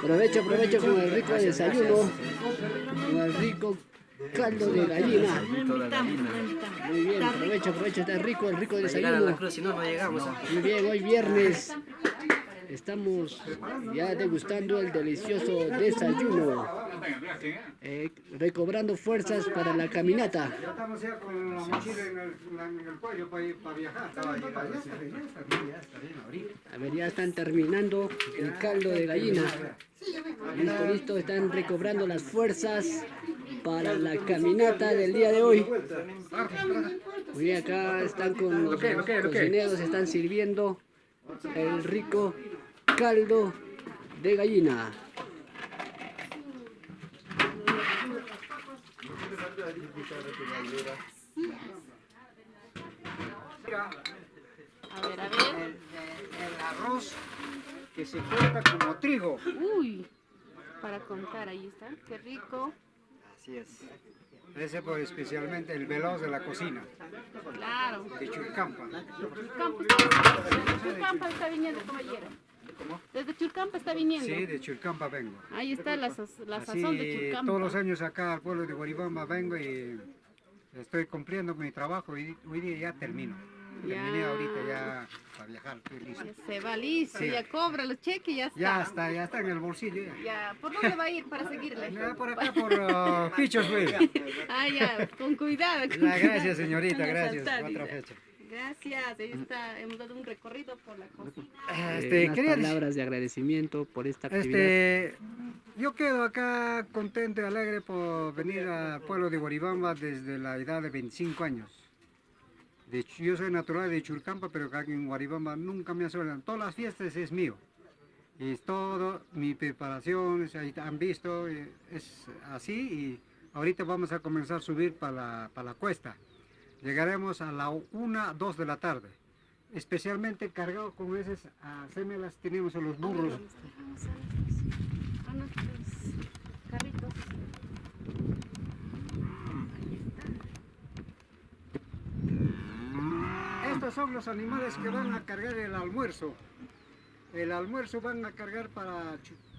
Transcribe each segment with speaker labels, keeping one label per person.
Speaker 1: Aprovecho con el rico desayuno, con el rico caldo de gallina. Muy bien, aprovecho, está rico el rico desayuno.
Speaker 2: Si no, no llegamos.
Speaker 1: Muy bien, hoy viernes estamos ya degustando el delicioso desayuno, recobrando fuerzas para la caminata.
Speaker 3: Ya estamos ya con la mochila en el cuello para viajar.
Speaker 1: A ver, ya están terminando el caldo de gallina. Listo, están recobrando las fuerzas para la caminata del día de hoy. Muy bien, acá están con los cocineros, están sirviendo el rico caldo de gallina.
Speaker 4: A ver.
Speaker 3: El arroz que se corta como trigo.
Speaker 4: Uy, para contar, ahí está. Qué rico.
Speaker 3: Así es. Ese por especialmente el veloz de la cocina,
Speaker 4: Claro.
Speaker 3: de Churcampa.
Speaker 4: Churcampa está viniendo, caballero.
Speaker 3: ¿Cómo?
Speaker 4: Desde Churcampa está viniendo.
Speaker 3: Sí, de Churcampa vengo.
Speaker 4: Ahí está la sazón de
Speaker 3: Así,
Speaker 4: Churcampa.
Speaker 3: todos los años acá al pueblo de Guaribamba vengo y estoy cumpliendo mi trabajo y hoy día ya termino.
Speaker 4: Ya.
Speaker 3: Terminé ahorita ya para viajar, estoy listo.
Speaker 4: Ya se va listo,
Speaker 3: Sí.
Speaker 4: ya cobra los cheques, ya está.
Speaker 3: Ya está en el bolsillo ya.
Speaker 4: Ya, ¿por dónde va a ir para seguirle?
Speaker 3: Ya por acá, por Pichos, güey.
Speaker 4: Ah, ya, con cuidado. Con
Speaker 3: Gracias,
Speaker 4: cuidado.
Speaker 3: señorita,
Speaker 4: Van a
Speaker 3: gracias.
Speaker 4: saltar,
Speaker 3: Otra
Speaker 4: dice.
Speaker 3: fecha.
Speaker 4: Gracias, ahí está, hemos dado un recorrido por la cocina.
Speaker 1: Unas
Speaker 3: Quería decir,
Speaker 1: palabras de agradecimiento por esta actividad.
Speaker 3: yo quedo acá contento y alegre por venir al pueblo de Guaribamba desde la edad de 25 años. De hecho, yo soy natural de Churcampa, pero acá en Guaribamba nunca me asolan. Todas las fiestas es mío. Y es todo, mi preparación, ahí han visto, es así. Y ahorita vamos a comenzar a subir para la cuesta. Llegaremos a la 1, 2 de la tarde. Especialmente cargado con esas semelas tenemos a los burros.
Speaker 4: A nuestros carritos.
Speaker 3: Estos son los animales que van a cargar el almuerzo. El almuerzo van a cargar para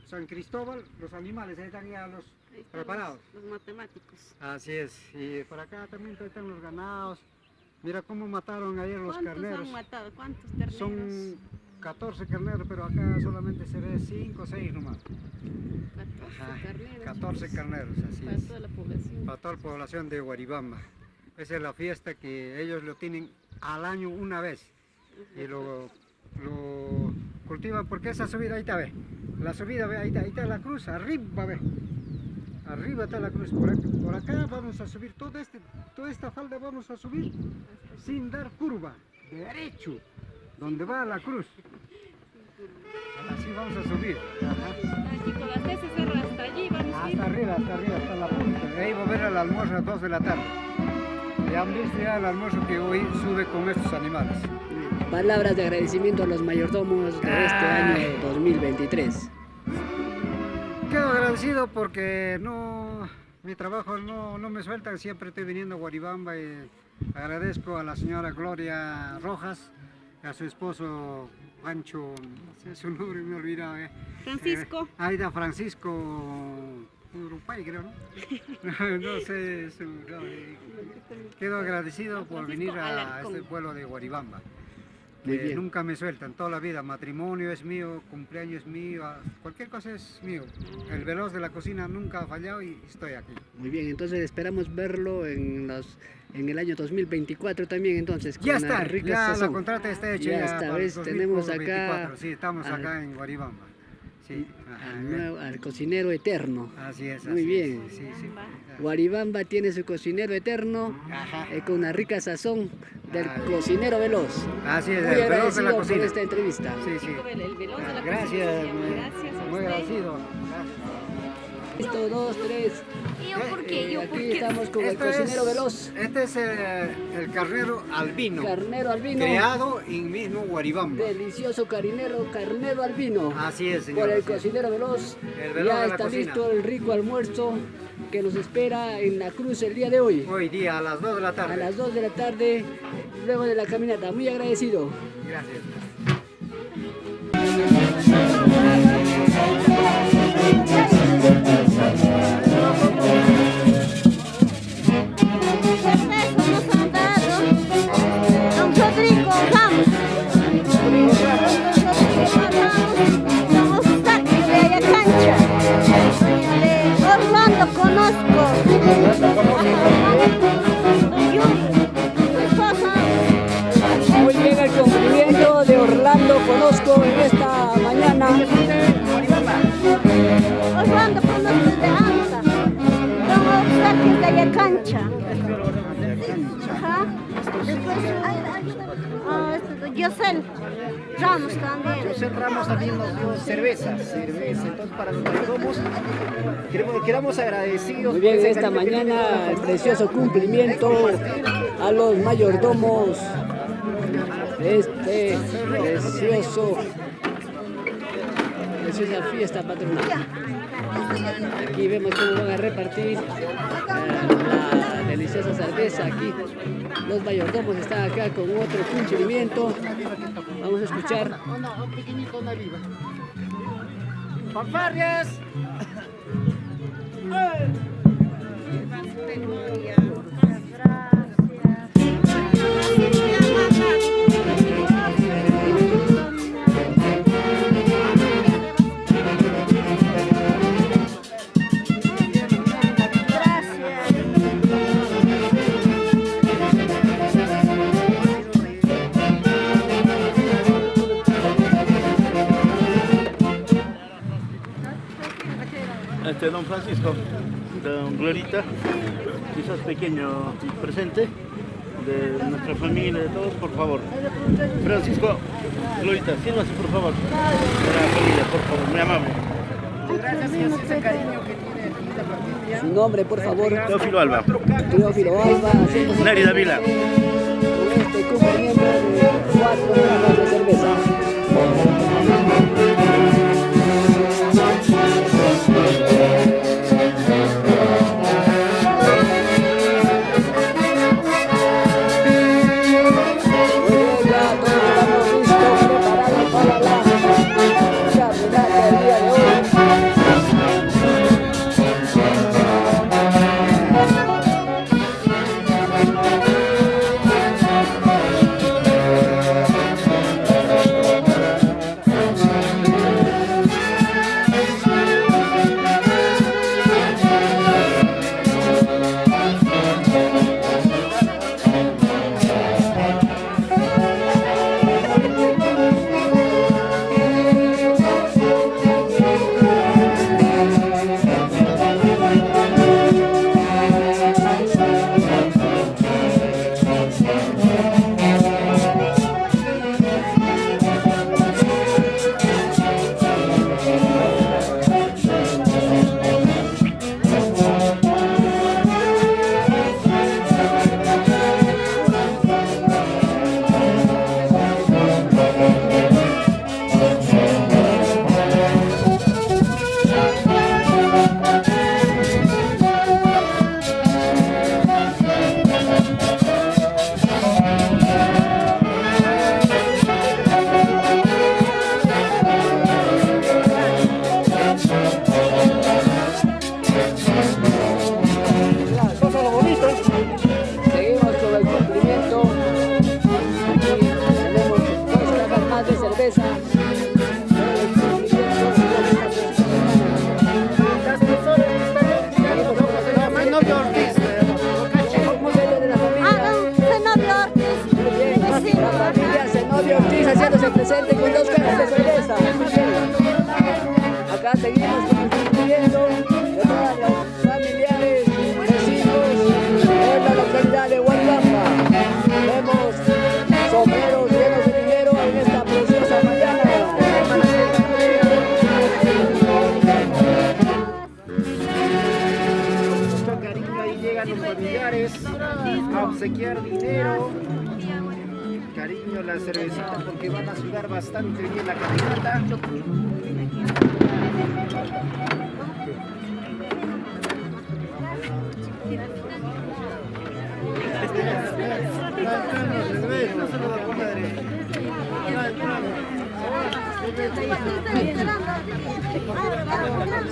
Speaker 3: San Cristóbal, los animales, ahí están ya los
Speaker 4: Ahí están
Speaker 3: preparados.
Speaker 4: los matemáticos.
Speaker 3: Así es, y por acá también están los ganados. Mira cómo mataron ayer los
Speaker 4: ¿Cuántos
Speaker 3: carneros.
Speaker 4: han matado? ¿Cuántos terneros?
Speaker 3: Son 14 carneros, pero acá solamente se ve 5 o 6 nomás.
Speaker 4: 14
Speaker 3: Ajá,
Speaker 4: carneros.
Speaker 3: 14 carneros, así
Speaker 4: Para
Speaker 3: es.
Speaker 4: toda la población.
Speaker 3: Para toda la población de Guaribamba. Esa es la fiesta que ellos lo tienen al año una vez. Y lo cultivan porque esa subida ahí está, ve. La subida, ve, ahí está la cruz, arriba, ve. Arriba está la cruz. Por acá vamos a subir, toda esta falda vamos a subir sin dar curva, derecho, donde va la cruz. Así vamos a subir. Ajá.
Speaker 4: Allí con las tesis hasta allí vamos a ir.
Speaker 3: Hasta arriba, hasta la punta. De ahí va a ver el almuerzo a las 2 de la tarde. Ya han visto ya el almuerzo que hoy sube con estos animales.
Speaker 1: Palabras de agradecimiento a los mayordomos de este año 2023.
Speaker 3: Quedo agradecido porque mi trabajo no me sueltan, siempre estoy viniendo a Guaribamba y agradezco a la señora Gloria Rojas, a su esposo Pancho, no sé su nombre, me he olvidado.
Speaker 4: Francisco.
Speaker 3: Ahí está Francisco Urupay, creo, ¿no? No sé su nombre. Quedo agradecido por venir a
Speaker 4: Alarcón.
Speaker 3: este pueblo de Guaribamba.
Speaker 1: Muy bien.
Speaker 3: Nunca me sueltan, toda la vida, matrimonio es mío, cumpleaños es mío, cualquier cosa es mío. El veloz de la cocina nunca ha fallado y estoy aquí.
Speaker 1: Muy bien, entonces esperamos verlo en el año 2024 también, entonces.
Speaker 3: Ya
Speaker 1: con una
Speaker 3: está,
Speaker 1: rica
Speaker 3: ya la
Speaker 1: sazón.
Speaker 3: contrata está hecha.
Speaker 1: Ya está,
Speaker 3: para el
Speaker 1: ¿ves? Tenemos
Speaker 3: 2024.
Speaker 1: acá
Speaker 3: Sí, estamos
Speaker 1: al-
Speaker 3: acá en Guaribamba. Sí, ajá,
Speaker 1: Al cocinero eterno.
Speaker 3: así es.
Speaker 1: Muy
Speaker 3: así
Speaker 1: bien.
Speaker 3: es, sí, sí.
Speaker 1: Guaribamba tiene su cocinero eterno
Speaker 3: Ajá.
Speaker 1: con una rica sazón del cocinero veloz.
Speaker 3: Así es,
Speaker 1: Muy
Speaker 3: el veloz de
Speaker 1: agradecido
Speaker 3: la
Speaker 1: por
Speaker 3: cocina.
Speaker 1: esta entrevista.
Speaker 3: Sí, sí.
Speaker 4: El veloz de la
Speaker 3: Gracias,
Speaker 4: cocina. Gracias a
Speaker 3: muy
Speaker 4: usted.
Speaker 3: agradecido.
Speaker 1: Listo, 2, 3.
Speaker 4: ¿Y yo por qué? ¿Yo por
Speaker 1: Aquí
Speaker 4: qué?
Speaker 1: estamos con el cocinero veloz.
Speaker 3: Este es el carnero albino,
Speaker 1: Carnero albino.
Speaker 3: creado en mismo Guaribamba.
Speaker 1: Delicioso carnero albino.
Speaker 3: Así es, señor.
Speaker 1: Por el
Speaker 3: así es.
Speaker 1: cocinero veloz.
Speaker 3: El veloz
Speaker 1: Ya
Speaker 3: de la
Speaker 1: está
Speaker 3: cocina.
Speaker 1: listo el rico almuerzo que nos espera en la cruz el día de hoy.
Speaker 3: Hoy día a las 2 de la
Speaker 1: A
Speaker 3: tarde.
Speaker 1: las 2 de la tarde, luego de la caminata. Muy agradecido.
Speaker 3: Gracias.
Speaker 1: Francisco en esta mañana.
Speaker 2: Osvaldo, conoces de Anta. Don Obsequios de Ayacancha. Ajá. Después, Yosel Ramos también.
Speaker 5: José Ramos también nos dio cerveza. Entonces, para los mayordomos, quedamos agradecidos.
Speaker 1: Muy bien,
Speaker 5: por ese
Speaker 1: esta
Speaker 5: cariño que tienen
Speaker 1: mañana
Speaker 5: con la
Speaker 1: el
Speaker 5: familia.
Speaker 1: precioso cumplimiento a los mayordomos de este preciosa fiesta patronal. Aquí vemos cómo van a repartir la deliciosa cerveza. Aquí los mayordomos están acá con otro cumplimiento. Vamos a escuchar.
Speaker 5: Un pequeñito, una viva. ¡Fanfarrias!
Speaker 6: Don Francisco, don Glorita, quizás pequeño presente de nuestra familia, de todos, por favor. Francisco, Glorita, sírvase por favor, de la familia, por favor, muy amable.
Speaker 5: Gracias a ese cariño que tiene aquí la familia.
Speaker 1: Su nombre, por favor.
Speaker 6: Teófilo Alba,
Speaker 1: Teófilo Alba. haciendo
Speaker 6: Neri Davila.
Speaker 1: con este cumplimiento de 4 cajas de cerveza. Seguimos con el cumplimiento. Aquí tenemos 2 cajas más de cerveza.
Speaker 5: Novio Ortiz,
Speaker 1: ¿Cómo se llama de la familia?
Speaker 2: Zenobio Ortiz.
Speaker 1: Muy bien,
Speaker 2: Vecino,
Speaker 1: la familia Zenobio Ortiz haciéndose presente con 2 cajas de cerveza. Muy bien. Acá seguimos con el cumplimiento de todas las familiares, vecinos en la localidad de Guaribamba. Vemos sombreros llenos de dinero en esta preciosa mañana.
Speaker 5: mucho cariño, ahí llegan los familiares a obsequiar dinero. Cariño, la cervecita, porque van a sudar bastante bien la caminata.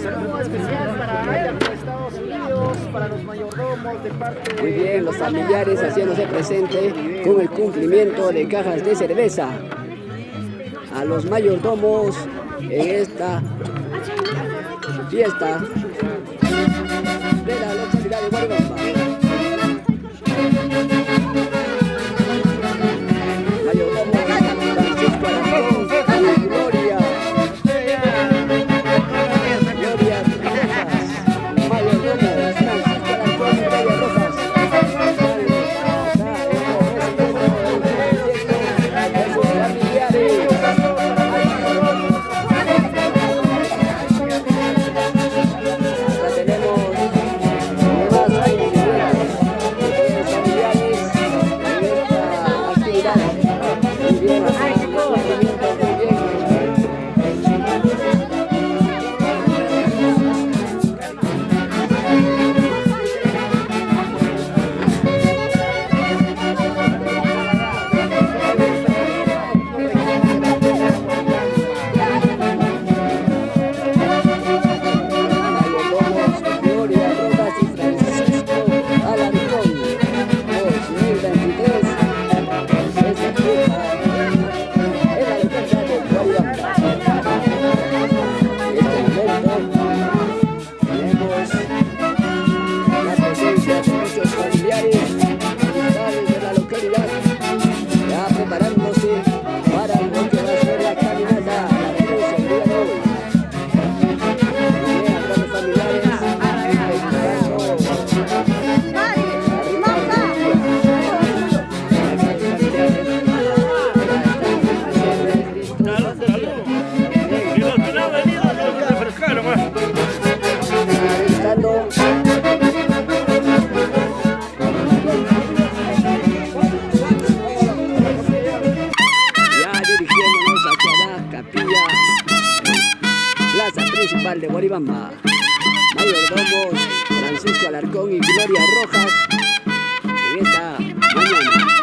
Speaker 5: Saludo especial para Aida, para Estados Unidos, para los mayordomos de parte de...
Speaker 1: Muy bien, los familiares haciéndose presente con el cumplimiento de cajas de cerveza a los mayordomos en esta fiesta de la localidad de Guaribamba. Mayordomo Francisco Alarcón, de Guaribamba. Mayordomos Francisco Alarcón y Gloria Rojas en esta mañana.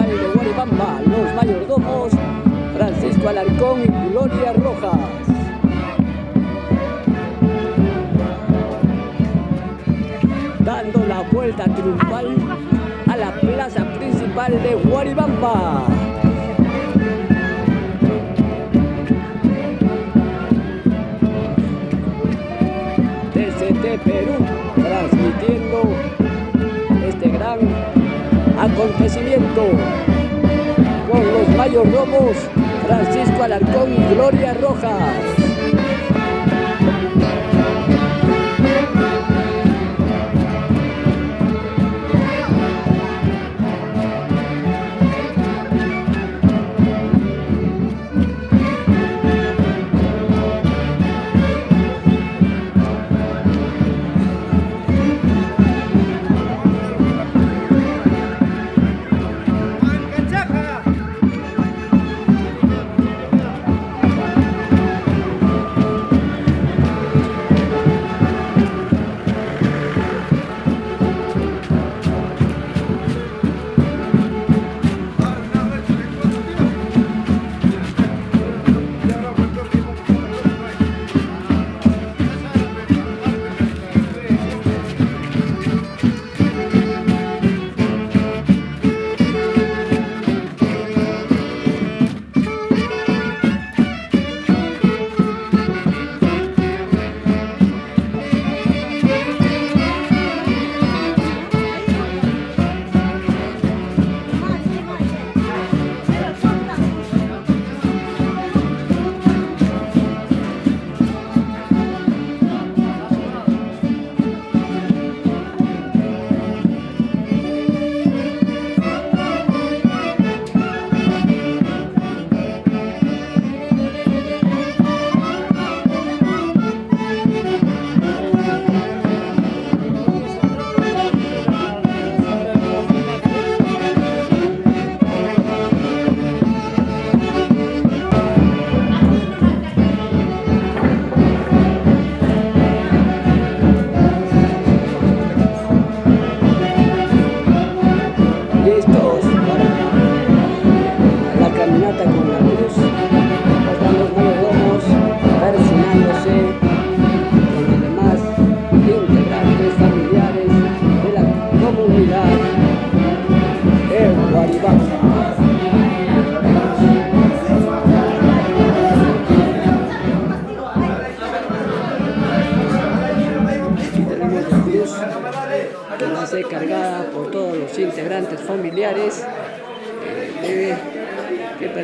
Speaker 1: de Guaribamba, los mayordomos Francisco Alarcón y Gloria Rojas. Dando la vuelta triunfal a la plaza principal de Guaribamba. Desde Perú, transmitiendo este gran acontecimiento con los mayordomos Francisco Alarcón y Gloria Rojas.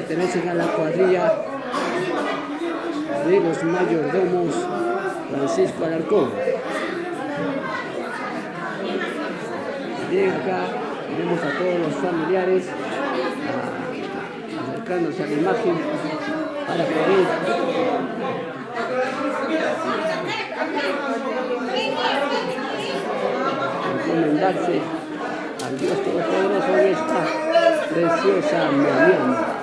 Speaker 1: pertenecen a la cuadrilla de los mayordomos Francisco Alarcón. Bien, acá vemos a todos los familiares acercándose a la imagen para poder encomendarse al Dios Todopoderoso en esta preciosa mañana.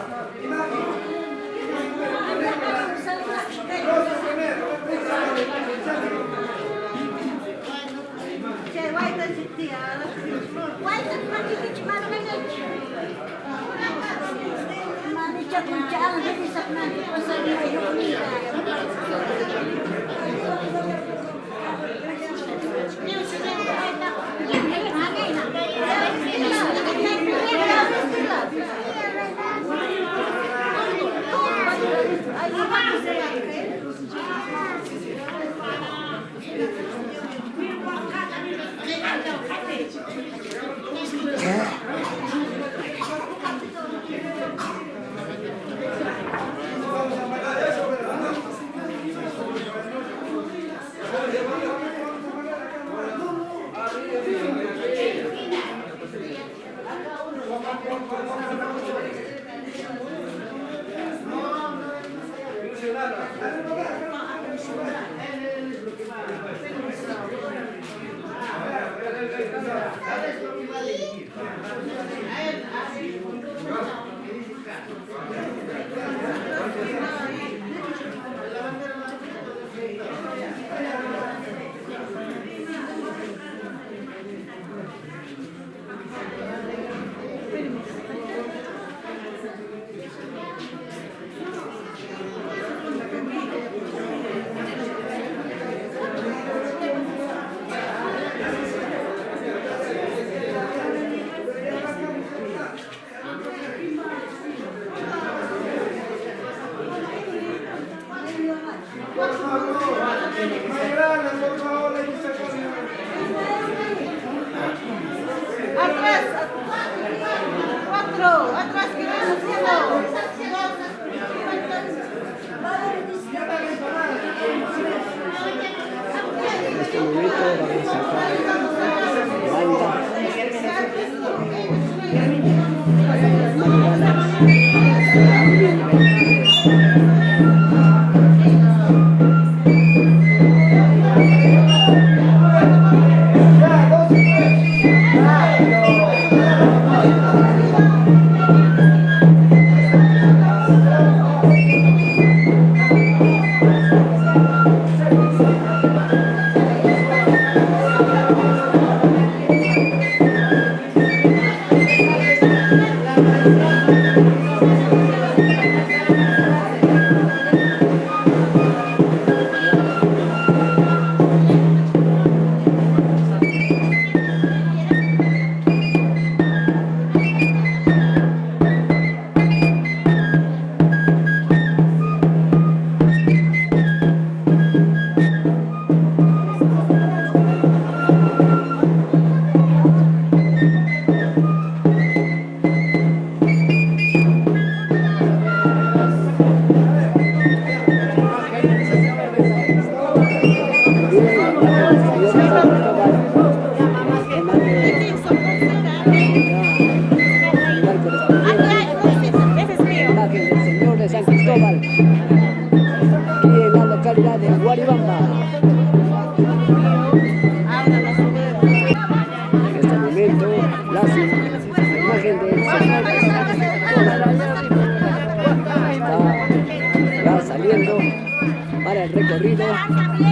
Speaker 1: En este momento vamos a sacar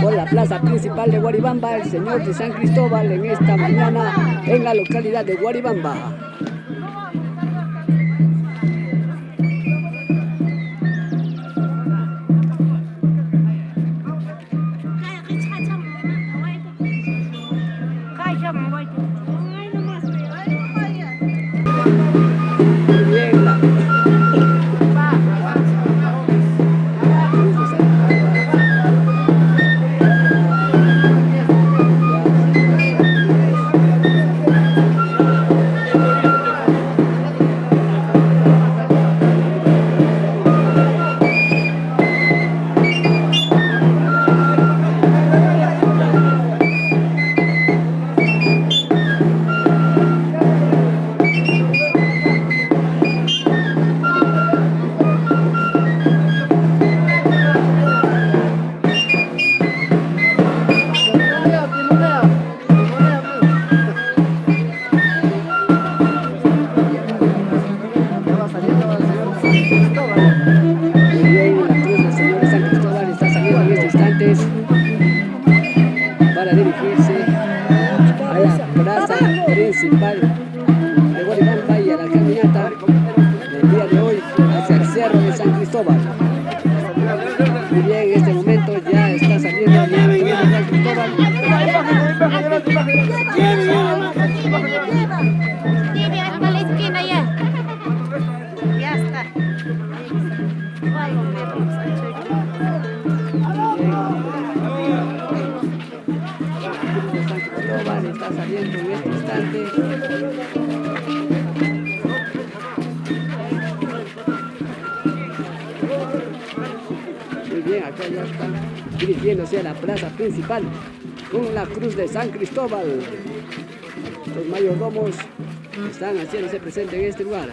Speaker 1: por la plaza principal de Guaribamba, el Señor de San Cristóbal en esta mañana en la localidad de Guaribamba. bien, acá ya están dirigiéndose a la plaza principal con la cruz de San Cristóbal. Los mayordomos están haciéndose presentes en este lugar.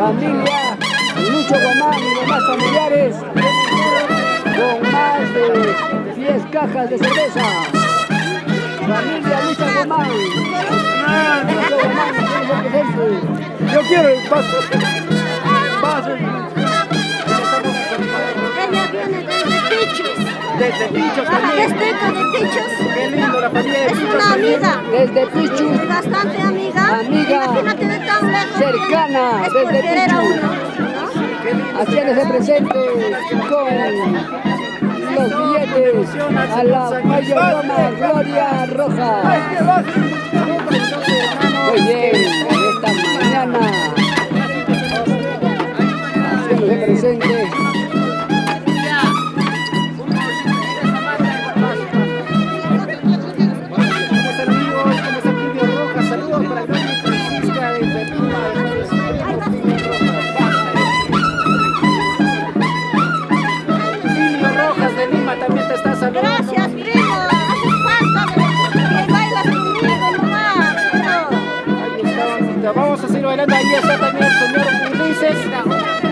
Speaker 1: Familia Lucho Guamán y demás familiares con más de 10 cajas de cerveza. Familia Lucho Guamán. Lucho Guamán, presente. Yo quiero el paso. Paso.
Speaker 2: Ella viene desde Pichos.
Speaker 5: Desde Pichos
Speaker 2: Ajá,
Speaker 5: también.
Speaker 2: distrito de Pichos.
Speaker 5: Qué lindo la familia de
Speaker 2: Es
Speaker 5: Pichos
Speaker 2: una
Speaker 5: también.
Speaker 2: amiga.
Speaker 1: Desde Pichu,
Speaker 2: Bastante amiga.
Speaker 1: Amiga.
Speaker 2: Imagínate de tan lejos.
Speaker 1: Cercana,
Speaker 2: Es
Speaker 1: desde
Speaker 2: porque era
Speaker 1: Pichu.
Speaker 2: uno, ¿no?
Speaker 1: haciéndose presente con los billetes a la mayordoma Gloria Rojas. Muy bien, esta mañana haciéndose presente.
Speaker 5: Saludos para Gloria Francisca desde Lima. Rojas de Lima también te está saludando.
Speaker 2: Gracias, primo. Haces falta que bailas conmigo nomás.
Speaker 5: Ahí está, mamita. Vamos a seguir bailando. Ahí está también el señor Ulises.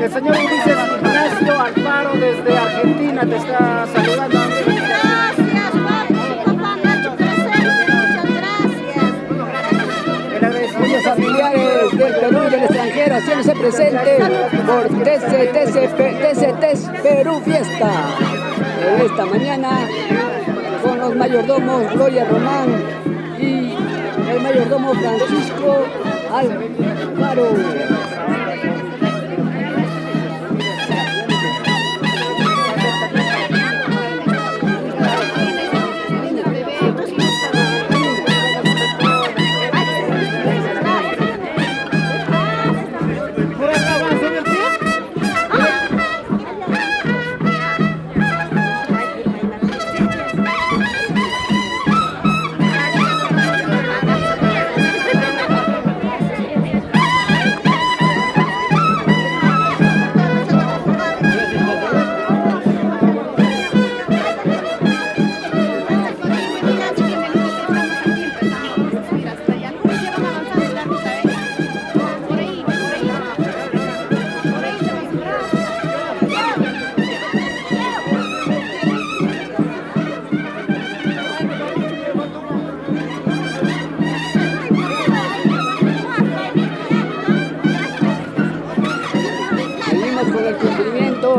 Speaker 5: El señor Ulises Ignacio Alfaro desde Argentina te está saludando.
Speaker 2: Gracias, papi. Papá me ha hecho presente. Muchas gracias.
Speaker 5: El agradecimiento
Speaker 1: Muchos familiares del Perú y del extranjero haciéndose presente por TCTs Perú Fiesta. En esta mañana con los mayordomos Gloria Román y el mayordomo Francisco Alfaro.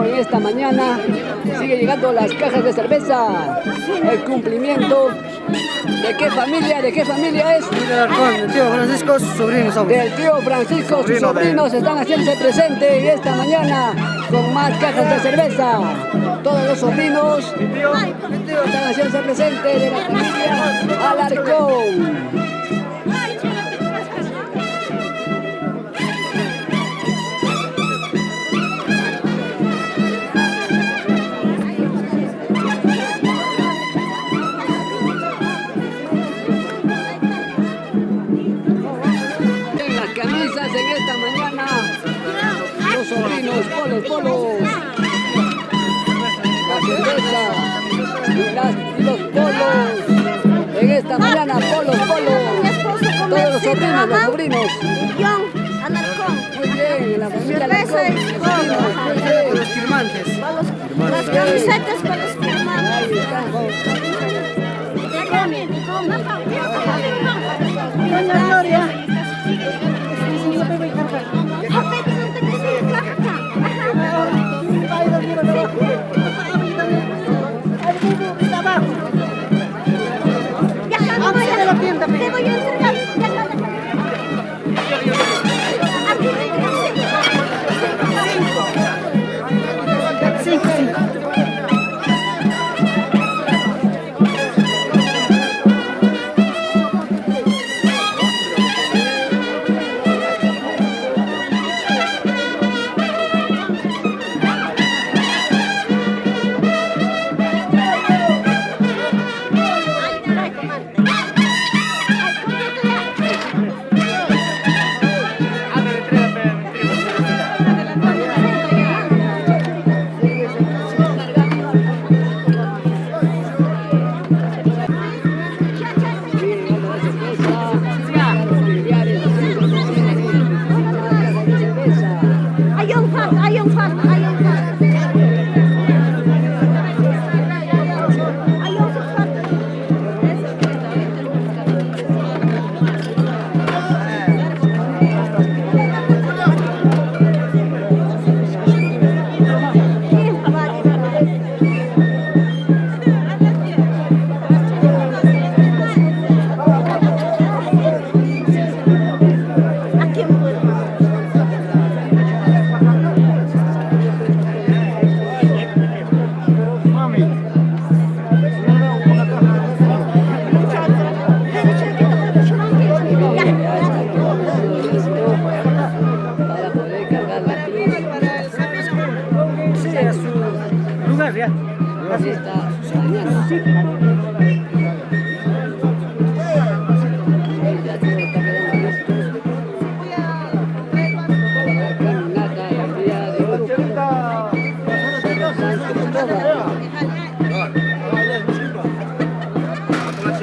Speaker 1: En esta mañana sigue llegando las cajas de cerveza. El cumplimiento de qué familia es.
Speaker 3: Del tío Francisco, sus sobrinos somos.
Speaker 1: Del tío Francisco, sus sobrinos están haciéndose presentes esta mañana con más cajas de cerveza. Todos los sobrinos están haciéndose presentes de la familia Alarcón. En esta mañana los sobrinos polos, la cerveza y los polos. En esta mañana polos, todos los sobrinos.
Speaker 2: John Alarcón.
Speaker 1: Muy bien, la familia Alarcón.
Speaker 3: Los firmantes.
Speaker 2: Las camisetas para los firmantes.
Speaker 1: Ahí están.
Speaker 2: Doña Gloria. Te voy a entregar.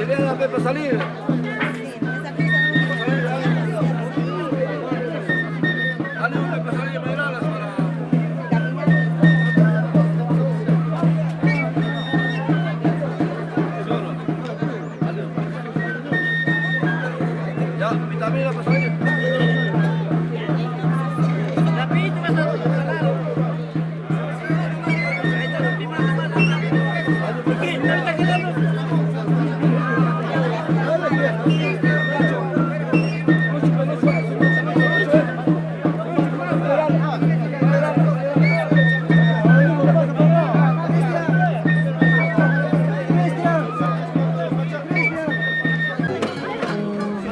Speaker 7: chilena para salir. Ya, vitamina para salir.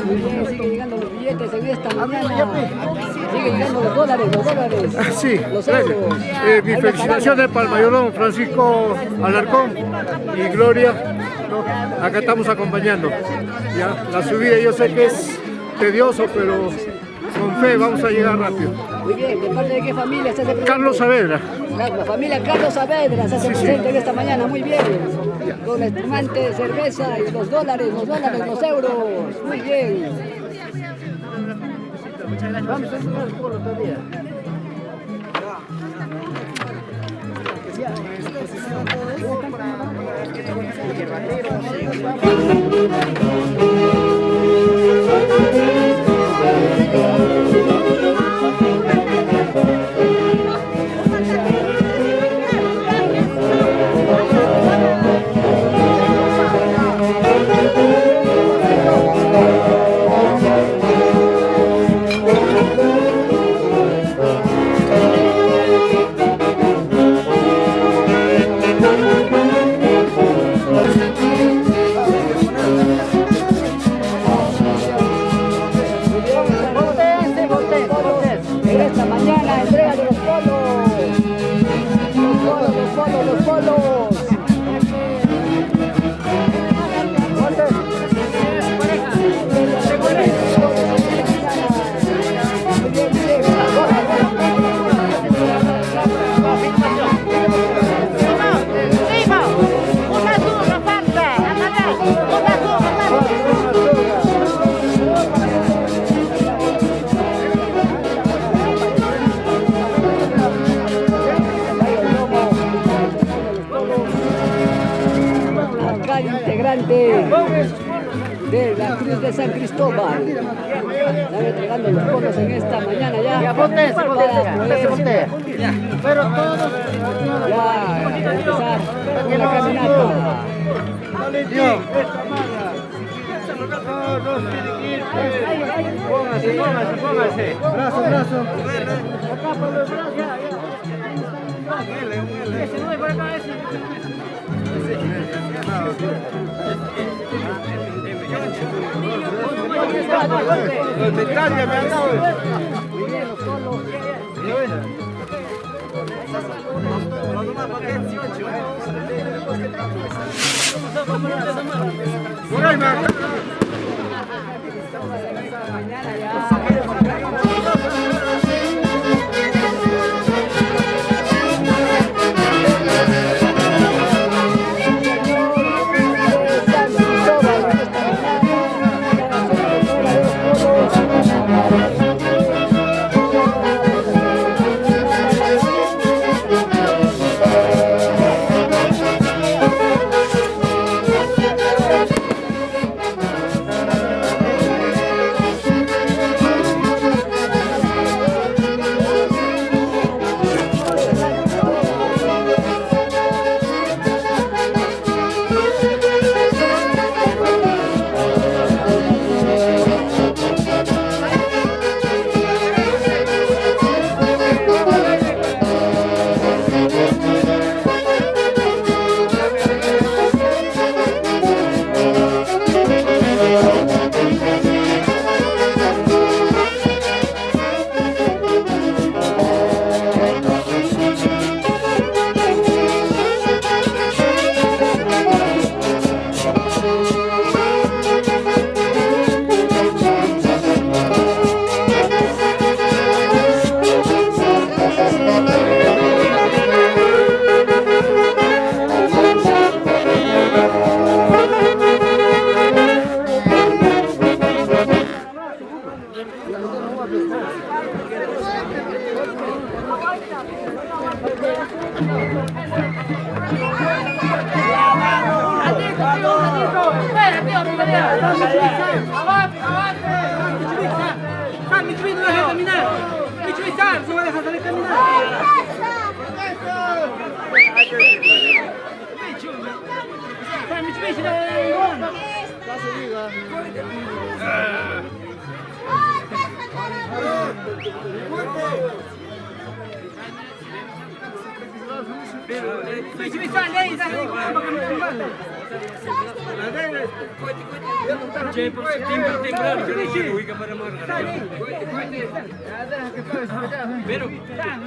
Speaker 1: Muy bien, siguen llegando los billetes en esta mañana. Siguen llegando los dólares, los dólares.
Speaker 8: Sí,
Speaker 1: los
Speaker 8: gracias.
Speaker 1: euros.
Speaker 8: Mi felicitaciones para el mayordomo Francisco Alarcón y Gloria, ¿no? Acá estamos acompañando. ¿Ya? La subida yo sé que es tedioso, pero con fe vamos a llegar rápido.
Speaker 1: Muy bien, ¿de parte de qué familia se hace presente?
Speaker 8: Carlos Saavedra.
Speaker 1: La familia Carlos Saavedra se hace presente en esta mañana, muy bien. Con espumante, cerveza y los dólares, los euros. Muy bien. Vamos a hacer unos polos todavía. En esta mañana entrega de los polos. Los polos. Integrante de la Cruz de San Cristóbal. Están entregando los polos en esta mañana ya. Ya,
Speaker 5: Pero todos.
Speaker 1: Ya, empezar con la caminata.
Speaker 7: Póngase. Brazo. Italia me han dado.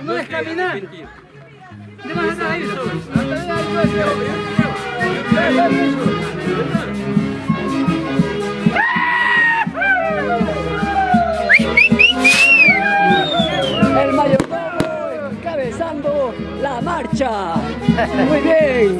Speaker 1: No es caminar. El mayordomo encabezando la marcha. Muy bien.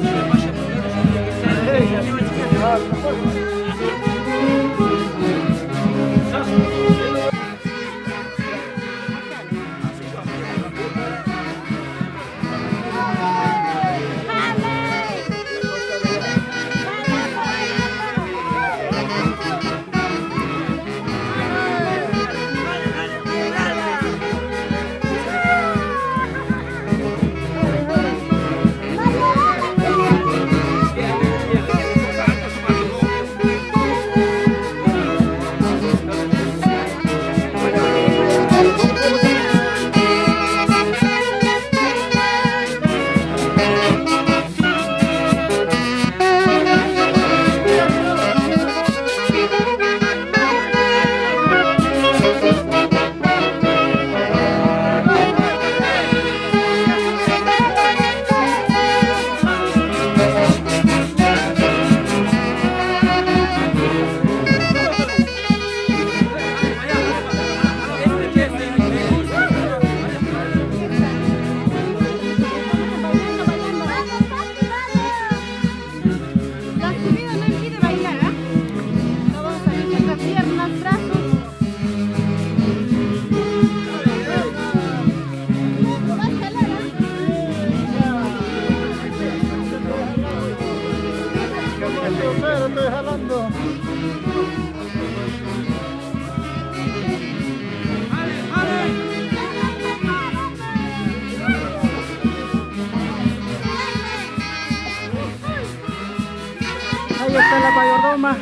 Speaker 5: Ahí está la mayordoma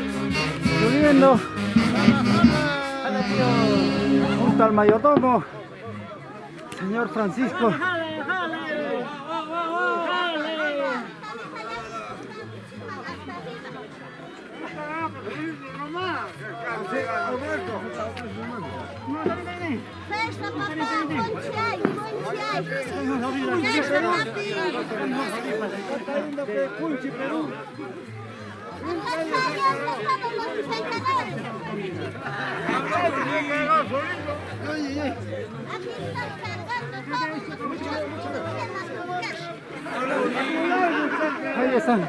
Speaker 5: subiendo junto al mayordomo, señor Francisco.
Speaker 2: Festa, papá, buen chai, Festa, papi.
Speaker 5: Ahí están.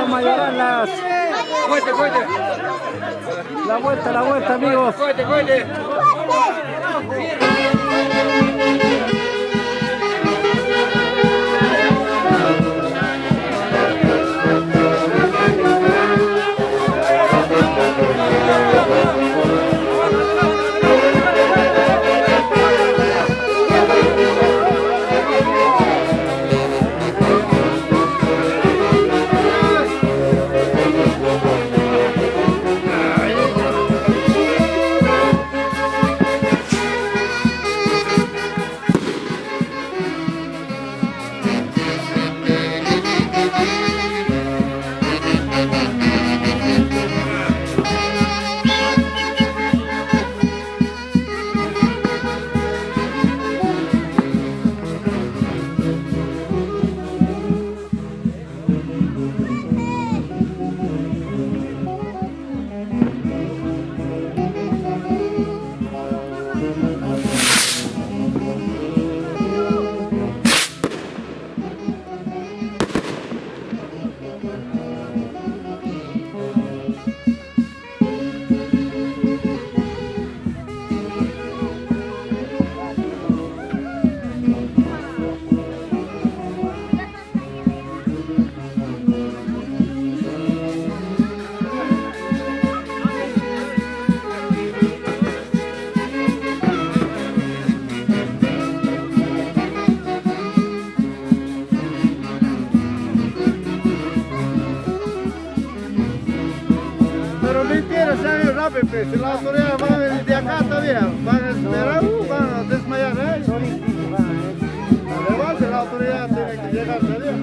Speaker 5: Mayoralas. La vuelta, amigos.
Speaker 7: Pepe, si las autoridades van a venir de acá todavía, van a esperar, van a desmayar, ¿eh? Además, la autoridad tiene que llegar todavía.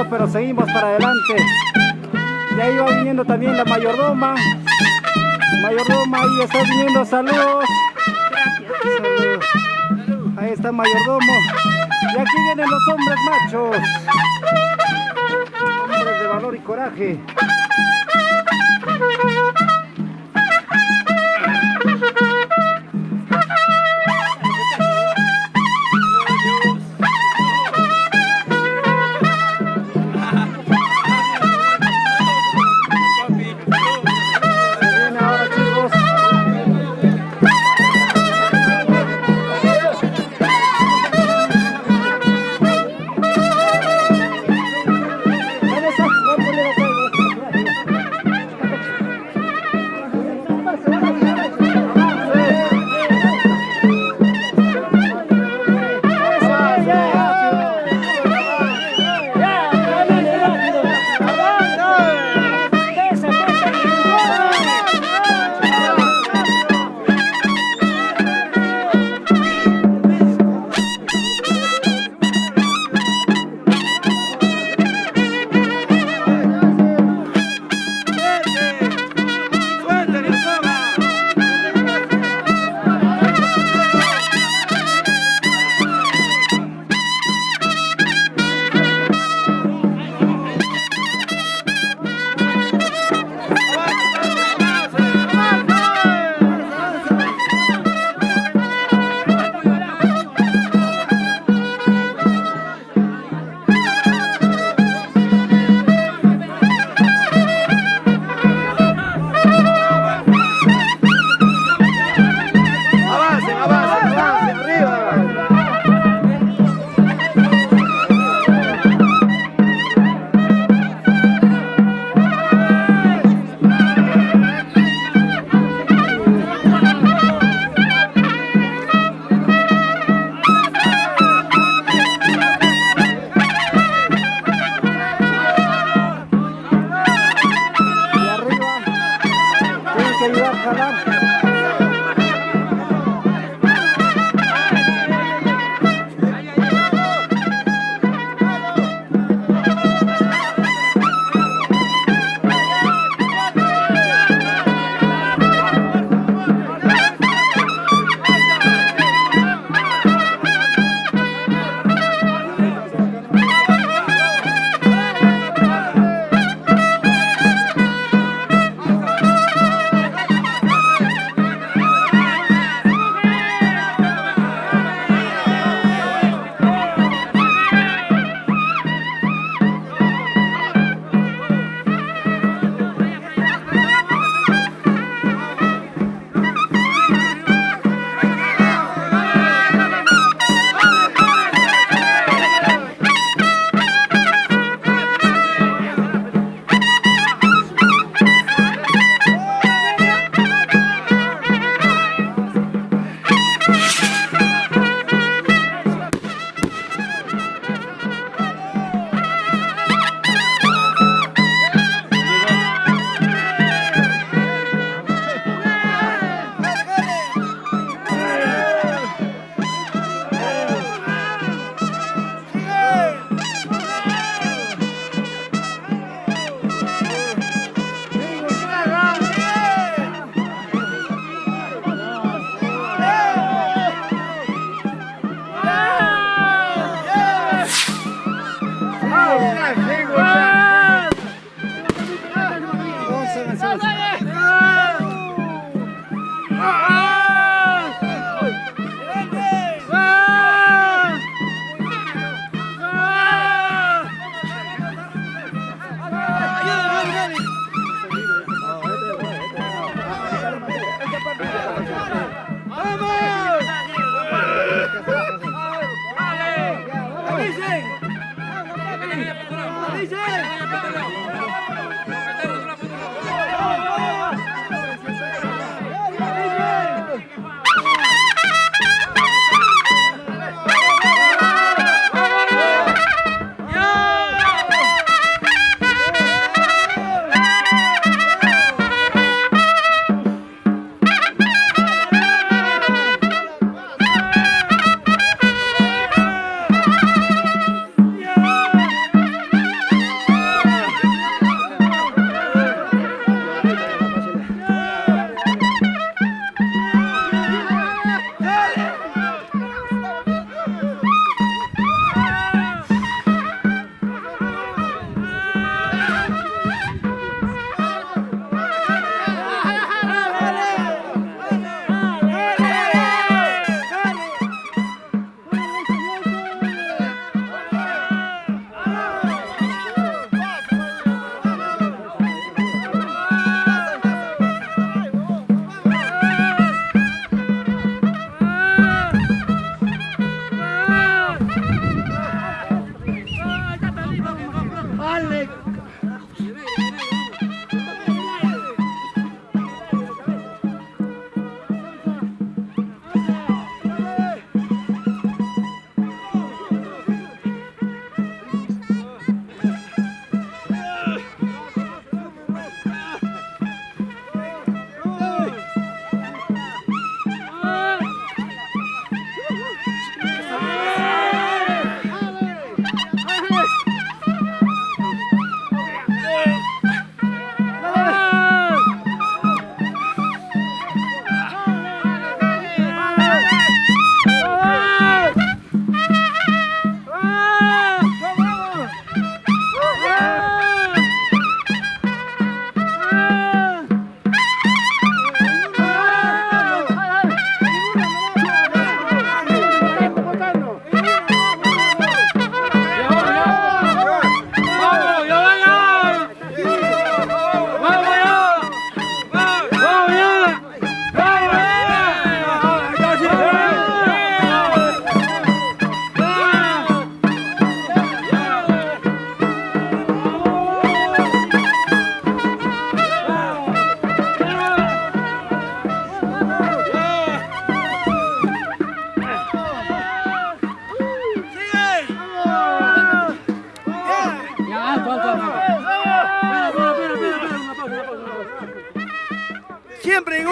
Speaker 5: Pero seguimos para adelante. Ya iba viniendo también la mayordoma. Ahí está viniendo, saludos. Saludos. Ahí está el mayordomo. Y aquí vienen los hombres machos. Hombres de valor y coraje.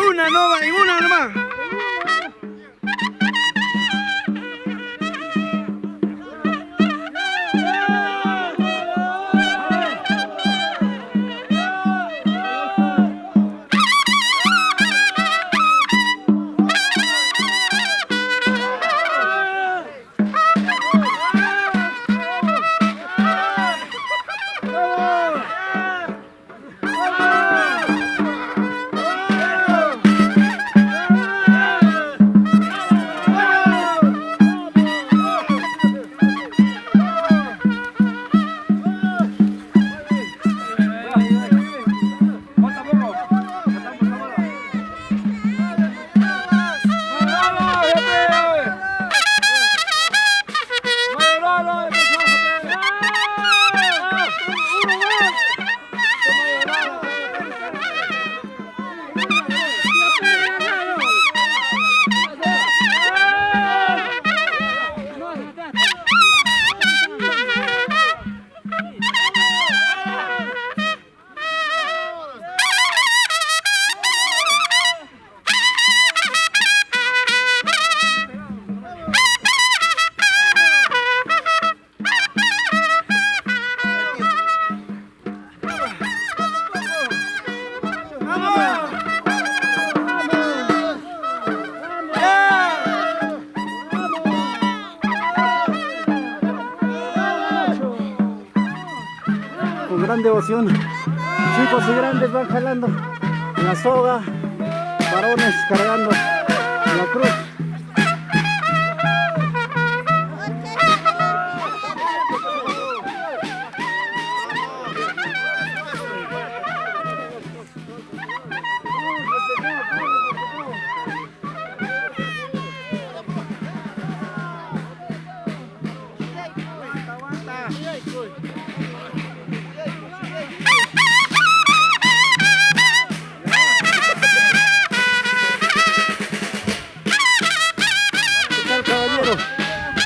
Speaker 7: una nomás.
Speaker 5: Con gran devoción, chicos y grandes van jalando la soga, varones cargando la cruz.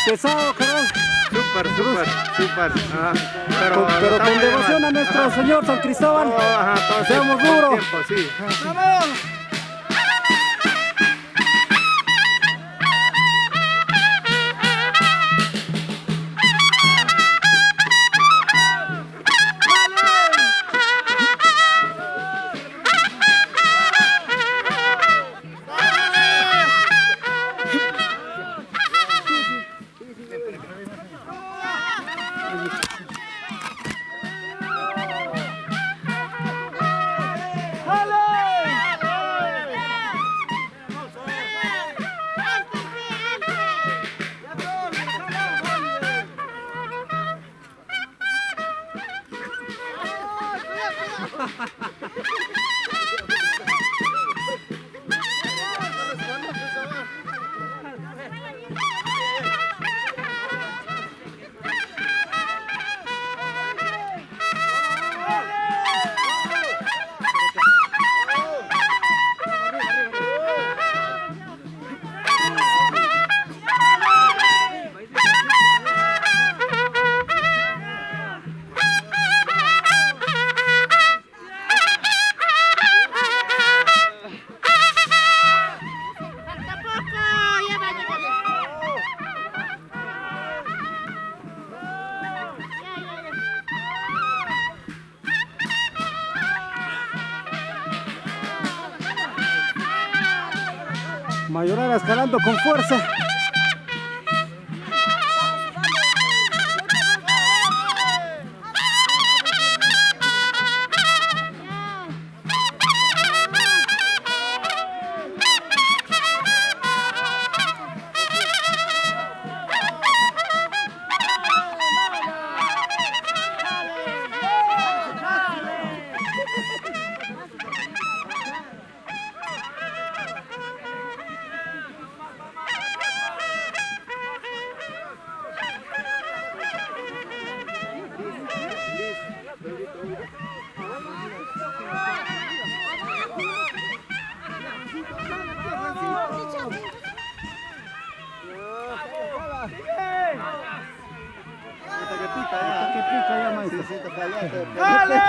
Speaker 5: Pesado, carnal.
Speaker 7: Súper. Ajá.
Speaker 5: Pero con devoción a nuestro Señor San Cristóbal. Seamos duros.
Speaker 7: Sí.
Speaker 5: ¡Vamos! Mayorana escalando con fuerza.
Speaker 7: ¡Dale!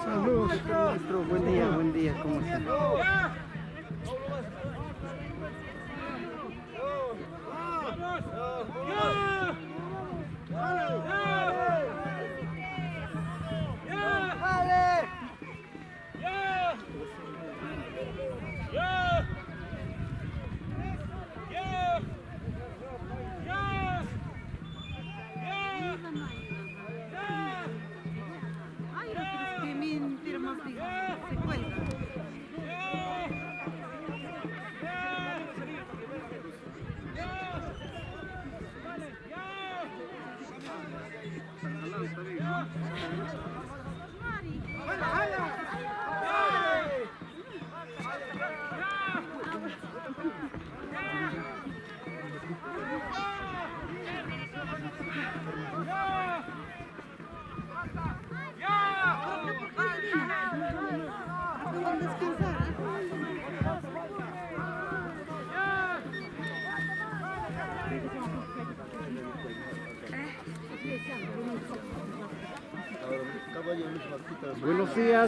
Speaker 5: Saludos, maestro. Buen día, ¿cómo está?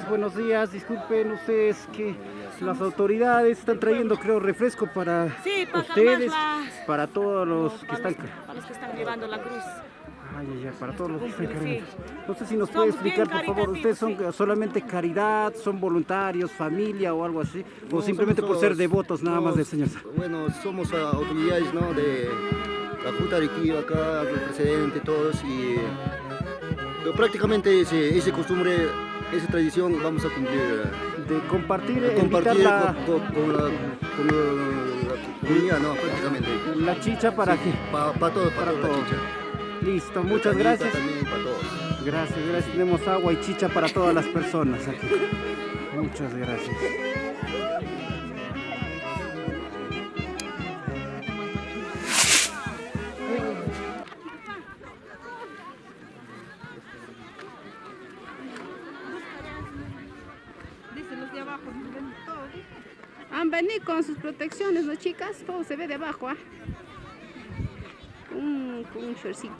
Speaker 5: Buenos días, disculpen ustedes que las autoridades están trayendo, creo, refresco para
Speaker 4: Sí, para
Speaker 5: ustedes,
Speaker 4: calmarlas.
Speaker 5: para todos los que están...
Speaker 4: Para los que están llevando la cruz.
Speaker 5: Ay, ya, para todos los que están cargando. No sé si nos puede explicar, por favor, ¿ustedes son solamente caridad, son voluntarios, familia o algo así? ¿O
Speaker 9: No,
Speaker 5: simplemente por ser devotos nada más del Señor?
Speaker 9: Bueno, somos autoridades, ¿no? De la Junta Directiva acá, el presidente, todos, y pero prácticamente ese costumbre, esa tradición vamos a cumplir.
Speaker 5: De compartir,
Speaker 9: Compartir
Speaker 5: invitar
Speaker 9: con la comunidad, ¿no? Prácticamente.
Speaker 5: la chicha para que...
Speaker 9: Para todos, para toda la chicha.
Speaker 5: Listo, muchas
Speaker 9: Cañita
Speaker 5: gracias.
Speaker 9: También para todos.
Speaker 5: Gracias, gracias. Tenemos agua y chicha para todas las personas aquí. Muchas gracias.
Speaker 4: Han venido con sus protecciones, ¿no, chicas? Todo se ve de abajo, ¿ah? Con un shortcito.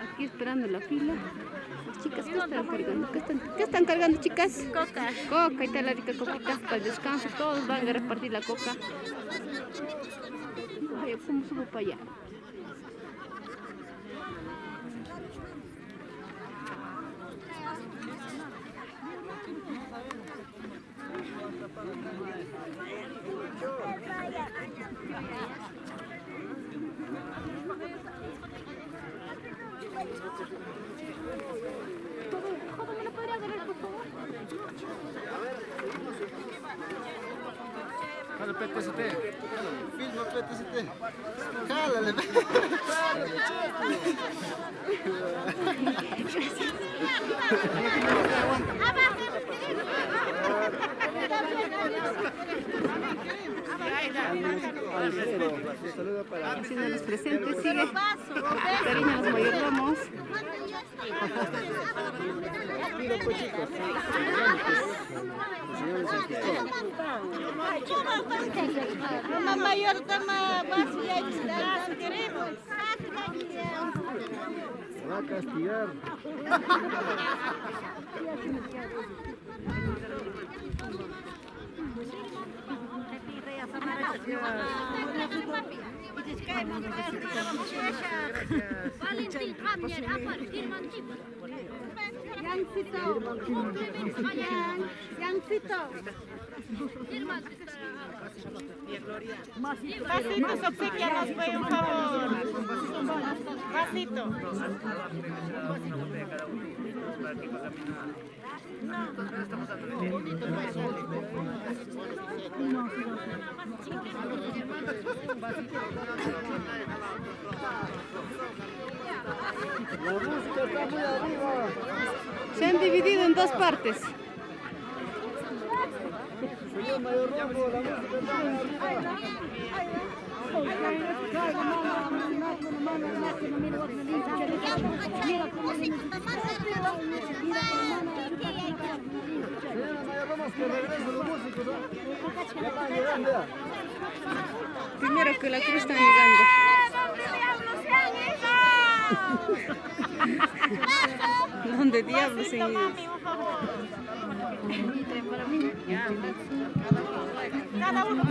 Speaker 4: Aquí esperando la fila. Las chicas, ¿qué están cargando? ¿Qué están cargando, chicas?
Speaker 2: Coca.
Speaker 4: Coca, y está la rica coquita para el descanso. Todos van a repartir la coca. Ay, ¿cómo subo para allá?
Speaker 2: ¿Me lo podría agarrar, por favor?
Speaker 7: Jala PTST. Filma PTST. Jálale.
Speaker 4: Haciendo los presentes, sigue cariño a los mayordomos.
Speaker 2: Mamá mayor toma más y queremos.
Speaker 7: Va a castigar.
Speaker 2: Vasitos, obsequianos, fue un favor. Vasito.
Speaker 7: La música está muy arriba.
Speaker 4: Se han dividido en dos partes.
Speaker 7: Señor mayordomo, la música está muy arriba. Señora mayordomo, que regresen los músicos, ¿no? Ya están llegando ya.
Speaker 4: Primero que la cruz están llegando. ¿Dónde diablos se han ido?
Speaker 2: Cada uno.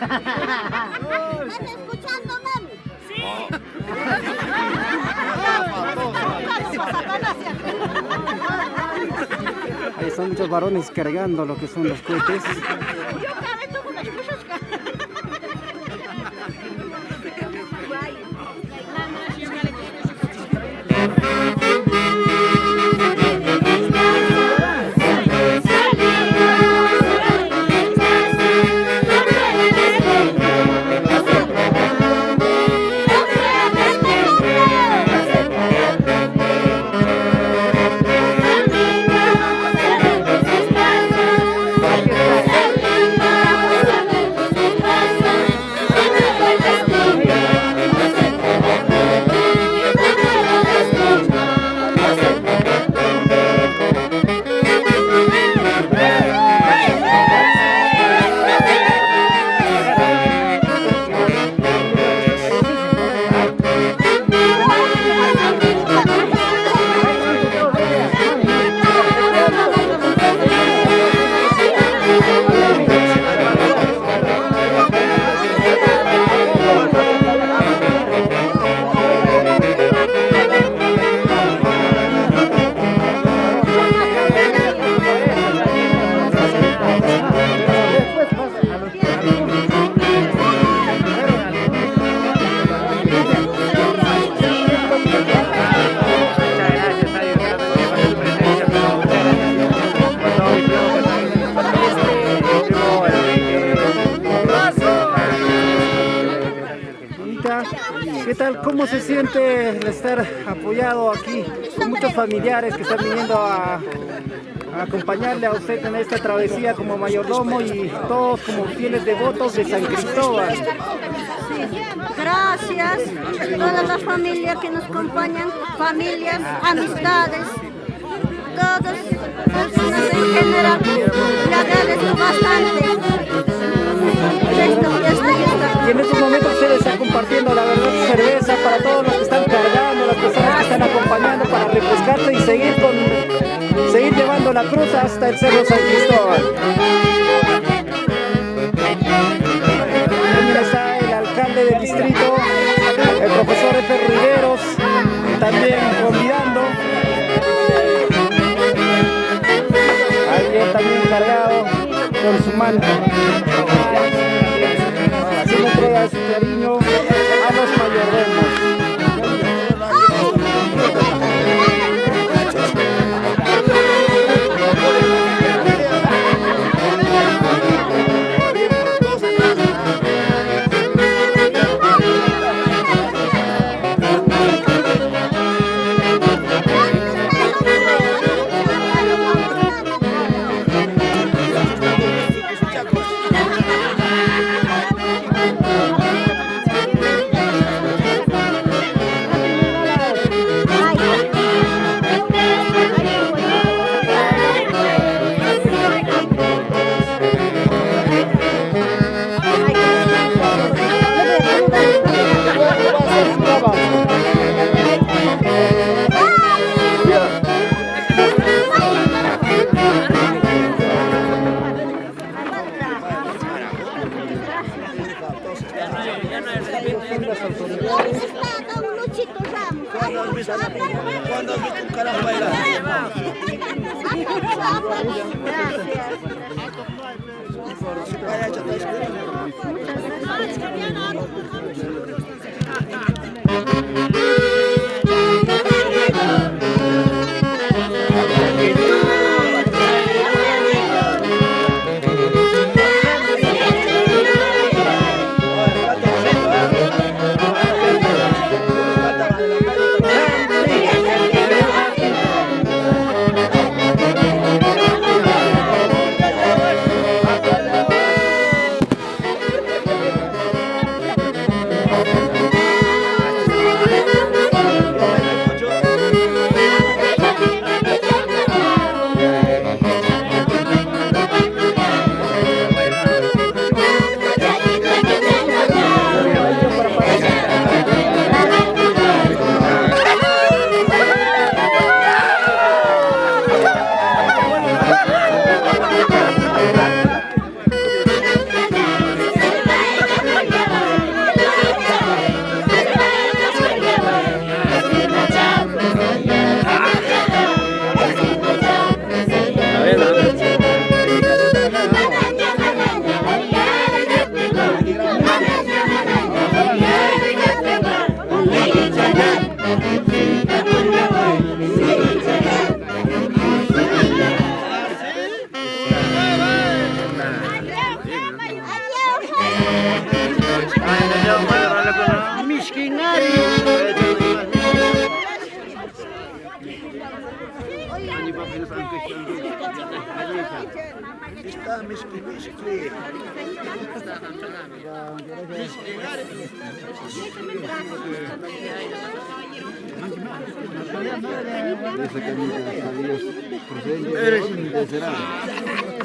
Speaker 2: ¿Estás escuchando, mami? Sí.
Speaker 5: Ahí son muchos varones cargando lo que son los cohetes. ¿Qué tal? ¿Cómo se siente el estar apoyado aquí con muchos familiares que están viniendo a acompañarle a usted en esta travesía como mayordomo y todos como fieles devotos de San Cristóbal?
Speaker 2: Gracias a todas las familias que nos acompañan, familias, amistades, todos, personas en general. Le agradezco bastante.
Speaker 5: Y en estos momentos ustedes están compartiendo la verdad cerveza para todos los que están cargando, las personas que están acompañando para refrescarse y seguir llevando la cruz hasta el Cerro San Cristóbal. También está el alcalde del distrito, el profesor Efe Riveros, también convidando. Alguien también cargado con su manto. Así le entrega su cariño a los mayordomos.
Speaker 7: ¿Cuándo has visto un carajo bailar?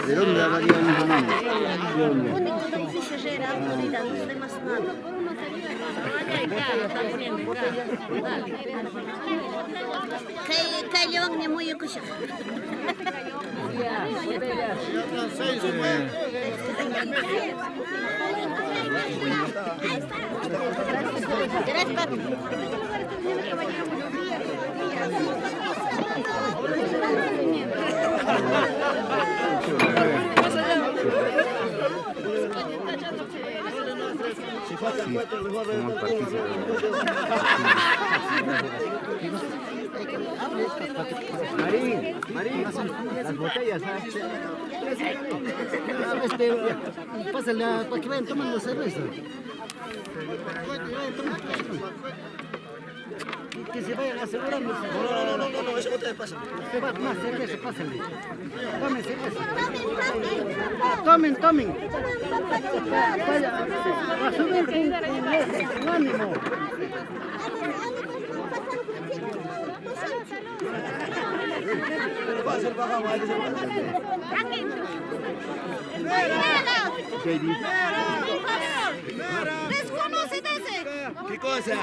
Speaker 9: ¿De dónde hablaría mi mamá?
Speaker 2: Кайлёк не мою кушать.
Speaker 5: Marín, las botellas, pásale para que vayan tomando cerveza. Que se vayan asegurando.
Speaker 9: No, esa botella pasa.
Speaker 5: Usted va a tomar cerveza, pásenle. Tomen cerveza. Tomen. Vaya, a subir con ánimo.
Speaker 2: Desconoce ese.
Speaker 9: ¿Qué cosa?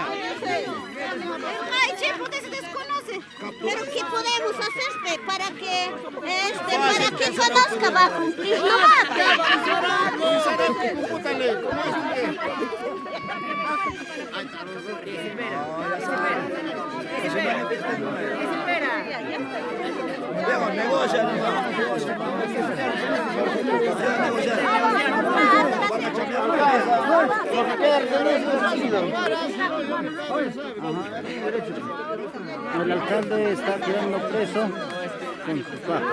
Speaker 2: Ay, chico, se desconoce. Pero ¿qué podemos hacer para que conozca va a cumplir?
Speaker 5: El alcalde está quedando preso con su paja.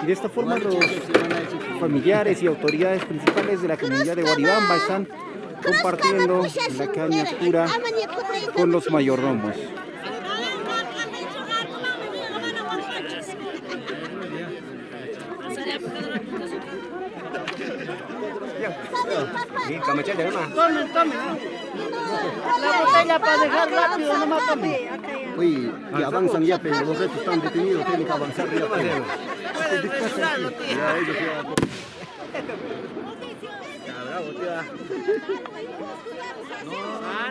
Speaker 5: Y de esta forma los familiares y autoridades principales de la comunidad de Guaribamba están compartiendo la caña pura con los mayordomos. Tomen. La botella para dejar rápido, no más tomen.
Speaker 9: Oye, que avanzan ya, pero los restos están detenidos, tienen que avanzar ya.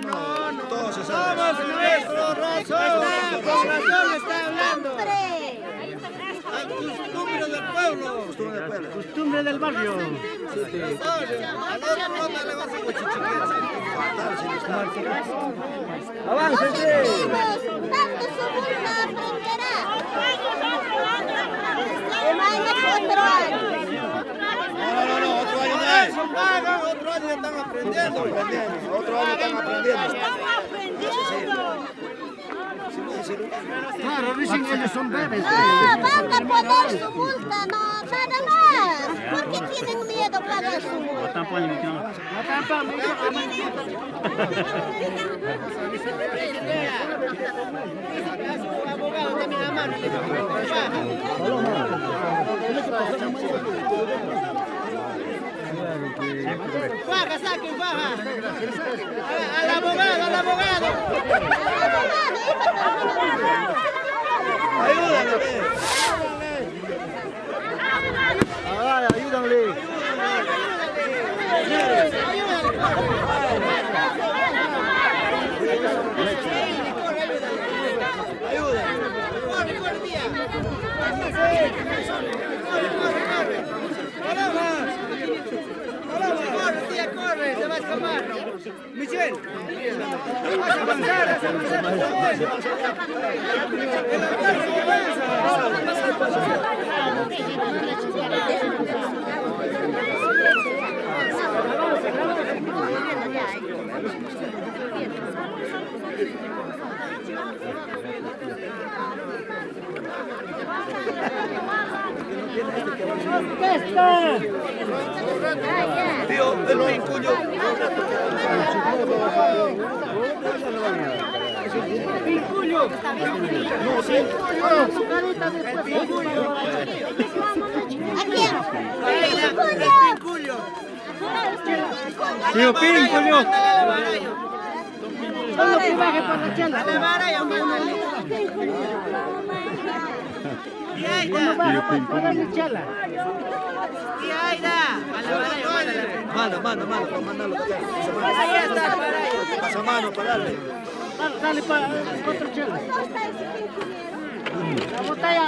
Speaker 7: No.
Speaker 9: Todos se saben.
Speaker 7: Somos nuestro razón. Con razón está hablando. Costumbre del pueblo.
Speaker 5: Costumbre del barrio.
Speaker 2: ¡Aváncense!
Speaker 7: No, otro año más. Otro año están aprendiendo. Otro año están aprendiendo.
Speaker 5: Claro, dicen que ellos son bebés.
Speaker 2: Van a poner su multa, no, nada más. ¿Por qué tienen miedo a pagar su multa?
Speaker 7: Abogado también a mano. Baja, saquen, baja. Al abogado.
Speaker 9: Ayúdame.
Speaker 7: Corre, se va a escapar. Michelle, vas a avanzar. Tío, el pincuño. Pincuño. No, sí. Pincuño.
Speaker 5: Tío Pincuño.
Speaker 7: Solo que baje por la chela.
Speaker 5: Para mi chala.
Speaker 7: Mano, mandalo. Pasa mano para darle.
Speaker 5: Dale para otra chela. La botella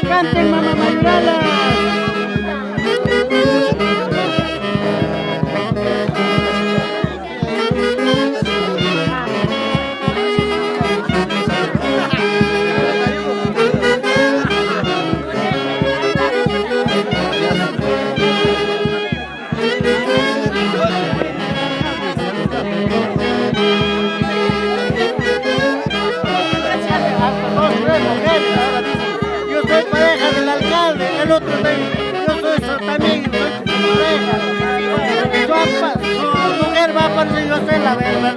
Speaker 5: canten, mamá Mayurala.
Speaker 7: Yo soy pareja del alcalde, el otro yo soy también pareja. Su mujer va a aparecer, yo sé la verdad.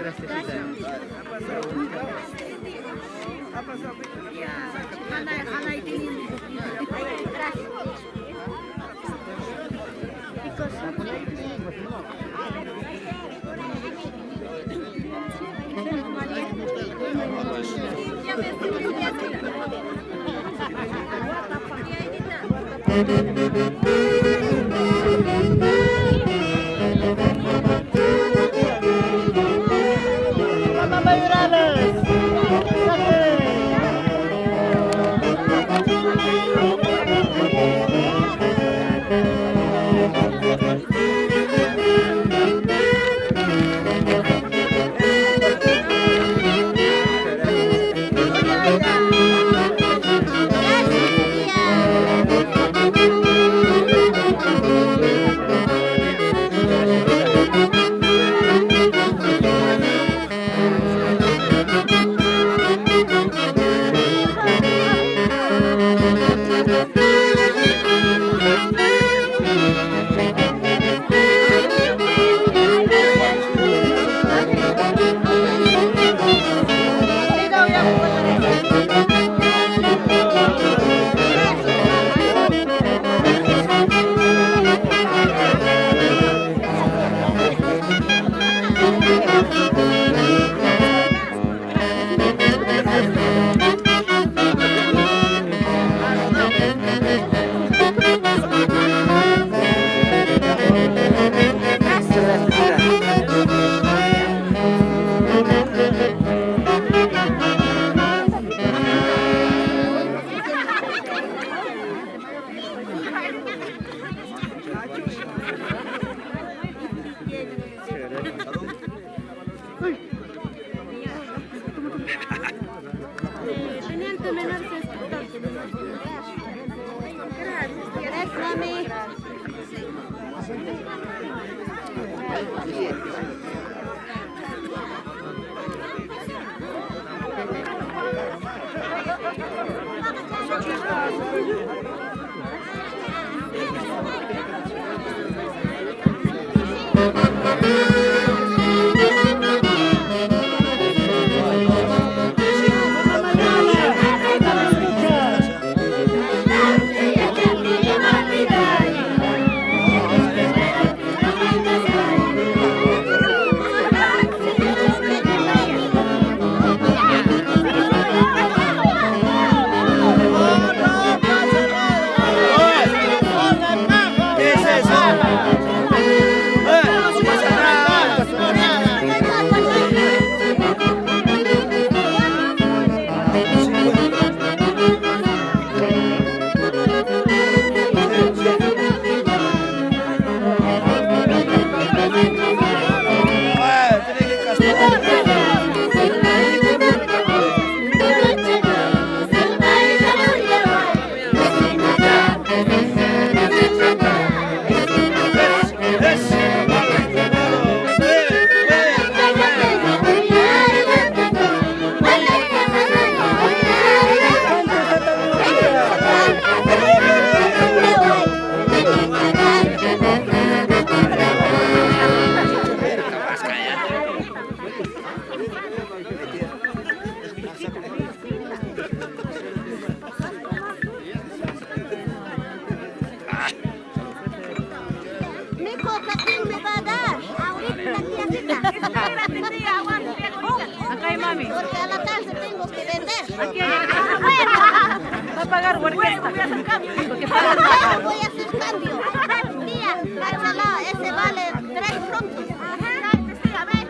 Speaker 2: Gracias. Porque a la tarde tengo que vender.
Speaker 10: Va a pagar orquesta.
Speaker 2: Voy a hacer cambio. Tía, cáchala, ese vale 3 puntos. A ver,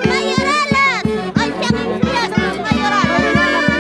Speaker 2: mayoralas, hoy se han enfriado tus mayorales.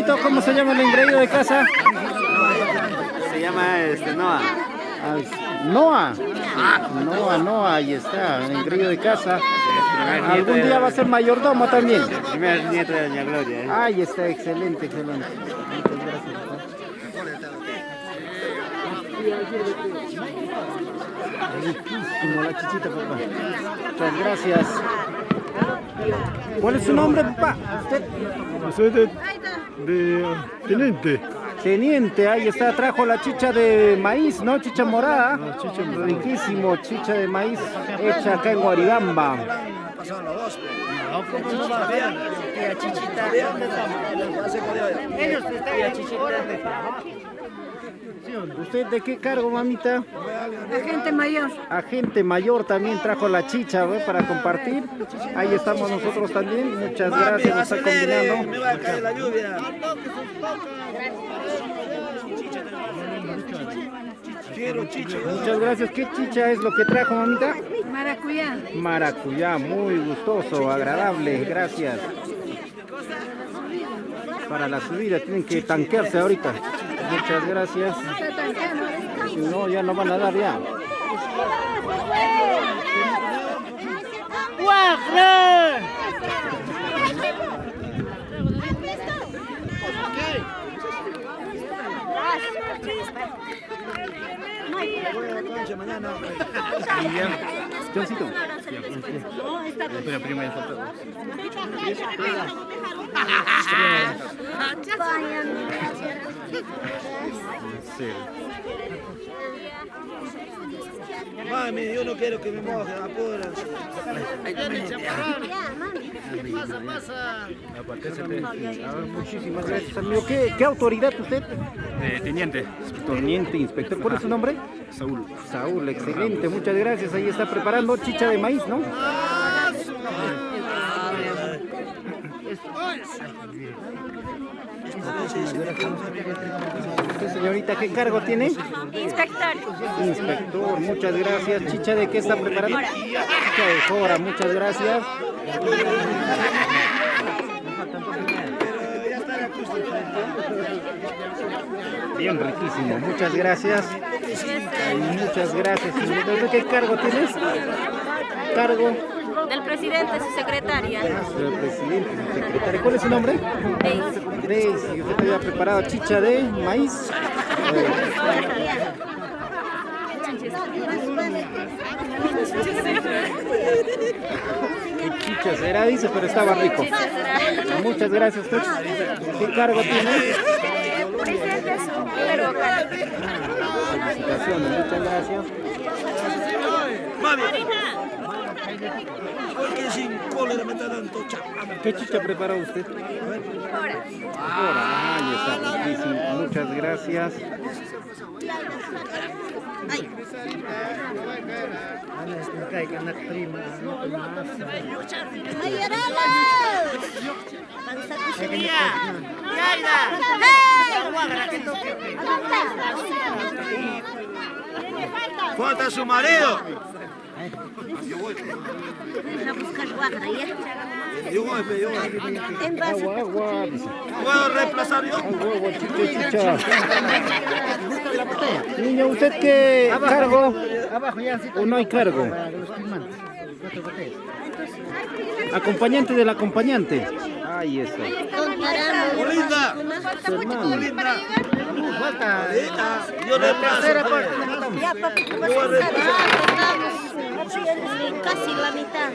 Speaker 5: Joncito, ¿cómo se llama el engreído de casa?
Speaker 6: Se llama Noah.
Speaker 5: Noah, ahí está, el engreído de casa. Algún día va a ser mayordomo también.
Speaker 6: El primer nieto de doña Gloria.
Speaker 5: Ahí está, excelente, excelente. Muchas gracias. Riquísimo la chichita, papá. Muchas gracias. ¿Cuál es su nombre, papá? ¿Usted?
Speaker 8: Soy de teniente.
Speaker 5: Teniente, ahí está, trajo la chicha de maíz, ¿no? Chicha morada.
Speaker 8: Chicha morada.
Speaker 5: Riquísimo, chicha de maíz hecha acá en Guaribamba. ¿Usted de qué cargo, mamita?
Speaker 10: Agente mayor.
Speaker 5: Agente mayor también trajo la chicha, ¿ve? Para compartir. Ahí estamos nosotros también. Muchas gracias, nos está combinando.
Speaker 7: Me va a caer la lluvia. Quiero chicha.
Speaker 5: Muchas gracias. ¿Qué chicha es lo que trajo, mamita?
Speaker 10: Maracuyá.
Speaker 5: Maracuyá, muy gustoso, agradable, gracias. Para la subida tienen que tanquearse ahorita. Muchas gracias. Si no, ya no van a dar ya. Johncito.
Speaker 7: Mami, yo no quiero que me moje, apúrense.
Speaker 5: Muchísimas gracias, amigo. ¿Qué autoridad usted?
Speaker 11: Teniente.
Speaker 5: Teniente, inspector. ¿Cuál es su nombre?
Speaker 11: Saúl.
Speaker 5: Saúl, excelente. Muchas gracias. Ahí está preparando chicha de maíz, ¿no? ¿Usted, señorita, qué cargo tiene?
Speaker 10: Inspector.
Speaker 5: Inspector, muchas gracias. ¿Chicha de qué está preparando? Chicha de jora, muchas gracias. Bien, riquísimo, muchas gracias. Muchas gracias. ¿De qué cargo tienes? Cargo
Speaker 10: Del presidente, su secretaria.
Speaker 5: del presidente, su secretaria. ¿Cuál es su nombre?
Speaker 10: Daisy.
Speaker 5: Daisy. Usted había preparado chicha de maíz. ¿Qué chicha será? Dice, pero estaba rico. Muchas gracias. ¿Usted qué cargo tiene?
Speaker 10: Presidente, su primero vocal.
Speaker 5: Felicitaciones, muchas gracias.
Speaker 7: Mami. Porque sin cólera me está dando chapa.
Speaker 5: ¿Qué chicha preparó usted? Ahora, ahí está, riquísimo. Muchas gracias.
Speaker 7: Falta su marido. Yo voy.
Speaker 5: Agua, agua.
Speaker 7: ¿Puedo reemplazar yo?
Speaker 5: Agua, chicha. Niño, ¿usted qué cargo? ¿O no hay cargo? Acompañante del acompañante. Ahí está.
Speaker 7: Linda.
Speaker 5: Su hermano.
Speaker 7: Yo reemplazo.
Speaker 2: Ya, papi, casi la mitad.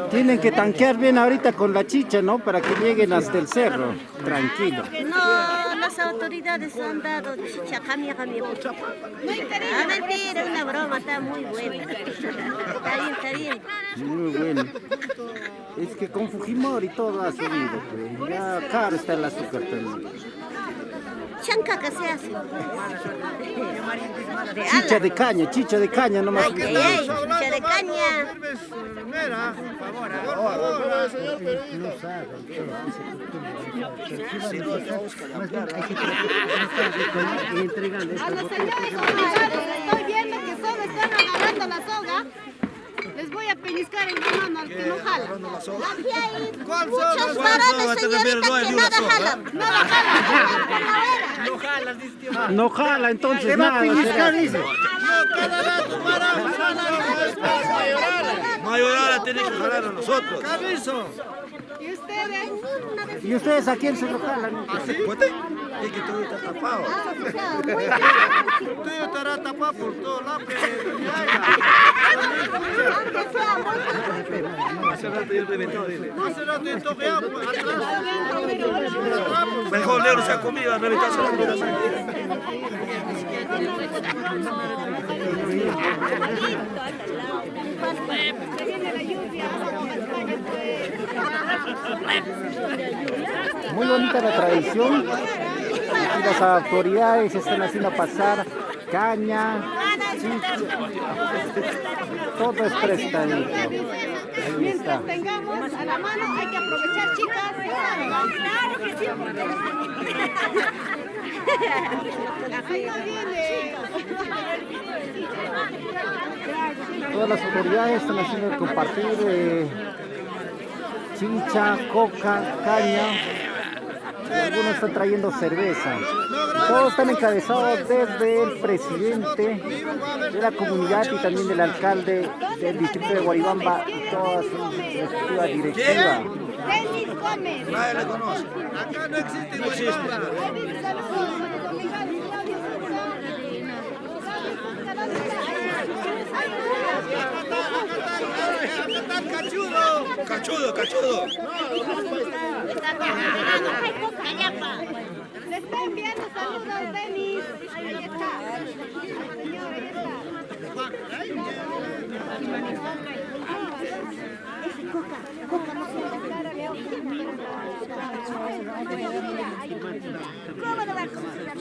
Speaker 5: Tienen que tanquear bien ahorita con la chicha, ¿no? Para que lleguen hasta el cerro. Tranquilo.
Speaker 2: No, las autoridades han dado chicha, cambia. Ah, mentira, una broma, está muy buena. Está bien.
Speaker 5: Muy bueno. Es que con Fujimori todo ha subido, pues. Ya caro está el azúcar también.
Speaker 2: Chanca que se hace.
Speaker 5: Chicha de caña nomás.
Speaker 2: Chicha de caña.
Speaker 10: A los señores estoy viendo que solo están agarrando la soga.
Speaker 4: Les voy a pellizcar en la mano al que no jala.
Speaker 2: Aquí hay muchas paradas, señorita, que nada jalan.
Speaker 4: Nada jala.
Speaker 5: No jala, entonces
Speaker 3: Te va a
Speaker 5: nada.
Speaker 3: pellizcar, dice.
Speaker 7: Cada rato paramos,
Speaker 11: Mayorala tiene que jalar a nosotros.
Speaker 7: Carrizo.
Speaker 4: ¿Y ustedes?
Speaker 5: ¿Y ustedes a quién se lo jalan?
Speaker 11: ¿Así? Es que todo está tapado.
Speaker 7: Tú estarás tapado por todos lados.
Speaker 11: Hace rato yo reventó, dile.
Speaker 7: Hace rato yo toqueado atrás.
Speaker 11: Mejor Leo se ha comido, reventarse la rueda.
Speaker 4: Se viene la lluvia.
Speaker 5: Muy bonita la tradición. Aquí las autoridades están haciendo pasar caña, chicha, todo es prestadito. Ahí está.
Speaker 4: Mientras tengamos a la mano, hay que aprovechar, chicas. Claro que sí. Ahí no viene.
Speaker 5: Todas las autoridades están haciendo compartir chicha, coca, caña. Y algunos están trayendo cerveza. Todos están encabezados desde el presidente de la comunidad y también del alcalde del distrito de Guaribamba y toda su respectiva directiva.
Speaker 4: Denis Gómez.
Speaker 11: Nadie le conoce.
Speaker 7: Acá no existe Guaribamba.
Speaker 11: Cachudo, cachudo.
Speaker 4: Le está enviando saludos, Denis. Ahí está. Señor, ahí
Speaker 2: ¿Cómo no va a conocer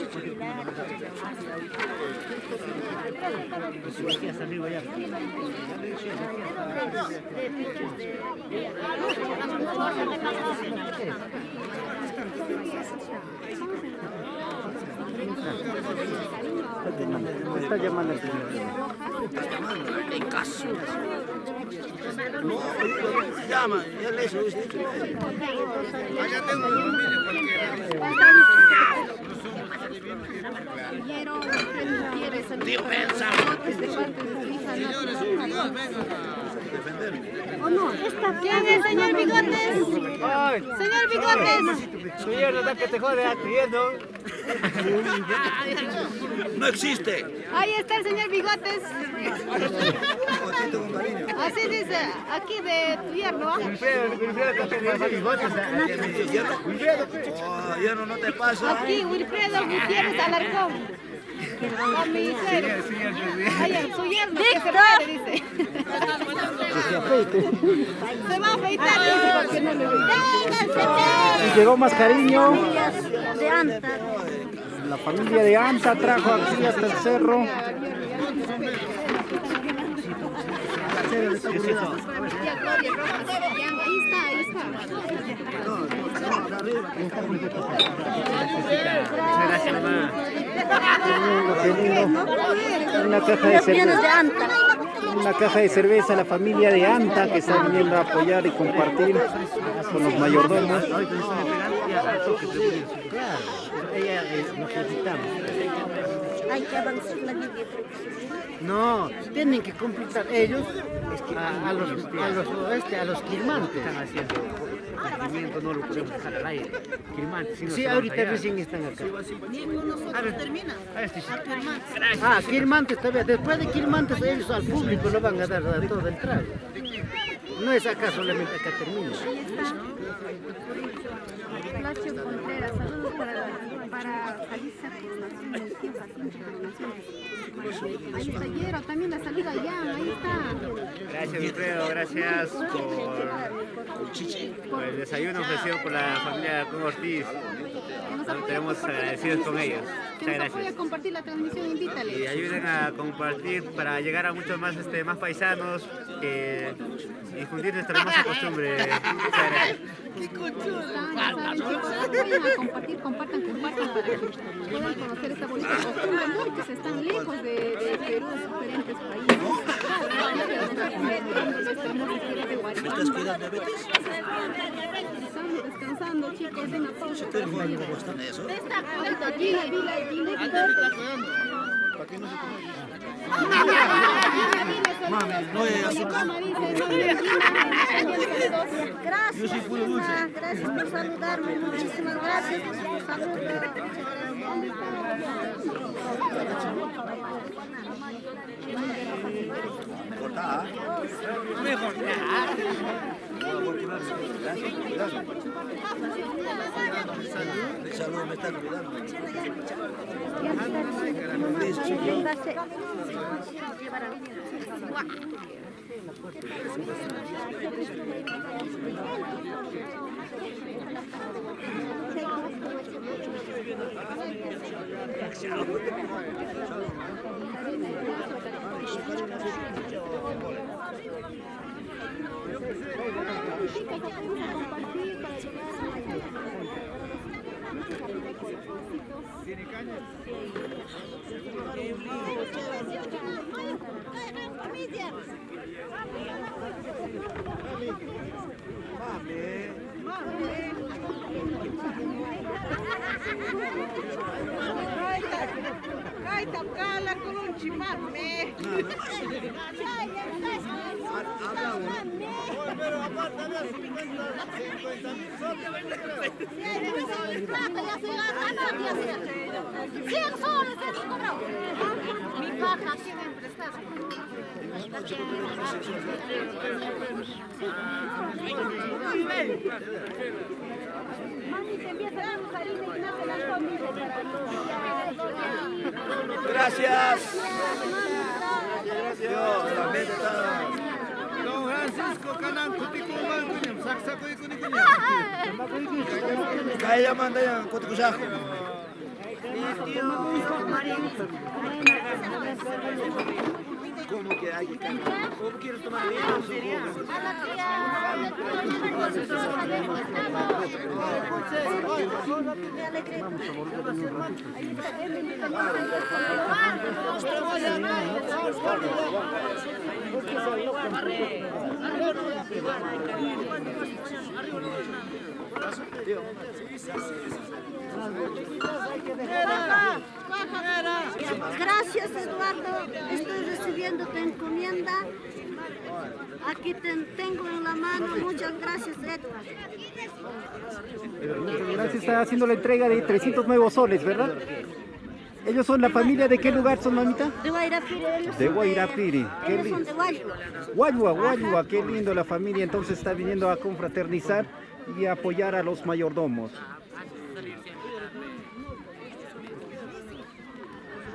Speaker 5: Me está llamando el señor.
Speaker 11: En caso. No, llama, ya le hizo.
Speaker 7: Allá tengo un
Speaker 4: ¿O no? ¿Quién es, señor Bigotes? Señor Bigotes.
Speaker 7: Señor, no que te jode atiendo.
Speaker 11: No existe.
Speaker 4: Ahí está el señor Bigotes. Así dice, aquí de Tierno.
Speaker 11: Hierro no te pasa.
Speaker 4: Aquí, Wilfredo Gutiérrez Alarcón. Con mi suegro. Ay, su yerno, que se puede, dice. Se va a afeitar, dice, porque no le
Speaker 5: Y llegó más cariño.
Speaker 2: de Anta?
Speaker 5: La familia de Anta trajo aquí hasta el cerro.
Speaker 4: Ahí está, ahí está.
Speaker 5: Una caja de cerveza. Una caja de cerveza a la familia de Anta que está viniendo a apoyar y compartir con los mayordomos.
Speaker 2: Hay que avanzar la lluvia.
Speaker 3: No, tienen que completar ellos a los quirmantes.
Speaker 12: No lo podemos dejar al aire.
Speaker 3: Sí, ahorita recién están acá.
Speaker 4: Termina.
Speaker 3: Quirmantes todavía. Después de Quirmantes ellos al público lo van a dar a todo el trago. No es acá solamente acá termina.
Speaker 4: Placio Contreras, saludos para Jalisco. Ahí está Hierro, también la saluda ya, ahí está.
Speaker 12: Gracias, Wilfredo, gracias por el desayuno ofrecido por la familia Con Ortiz. Estaremos agradecidos con ellos. Muchas gracias.
Speaker 4: Voy a compartir la transmisión, invítale.
Speaker 12: Y ayuden a compartir para llegar a muchos más, más paisanos, difundir nuestra hermosa costumbre. Muchas gracias.
Speaker 4: Compartan para que puedan conocer esta bonita costumbre, ¿no? Que se están lejos de Perú, diferentes países.
Speaker 11: ¿Me estás cuidando diabetes?
Speaker 4: Descansando, chicos, una pausa.
Speaker 11: ¿Cómo está eso? Mami, no hay azúcar. Yo soy puro dulce.
Speaker 2: Gracias por saludarme, muchísimas gracias.
Speaker 11: Corta. Mejor. Salud, me está cuidando.
Speaker 4: Mi paja siempre está.
Speaker 11: Gracias. Dios, la mente está.
Speaker 7: Don Francisco Canan, Cuticuman, Cuñam, Saxaco y Cunicuñam.
Speaker 11: Kaya manda ya, Coticusajo. ¿Cómo que hay que cantar? ¿Cómo quieres tomar bien?
Speaker 2: Gracias, Eduardo. Estoy recibiendo tu encomienda. Aquí tengo en la mano. Muchas gracias, Edward.
Speaker 5: Muchas gracias. Está haciendo la entrega de 300 nuevos soles, ¿verdad? ¿Ellos son la familia de qué lugar son, mamita?
Speaker 2: De Guairapiri.
Speaker 5: De Guairapiri. Qué
Speaker 2: Ellos son
Speaker 5: lindo.
Speaker 2: de Guayua.
Speaker 5: Guayua, qué lindo. La familia entonces está viniendo a confraternizar y a apoyar a los mayordomos.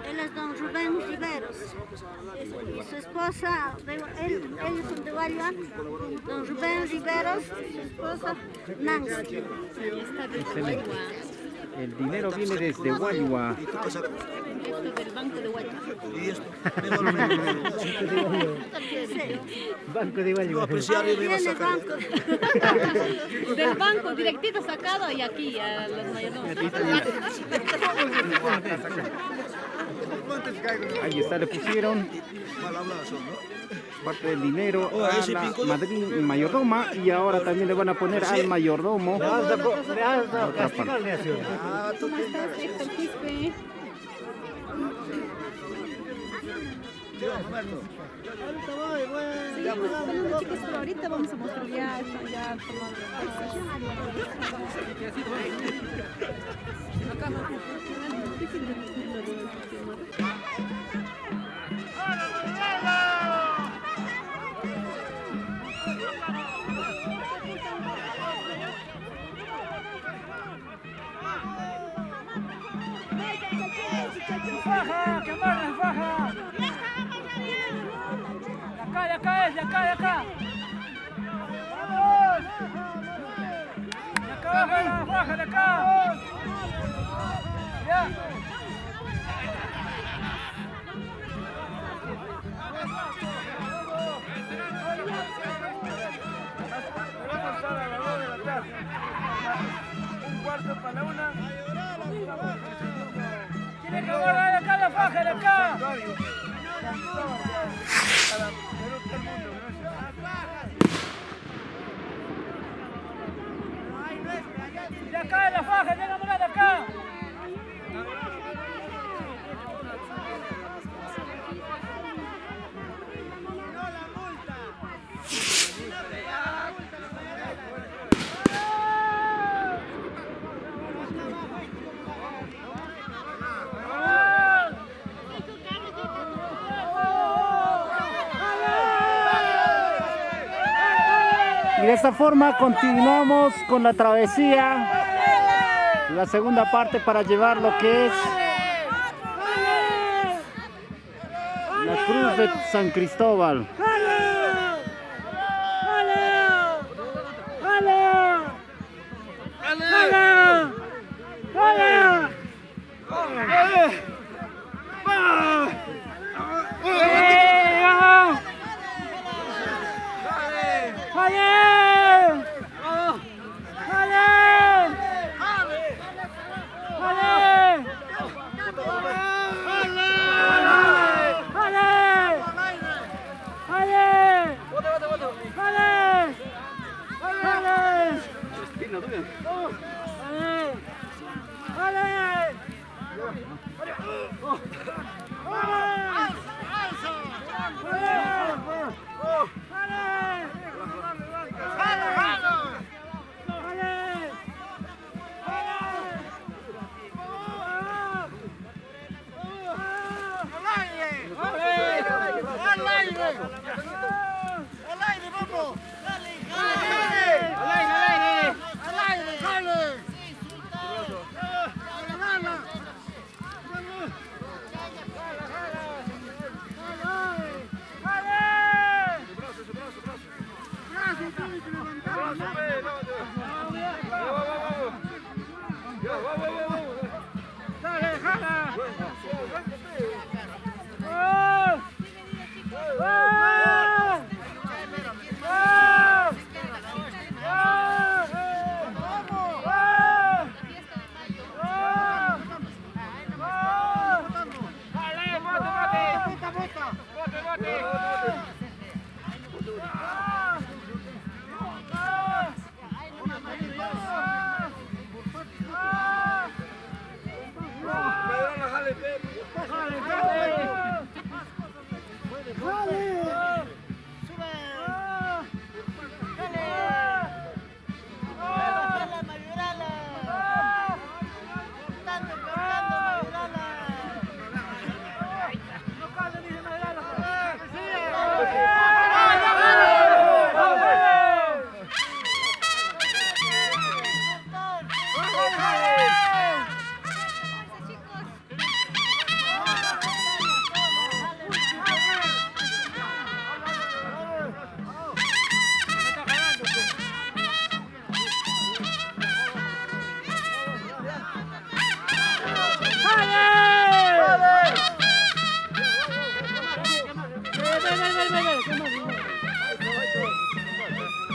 Speaker 2: Él es don Rubén Riveros y su esposa, ellos son de Guayua, don Rubén Riveros, su esposa Nancy.
Speaker 5: Excelente. El dinero viene desde Guayua.
Speaker 4: Esto del banco de Guayua.
Speaker 11: ¿Y esto?
Speaker 5: Banco de Guayua.
Speaker 4: Del banco directito sacado y aquí a los mayordomos.
Speaker 5: Ahí está, le pusieron parte del dinero a la madrina y mayordoma y ahora también le van a poner al mayordomo. Otra parte.
Speaker 4: ¿Cómo estás, Héctor Quispe? Seguimos hablando, chicos, pero ahorita vamos a mostrar ya tomando. Acá no.
Speaker 7: ¡Faja! ¡Quemar la faja! ¡De acá, de acá! ¡Vamos! ¡De acá baja la faja, de acá! ¡Ya! Vamos a la 2 de la tarde. Un cuarto para la 1. ¡Tiene que guardar de acá la faja, de acá! Para el mundo, ¿no?
Speaker 5: Y de esta forma continuamos con la travesía, la segunda parte para llevar lo que es la cruz de San Cristóbal.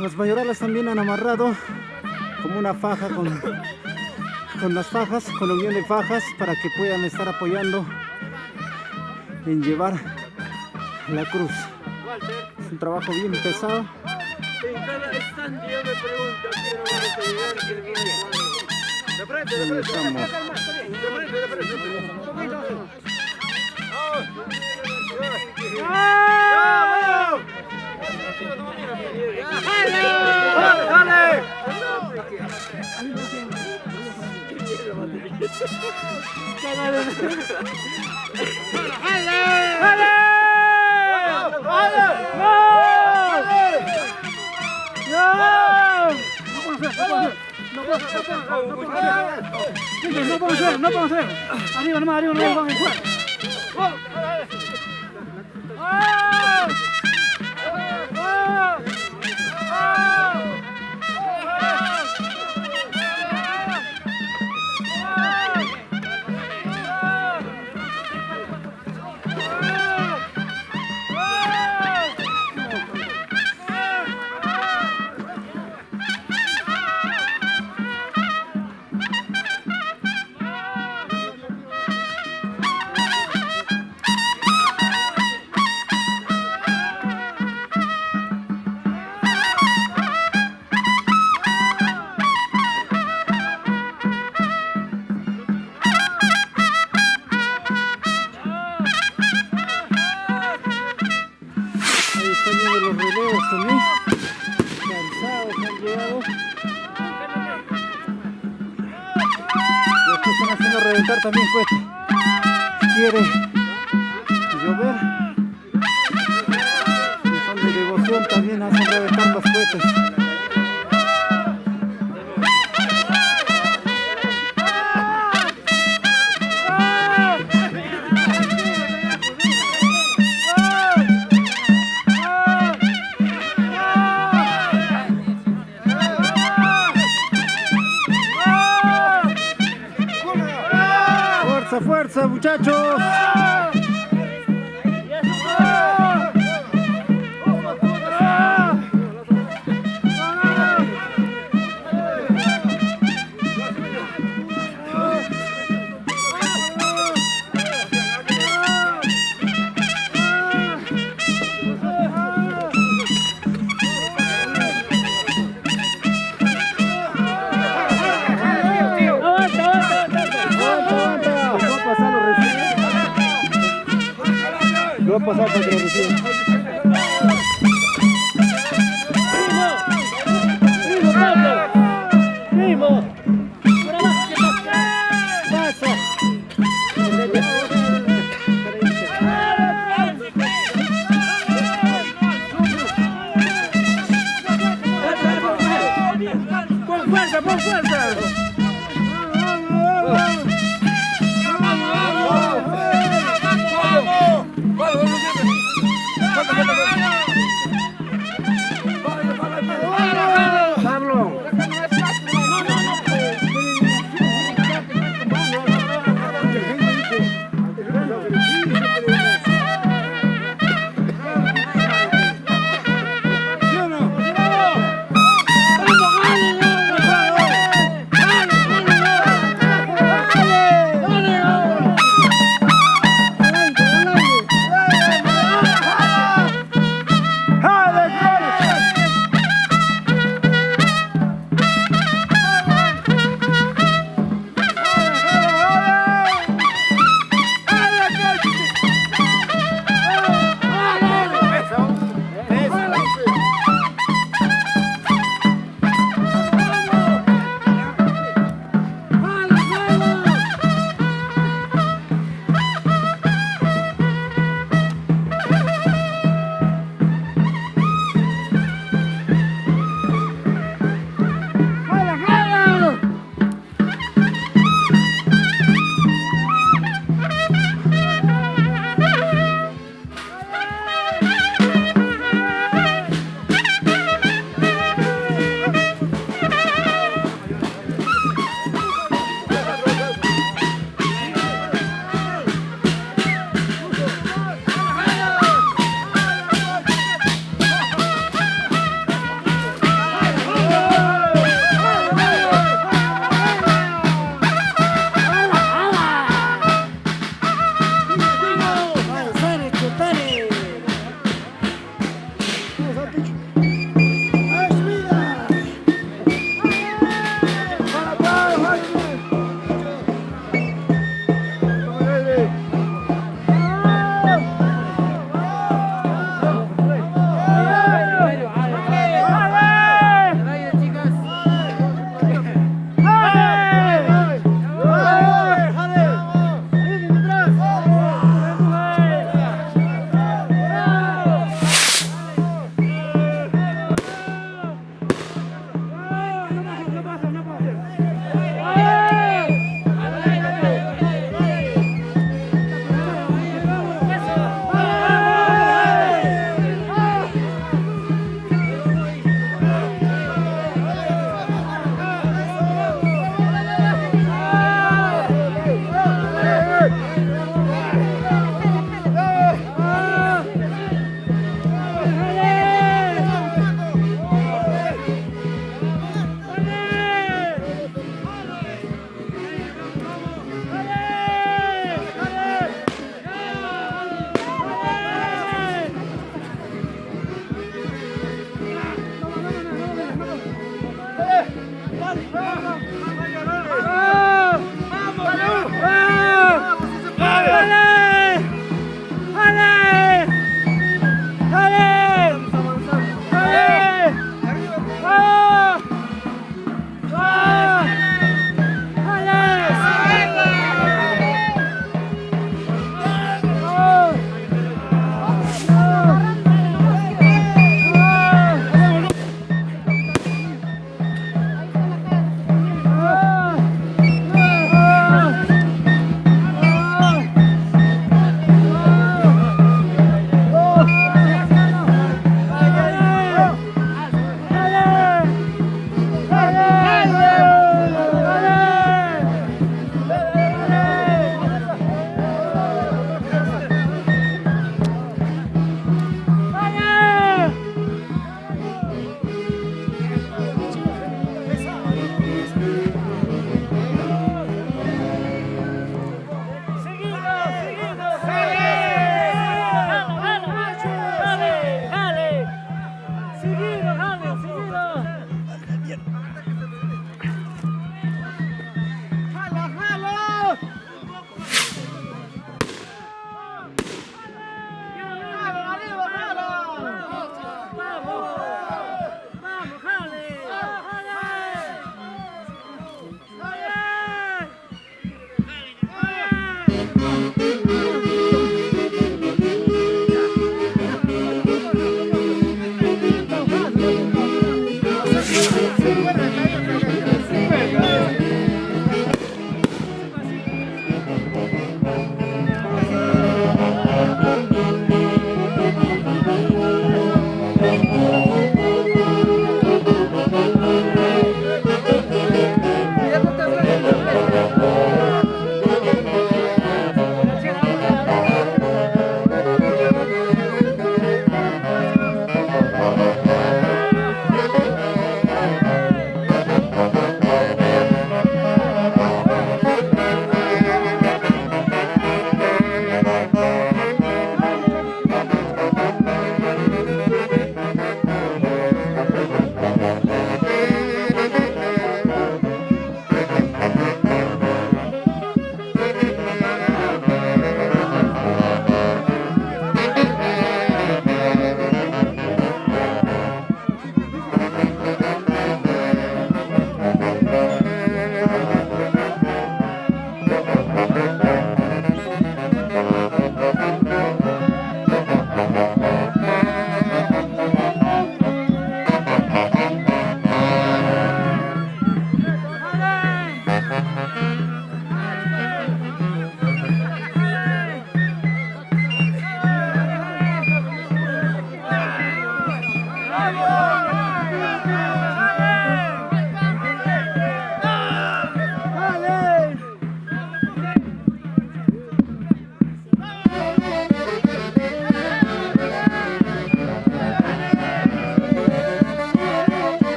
Speaker 5: Los mayorales también han amarrado como una faja con las fajas, con la unión de fajas, para que puedan estar apoyando en llevar la cruz. Es un trabajo bien pesado.
Speaker 7: En cada instante yo me pregunto, ¿quién va a llegar? ¿Quién viene? De frente, de frente. De frente. ¡Vamos!
Speaker 5: No podemos ver. Arriba nomás, vamos a jugar. Reventar también cohete. Quiere llover. Y son de devoción, también hacen reventar los cohetes. muchachos. Lo va a pasar para que lo reciban. ¡Primo, Pablo! ¡Primo! ¡Pasa! ¡Con fuerza, con fuerza!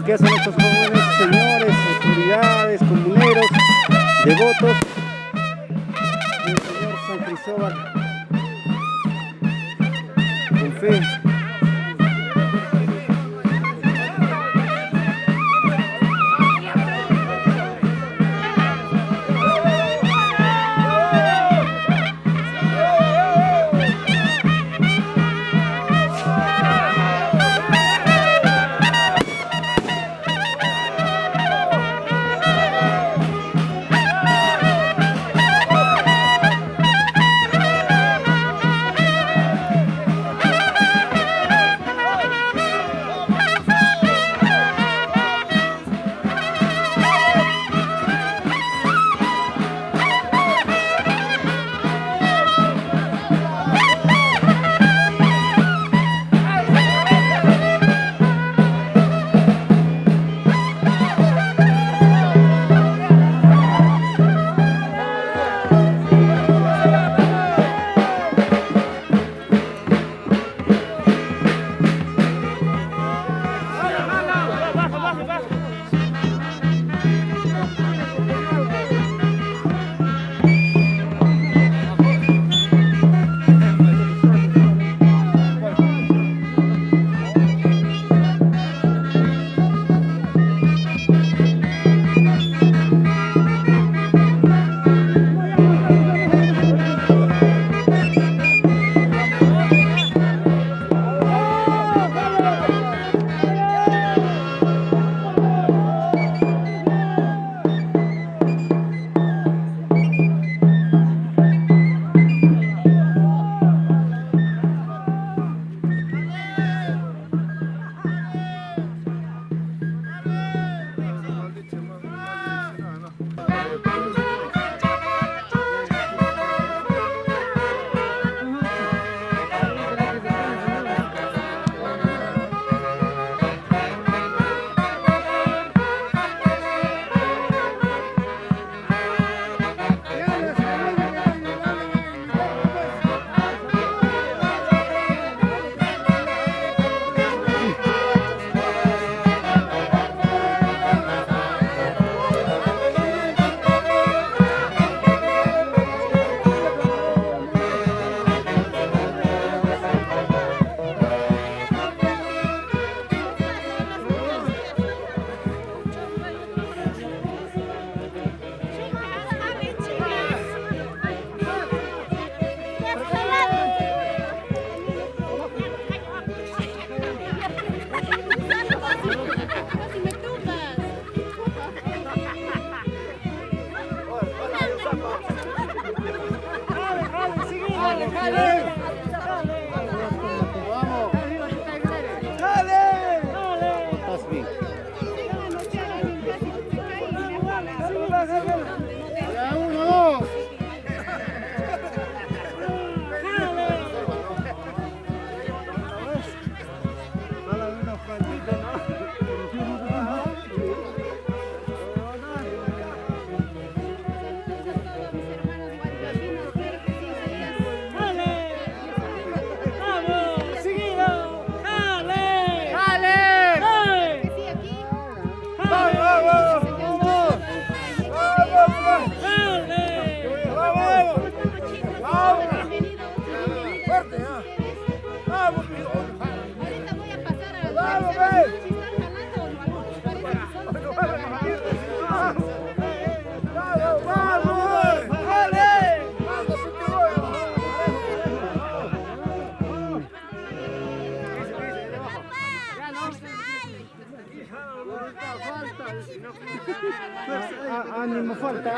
Speaker 5: que hacen estos jóvenes señores, autoridades, comuneros, devotos del Señor San Cristóbal, con fe.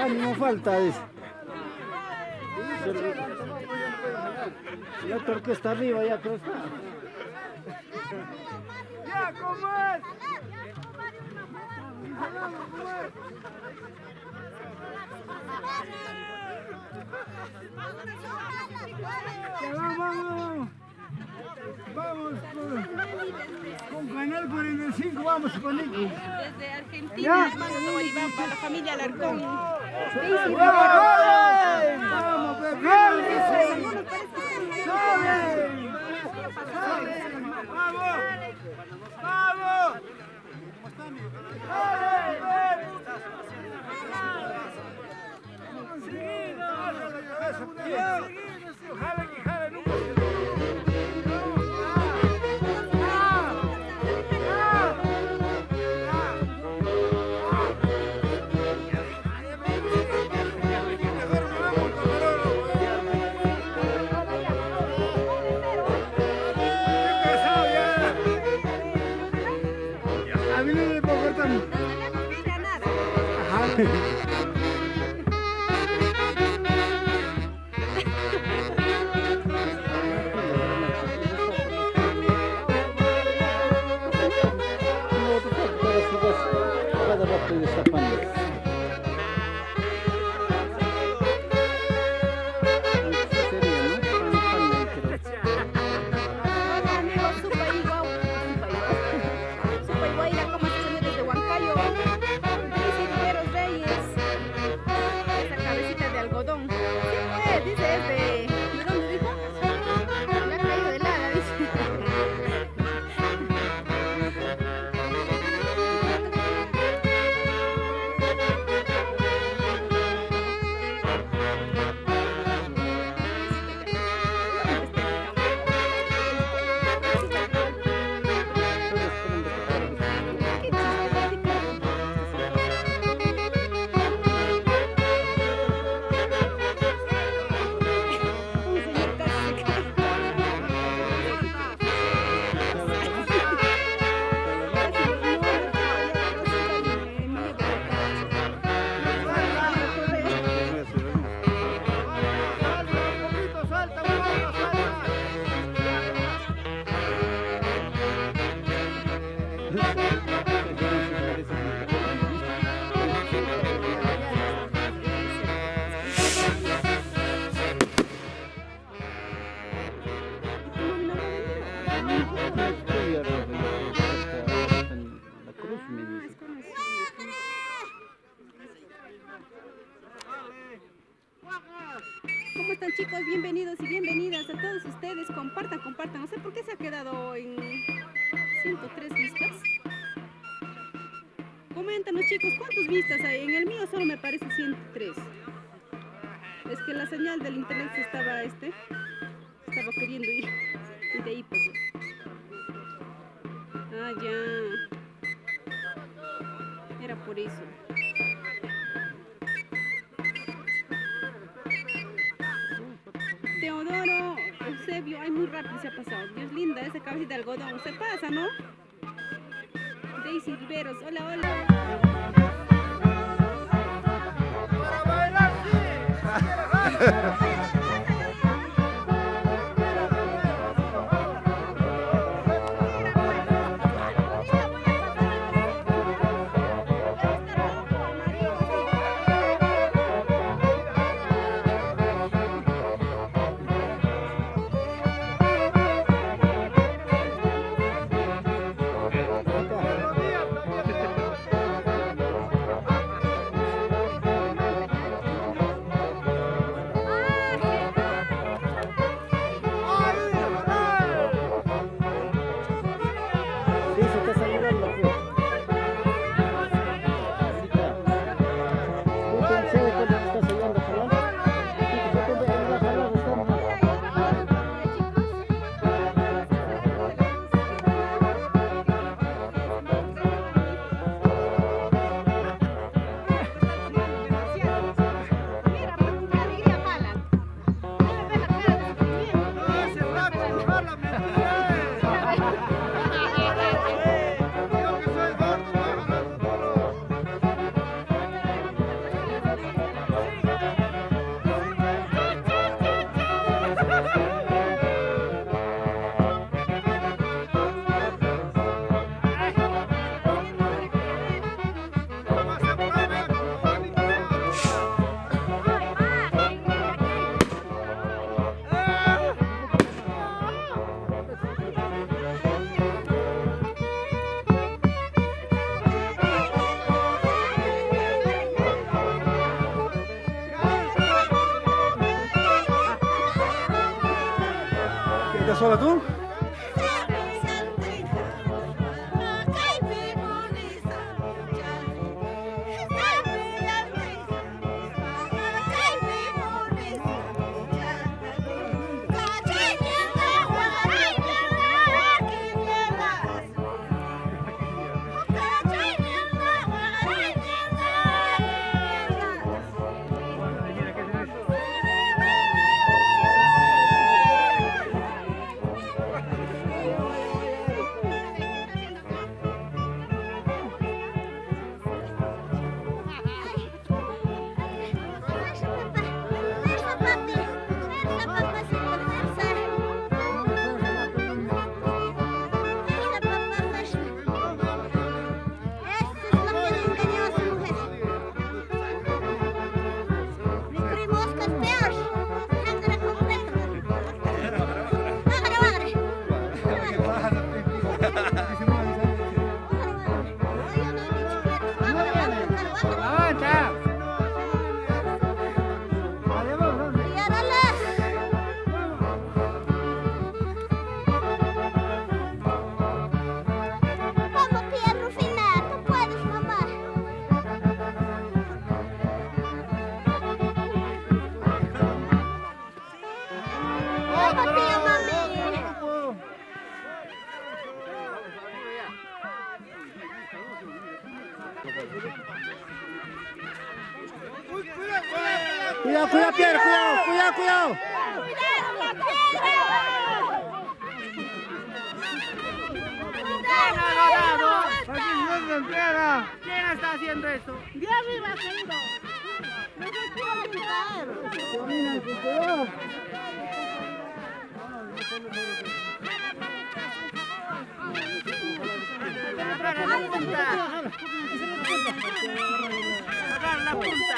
Speaker 5: Ánimo falta, dice. El otro que está arriba ya creo está.
Speaker 7: ¡Ya, cómo es! Vamos con Canal 45, vamos con Nico.
Speaker 4: Desde Argentina, hermano de Guaribamba, la familia Alarcón.
Speaker 7: ¡Vamos, ¡Vamos! ¡Vamos!
Speaker 3: A mí no me puedo cortar.
Speaker 5: Cada rato destapando.
Speaker 4: Hola amigos, Supaiguaira, ¿cómo están desde Huancayo? Dice Riveros Reyes, esa cabecita de algodón. Sí, pues, dice es ¿de dónde dijo? Le ha caído de helada, dice. ¿Cómo están chicos? Bienvenidos y bienvenidas a todos ustedes. Compartan, compartan. No sé por qué se ha quedado en 103 vistas. Coméntanos chicos, ¿cuántas vistas hay? En el mío solo me parece 103. Es que la señal del internet se estaba queriendo ir. Y de ahí pues. Ah, ya. Era por eso. Teodoro, Eusebio, ay, muy rápido se ha pasado. Dios linda, esa cabecita de algodón. Se pasa, ¿no? Daisy Riveros, hola, hola.
Speaker 3: ¿Estás sola tú?
Speaker 5: Cuidado, cuidado, Pierre, cuidado, cuidado, cuidado.
Speaker 12: ¿Quién está haciendo esto?
Speaker 2: De arriba, querido. No se quieren caer.
Speaker 12: Agarra la punta. Agarra la punta.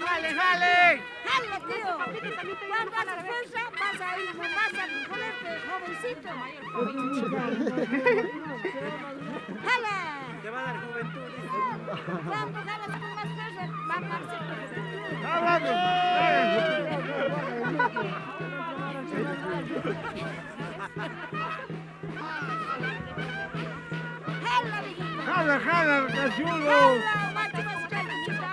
Speaker 12: ¡Jale, jale!
Speaker 2: ¡Jale, tío! Cuando hagas fuerza, vas a ir más a ponerte jovencito. ¡Jale!
Speaker 12: Te va a dar juventud.
Speaker 2: Cuando jalas con más fuerza, va a aparecer ¡Jala, viejito!
Speaker 8: ¡Jala, jala, cachudo!
Speaker 2: ¡Jala, macho, vas a echar muchita!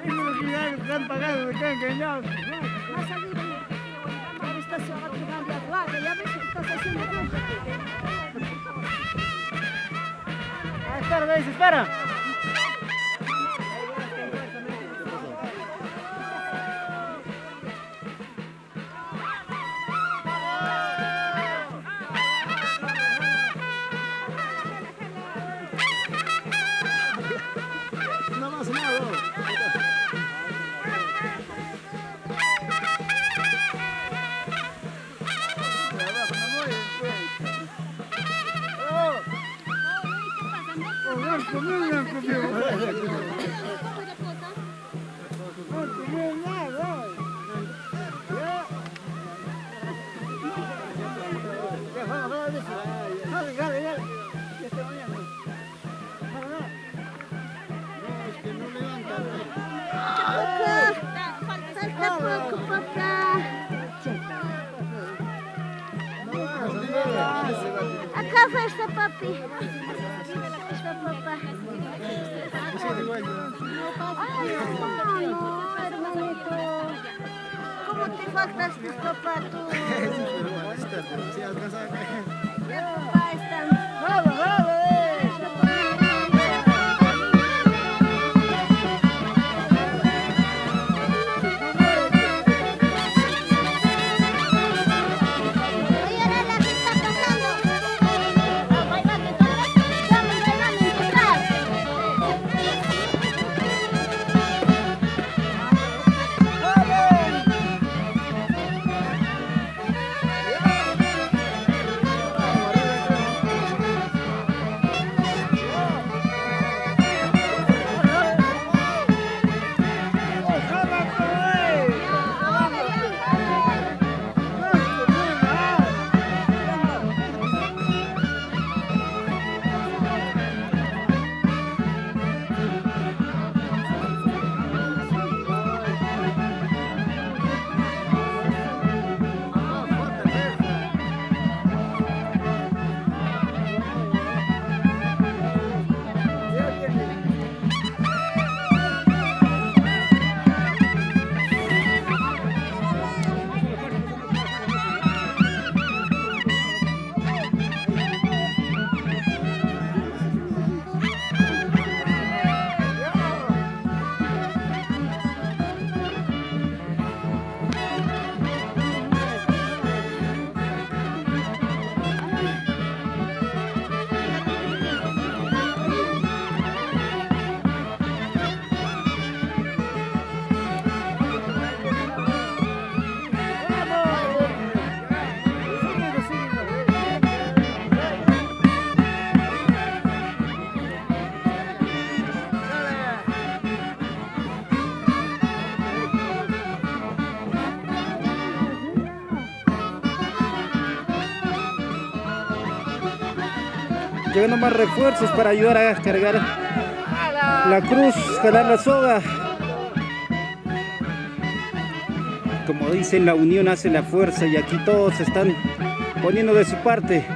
Speaker 8: Eso es lo que ya están pagando, me quedan engañados.
Speaker 2: Más arriba, ahora estás jugando a jugar, ya ves que estás haciendo fuerza.
Speaker 5: Espera, Daisy, espera.
Speaker 9: No más nada.
Speaker 2: Falta poco, papá. Acá está papi. Está papá. Ay, no, hermanito. ¿Cómo te faltaste, papá, tú? Ya, papá, están. ¡Bravo, bravo!
Speaker 5: Llegando más refuerzos para ayudar a cargar la cruz, jalar la soga. como dicen, la unión hace la fuerza y aquí todos están poniendo de su parte.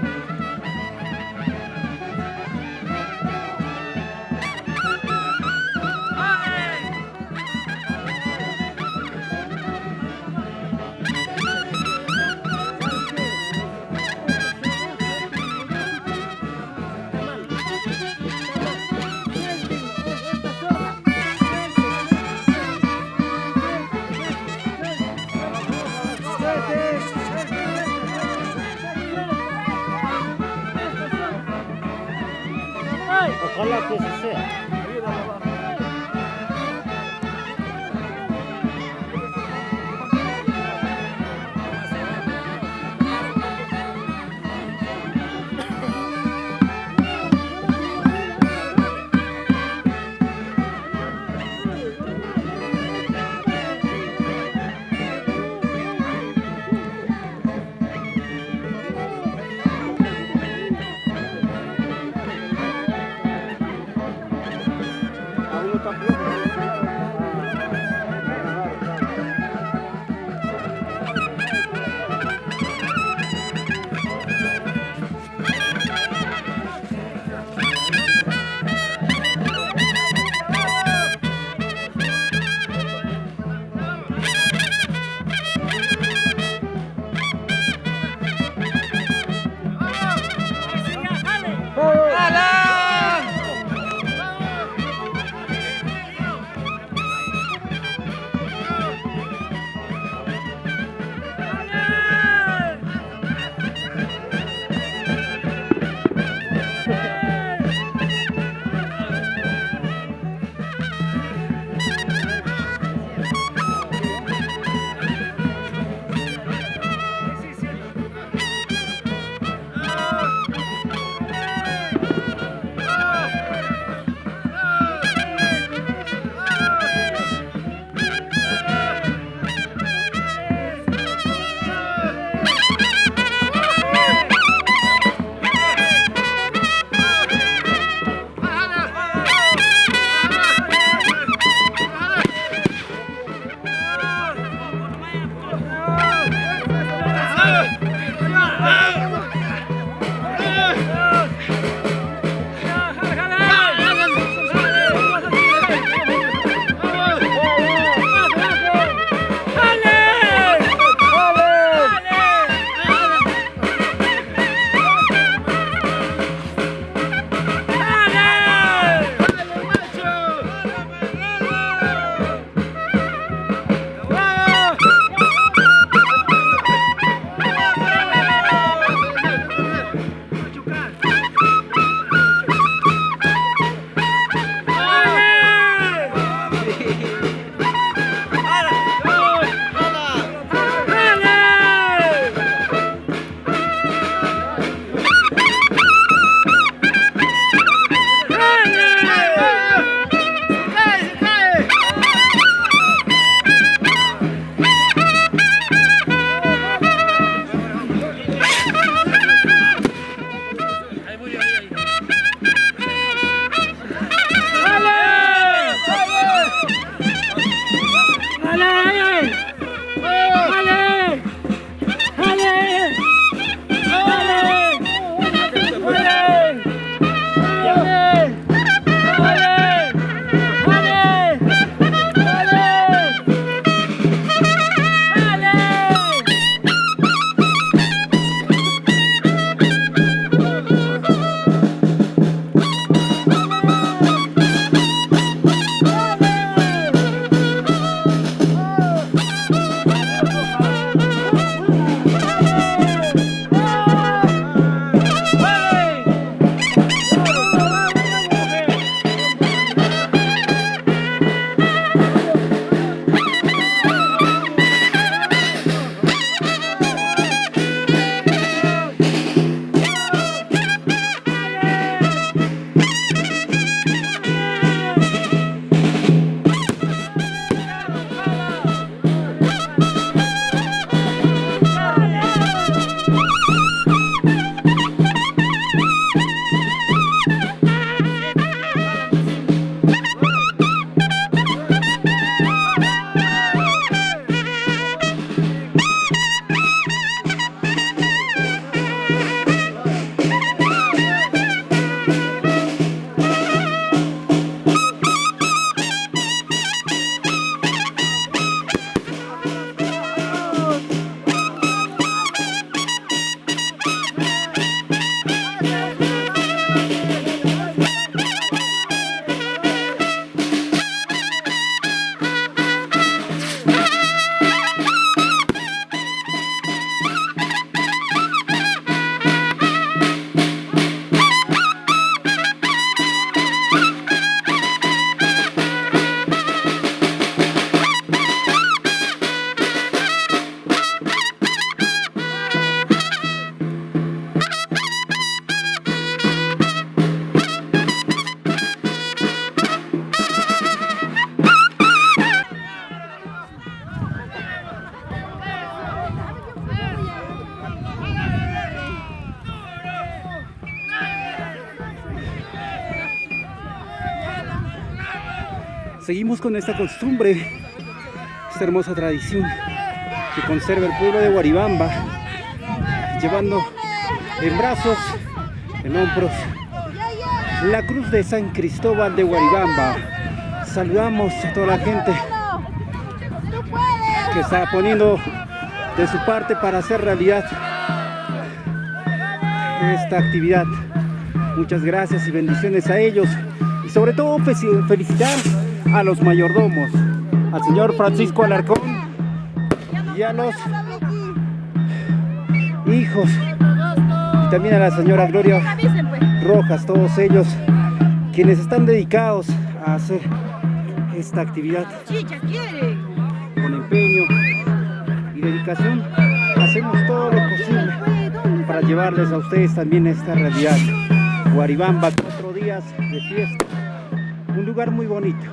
Speaker 5: Seguimos con esta costumbre, esta hermosa tradición que conserva el pueblo de Guaribamba, llevando en brazos, en hombros, la cruz de San Cristóbal de Guaribamba. Saludamos a toda la gente que está poniendo de su parte para hacer realidad esta actividad. Muchas gracias y bendiciones a ellos, y sobre todo felicitar a los mayordomos, al señor Francisco Alarcón y a los hijos, y también a la señora Gloria Rojas, todos ellos quienes están dedicados a hacer esta actividad con empeño y dedicación. Hacemos todo lo posible para llevarles a ustedes también esta realidad. Guaribamba, 4 días de fiesta, un lugar muy bonito.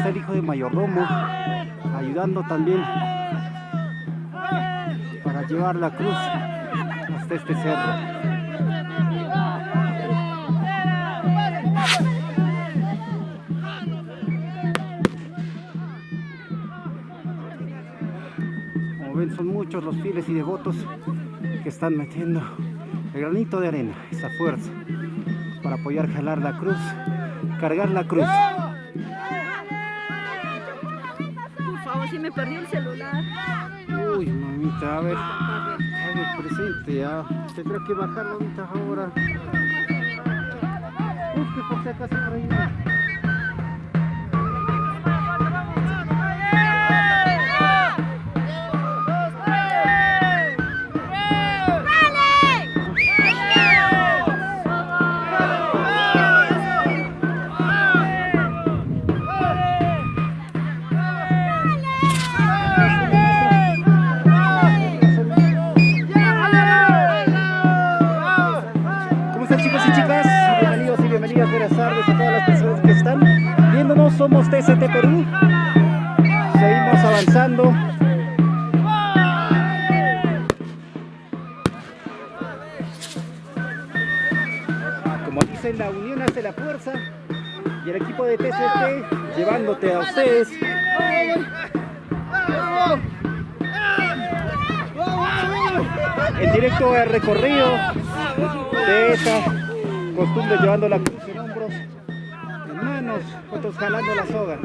Speaker 5: El hijo de mayordomo ayudando también para llevar la cruz hasta este cerro. Como ven, son muchos los fieles y devotos que están metiendo el granito de arena, esa fuerza para apoyar, jalar la cruz, cargar la cruz.
Speaker 4: Si me perdí el celular.
Speaker 5: Uy, mamita, a ver presente ya. Tendrá que bajar, mamita, ahora. Busque por si acaso por ahí. Buenas tardes a todas las personas que están viéndonos. Somos TCT Perú. Seguimos avanzando. Como dicen, la unión hace la fuerza. Y el equipo de TCT llevándote a ustedes en directo el recorrido de esta costumbre, llevando la cruz en hombros, en manos, otros jalando la soga.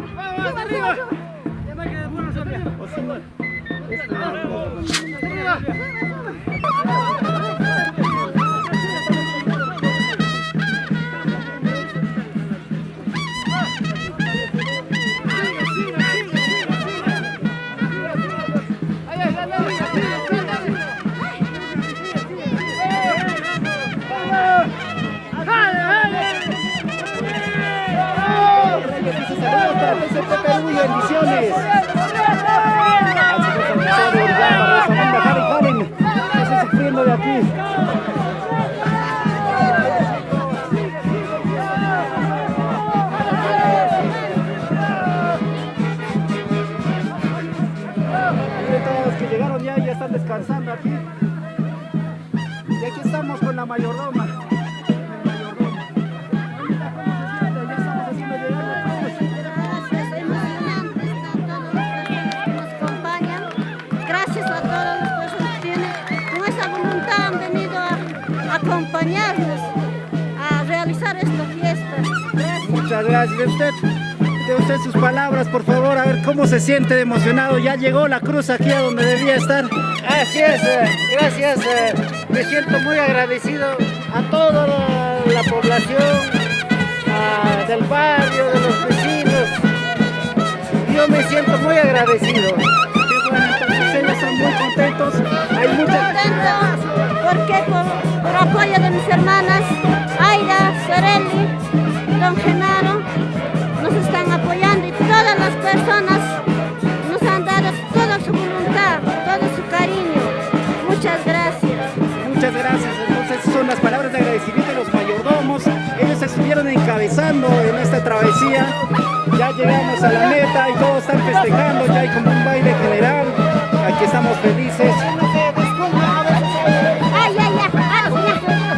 Speaker 5: Perú y bendiciones. Al señor San Cristóbal de Guaribamba, Rosamunda, Harry Joven, que estoy sufriendo de aquí. Miren todos los que llegaron ya están descansando aquí. Y aquí estamos con la mayordoma.
Speaker 2: Acompañarnos a realizar esta fiesta. Gracias.
Speaker 5: Muchas gracias. De usted sus palabras, por favor, a ver cómo se siente de emocionado. Ya llegó la cruz aquí a donde debía estar.
Speaker 13: Así es, gracias. Me siento muy agradecido a toda la
Speaker 5: la población, del barrio, de los vecinos. Yo me siento muy agradecido. Qué bueno, entonces ellos están muy contentos. Hay mucha...
Speaker 2: Porque por apoyo de mis hermanas Aira, Soreli, Don Genaro, nos están apoyando y todas las personas nos han dado toda su voluntad, todo su cariño. Muchas gracias.
Speaker 5: Muchas gracias. Entonces son las palabras de agradecimiento de los mayordomos. Ellos estuvieron encabezando en esta travesía. Ya llegamos a la meta y todos están festejando. Ya hay como un baile general. Aquí estamos felices.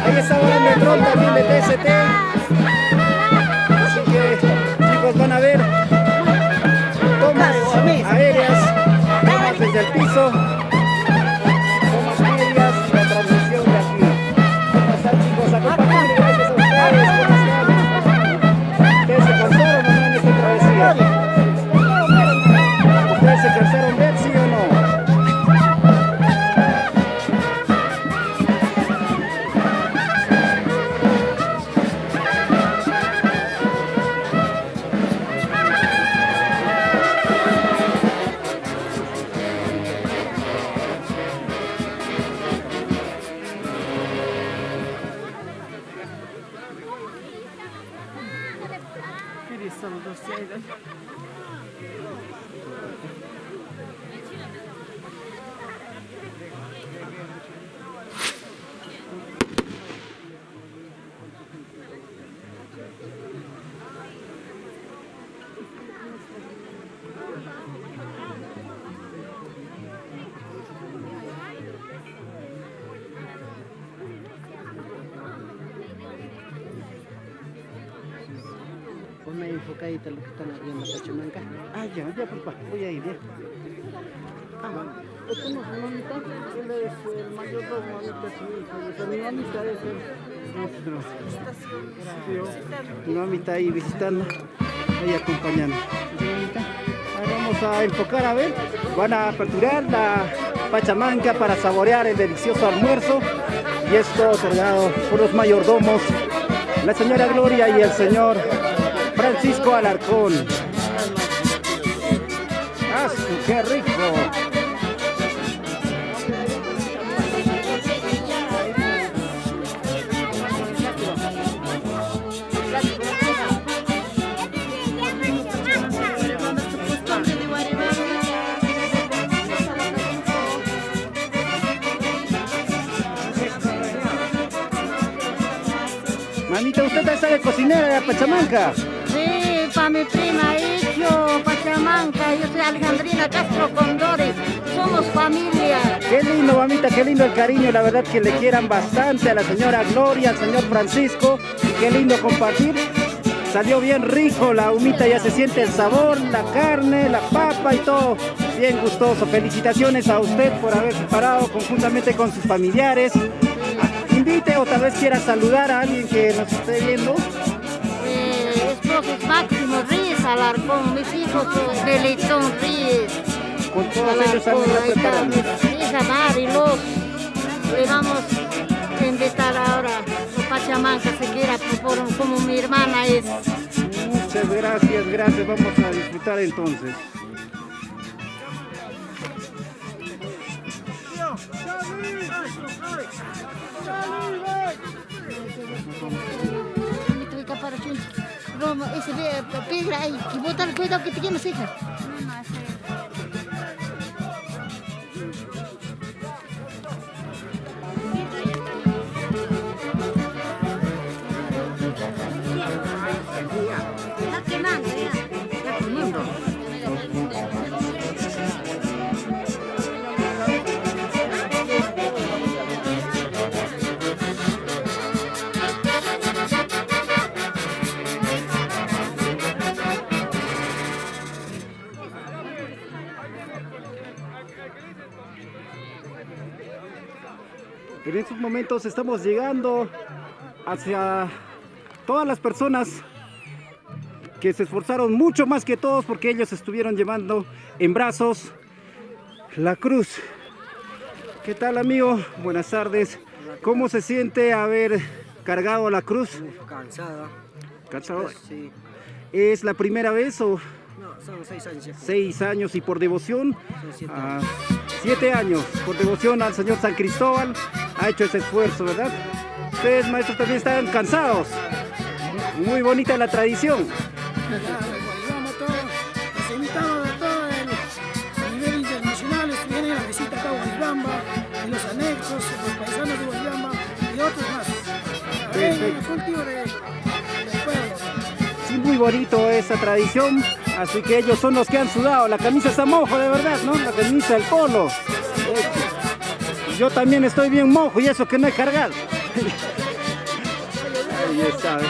Speaker 5: Ahí está volando el dron también de TST. Así que chicos van a ver tomas aéreas, tomas desde el piso, tomas aéreas y la transmisión de aquí. ¿Cómo están chicos? Acompáñenme, gracias a ustedes. ¿Cómo están? ¿Ustedes se cansaron o no en esta travesía? ¿Ustedes se cansaron de él, sí o no? Ponme enfocadita lo que están haciendo Pachamanca. Ah, ya, papá, voy a ir, ya. Este no es mi mamita, él es el mayordomo, mamita, su hijo. Mi mamita es nuestro. Mi mamita ahí visitando, ahí acompañando. Ahora vamos a enfocar, a ver. Van a aperturar la Pachamanca para saborear el delicioso almuerzo. Y esto otorgado por los mayordomos, la señora Gloria y el señor Francisco Alarcón. ¡Ah, qué rico! Mamita, ¿usted sabe cocinera de Pachamanca?
Speaker 2: Sí, para mi prima Icho, Pachamanca, yo soy Alejandrina Castro Condori, somos familia.
Speaker 5: Qué lindo, mamita, qué lindo el cariño, la verdad que le quieran bastante a la señora Gloria, al señor Francisco, qué lindo compartir. Salió bien rico, la humita ya se siente el sabor, la carne, la papa y todo bien gustoso. Felicitaciones a usted por haber preparado conjuntamente con sus familiares. Invite o tal vez quiera saludar a alguien que nos esté viendo.
Speaker 2: Esposos Máximo Ríos Alarcón, mis hijos Belitón Ríos.
Speaker 5: Con todos ellos también preparando.
Speaker 2: Mi hija Marilos, le vamos a invitar ahora a Pachamanca, se quiera, como mi hermana es.
Speaker 5: Muchas gracias, gracias, vamos a disfrutar entonces.
Speaker 2: Ese piedra ahí, y botar cuidado que te quemas, hija. Está quemando, ya. Está quemando.
Speaker 5: En estos momentos estamos llegando hacia todas las personas que se esforzaron mucho más que todos porque ellos estuvieron llevando en brazos la cruz. ¿Qué tal, amigo? Buenas tardes. ¿Cómo se siente haber cargado la cruz?
Speaker 13: Cansada.
Speaker 5: ¿Cansado?
Speaker 13: Sí.
Speaker 5: ¿Es la primera vez o...?
Speaker 13: No, son 6 años.
Speaker 5: 6 años, y por devoción,
Speaker 13: Son 7
Speaker 5: 7 años, por devoción al Señor San Cristóbal, ha hecho ese esfuerzo, ¿verdad? Ustedes, maestros, también están cansados. Muy bonita la tradición.
Speaker 14: Los invitados de todo el nivel internacional vienen a la visita acá a Guaribamba, y los anexos, los paisanos de Guaribamba y otros más. El cultivo del pueblo.
Speaker 5: Sí, muy bonito esa tradición, así que ellos son los que han sudado. La camisa está mojo, de verdad, ¿no? La camisa, el polo. Yo también estoy bien mojo, y eso que no he cargado. Ahí está.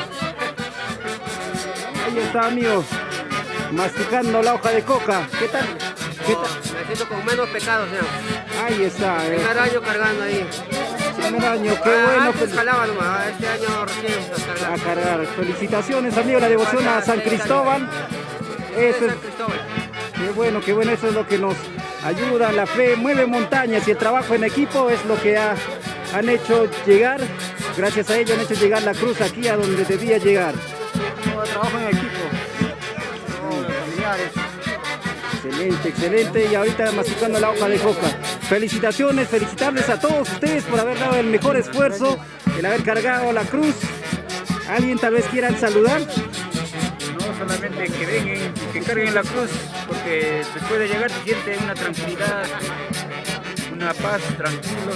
Speaker 5: Ahí está, amigo, masticando la hoja de coca. ¿Qué tal? ¿Qué tal?
Speaker 13: Me siento con menos pecados, señor.
Speaker 5: Ahí está.
Speaker 13: Primer año cargando ahí.
Speaker 5: Primer año, qué bueno.
Speaker 13: Antes jalaba nomás, este año recién
Speaker 5: a cargar. Felicitaciones, amigo, la devoción a San Cristóbal. Eso es, qué bueno, eso es lo que nos ayuda. La fe mueve montañas, y el trabajo en equipo es lo que han hecho llegar. Gracias a ello han hecho llegar la cruz aquí a donde debía llegar.
Speaker 3: Trabajo en equipo. Familiares.
Speaker 5: Excelente, excelente. Y ahorita masticando la hoja de coca. Felicitaciones, felicitarles a todos ustedes por haber dado el mejor esfuerzo, el haber cargado la cruz. ¿Alguien tal vez quieran saludar?
Speaker 15: No, solamente que vengan, que carguen la cruz, porque después de llegar se siente una tranquilidad, una paz, tranquilo,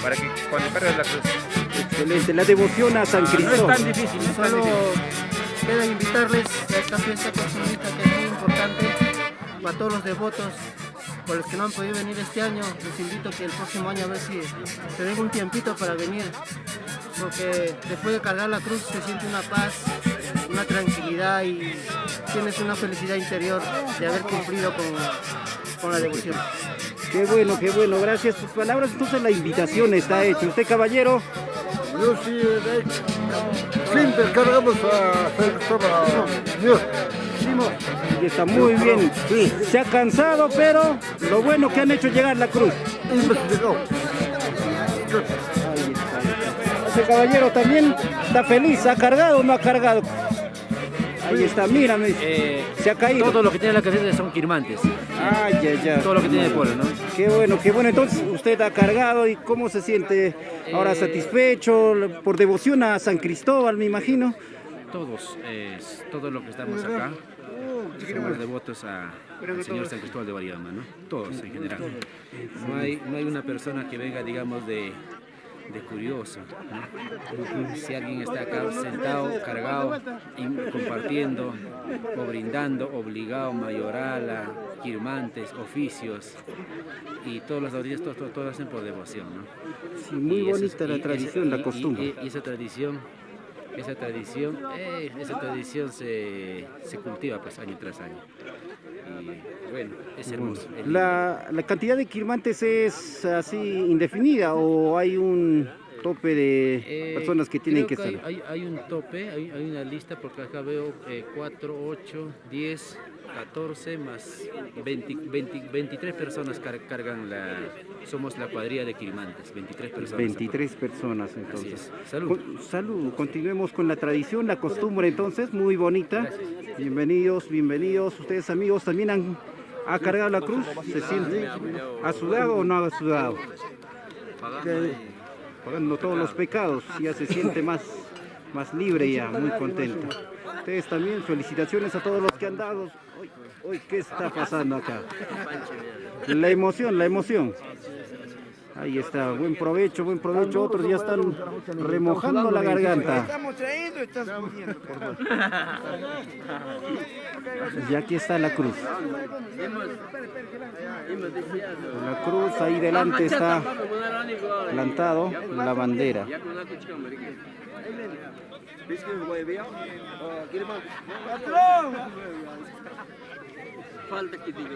Speaker 15: para que cuando cargues la cruz.
Speaker 5: Excelente, la devoción a San Cristóbal.
Speaker 15: No es tan difícil, no es tan
Speaker 14: Solo
Speaker 15: difícil.
Speaker 14: queda invitarles a esta fiesta costumbrista que es muy importante para todos los devotos. Por los que no han podido venir este año, les invito a que el próximo año a ver si se den un tiempito para venir, porque después de cargar la cruz se siente una paz, una tranquilidad, y tienes una felicidad interior de haber cumplido con la devoción.
Speaker 5: Qué bueno, gracias por sus palabras. Entonces la invitación está hecha. ¿Usted, caballero?
Speaker 8: Yo sí, siempre cargamos a San Cristóbal.
Speaker 5: Y está muy bien. Sí. Se ha cansado, pero lo bueno que han hecho llegar la cruz. Ahí está. Ese caballero también está feliz. ¿Ha cargado o no ha cargado? Ahí está, mírame. Se ha caído.
Speaker 16: Todo lo que tiene la caseta son quirmantes.
Speaker 5: Ya.
Speaker 16: Todo lo que tiene el pueblo, ¿no?
Speaker 5: Qué bueno. Entonces usted ha cargado, y ¿cómo se siente ahora? ¿Satisfecho? Por devoción a San Cristóbal, me imagino.
Speaker 16: Todos los que estamos acá somos devotos al Señor San Cristóbal de Guaribamba, ¿no? Todos en general. No hay una persona que venga, digamos, de curioso, ¿no? Si alguien está acá sentado, cargado, y compartiendo o brindando, obligado, mayoral, quirmantes, oficios, y todos los audiencias, todos hacen por devoción, ¿no?
Speaker 5: Sí, muy bonita la tradición, la costumbre.
Speaker 16: Y esa tradición se cultiva pues año tras año. Y bueno, es hermoso.
Speaker 5: ¿La cantidad de quirmantes es así indefinida, o hay un tope de personas que tienen que estar?
Speaker 16: Hay un tope, hay una lista, porque acá veo 4, 8, 10, 14 más 23 personas cargan somos la cuadrilla de quirmantes, 23 personas. 23
Speaker 5: personas, entonces.
Speaker 16: Salud.
Speaker 5: Salud. Continuemos con la tradición, la costumbre, entonces, muy bonita. Gracias. Bienvenidos. Ustedes, amigos, también han cargado la cruz. ¿Se siente? ¿Ha sudado o no ha sudado? Pagando todos los pecados, ya se siente más libre, ya, muy contento. Ustedes también, felicitaciones a todos los que han dado. Hoy, ¿qué está pasando acá? La emoción. Ahí está, buen provecho. Otros ya están remojando la garganta.
Speaker 11: Estamos trayendo y estás muriendo.
Speaker 5: Y aquí está la cruz. La cruz, ahí delante está plantado la bandera.
Speaker 11: Falta que diga,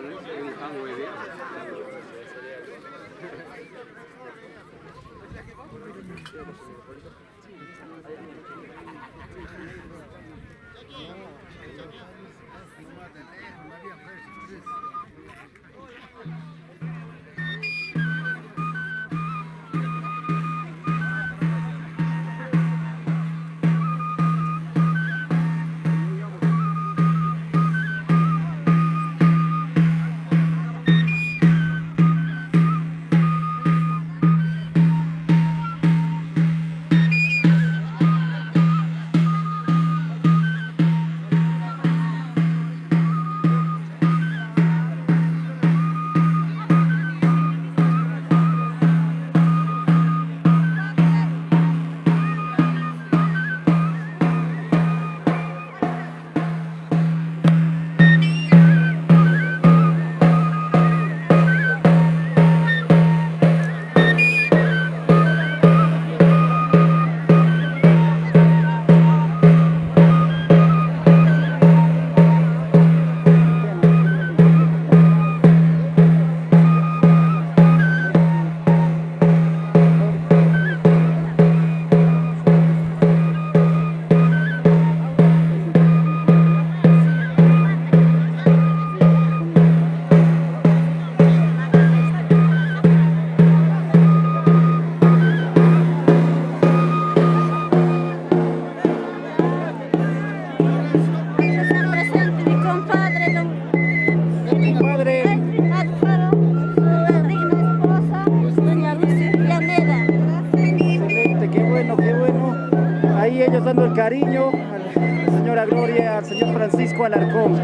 Speaker 5: cariño a la señora Gloria, al señor Francisco Alarcón.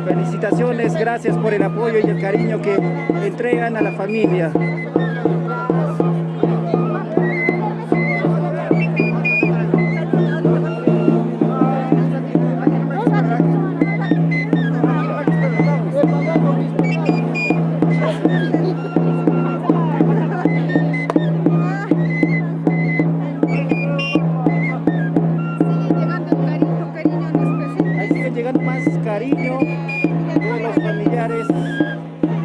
Speaker 5: Felicitaciones, gracias por el apoyo y el cariño que entregan a la familia. Cariño de los familiares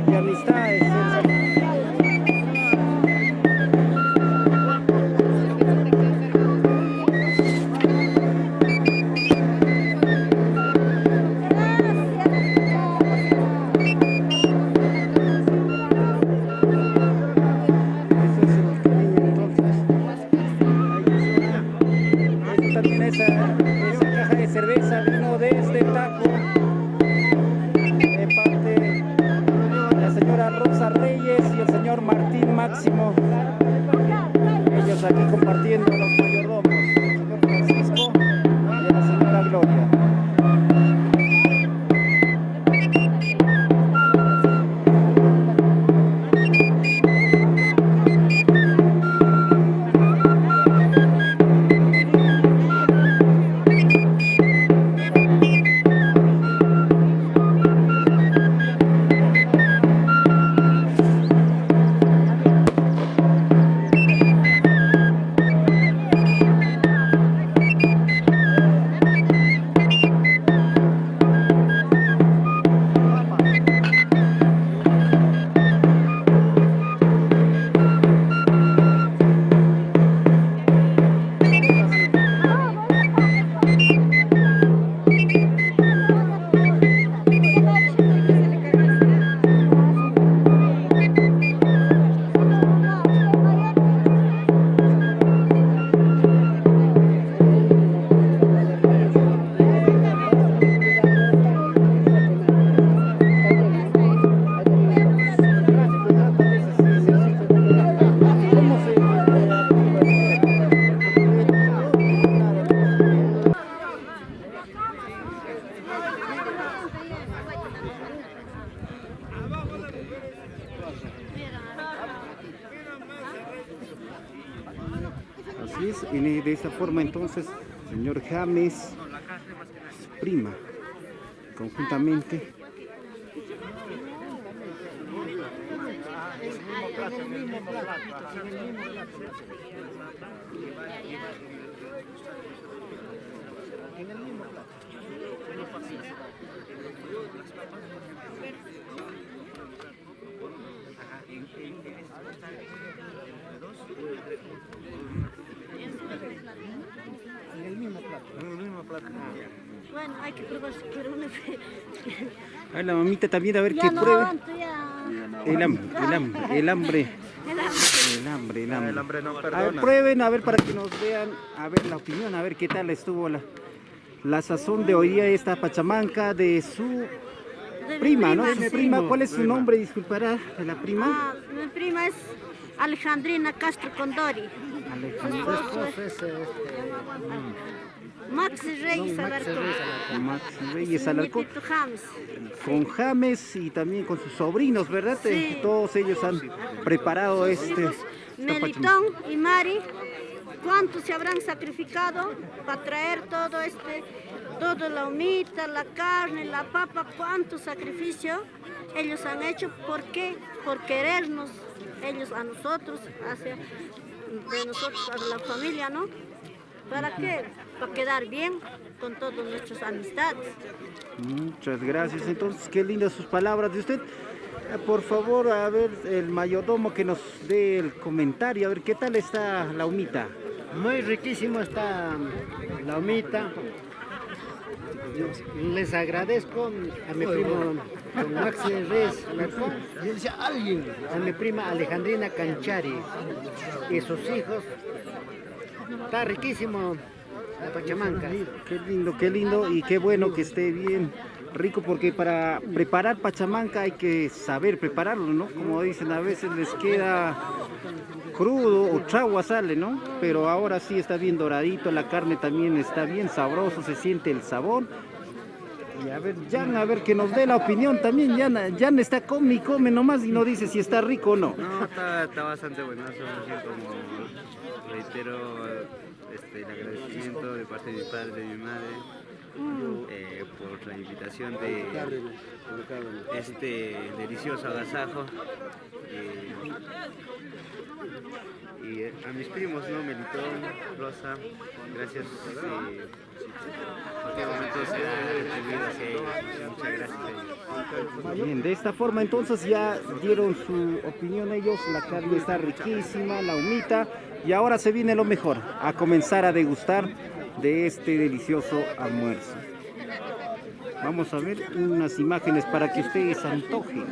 Speaker 5: y amistades. También esa caja de cerveza vino de este taco. Rosa Reyes y el señor Martín Máximo, ellos aquí compartiendo los mayordomos, el señor Francisco y la señora Gloria. Así es, y de esta forma entonces, señor James, su prima, conjuntamente.
Speaker 14: En el mismo plato. En el mismo plato.
Speaker 2: Bueno, hay que probar si quiere una.
Speaker 5: A la mamita también a ver
Speaker 2: Ya
Speaker 5: qué
Speaker 2: no
Speaker 5: pruebe.
Speaker 2: aguanto, ya.
Speaker 5: El hambre.
Speaker 14: No
Speaker 5: A ver,
Speaker 14: perdona.
Speaker 5: prueben, a ver, para que nos vean, a ver la opinión, a ver qué tal estuvo la sazón de hoy día, esta pachamanca de su
Speaker 2: De mi
Speaker 5: prima, ¿no? Su
Speaker 2: sí.
Speaker 5: prima, ¿cuál es su nombre? Disculpará, de la prima.
Speaker 2: Mi prima es Alejandrina Castro Condori.
Speaker 5: Alejandra.
Speaker 2: Maxi Reyes Alarcón.
Speaker 5: Maxi Reyes Alarcón.
Speaker 2: Nietito James.
Speaker 5: Con James y también con sus sobrinos, ¿verdad?
Speaker 2: Sí.
Speaker 5: Todos ellos han preparado
Speaker 2: Sus hijos, Melitón y Mari, ¿cuántos se habrán sacrificado para traer todo la humita, la carne, la papa? ¿Cuánto sacrificio ellos han hecho? ¿Por qué? Por querernos, ellos a nosotros, de nosotros a la familia, ¿no? ¿Para qué? Para quedar bien con todas nuestras amistades.
Speaker 5: Muchas gracias. Entonces, qué lindas sus palabras de usted. Por favor, a ver, el mayordomo que nos dé el comentario, a ver qué tal está la humita.
Speaker 14: Muy riquísimo está la humita. Les agradezco a mi primo don Maxi Reyes Alarcón, a mi prima Alejandrina Canchari y sus hijos. Está riquísimo la pachamanca.
Speaker 5: Qué lindo y qué bueno que esté bien rico, porque para preparar pachamanca hay que saber prepararlo, ¿no? Como dicen, a veces les queda crudo o chagua sale, ¿no? Pero ahora sí está bien doradito, la carne también está bien sabroso, se siente el sabor. Y a ver, Jan, a ver que nos dé la opinión también. Jan está come y come nomás y no dice si está rico o no.
Speaker 12: No, está bastante buenazo, como reitero el agradecimiento de parte de mi padre y de mi madre por la invitación de este delicioso agasajo. Y a mis primos, ¿no? Melitón, Rosa, gracias. En cualquier momento será retribuido hacia ellos. Muchas gracias a ellos.
Speaker 5: Bien, de esta forma entonces ya dieron su opinión ellos, la carne está riquísima, la humita, y ahora se viene lo mejor, a comenzar a degustar de este delicioso almuerzo. Vamos a ver unas imágenes para que ustedes antojen.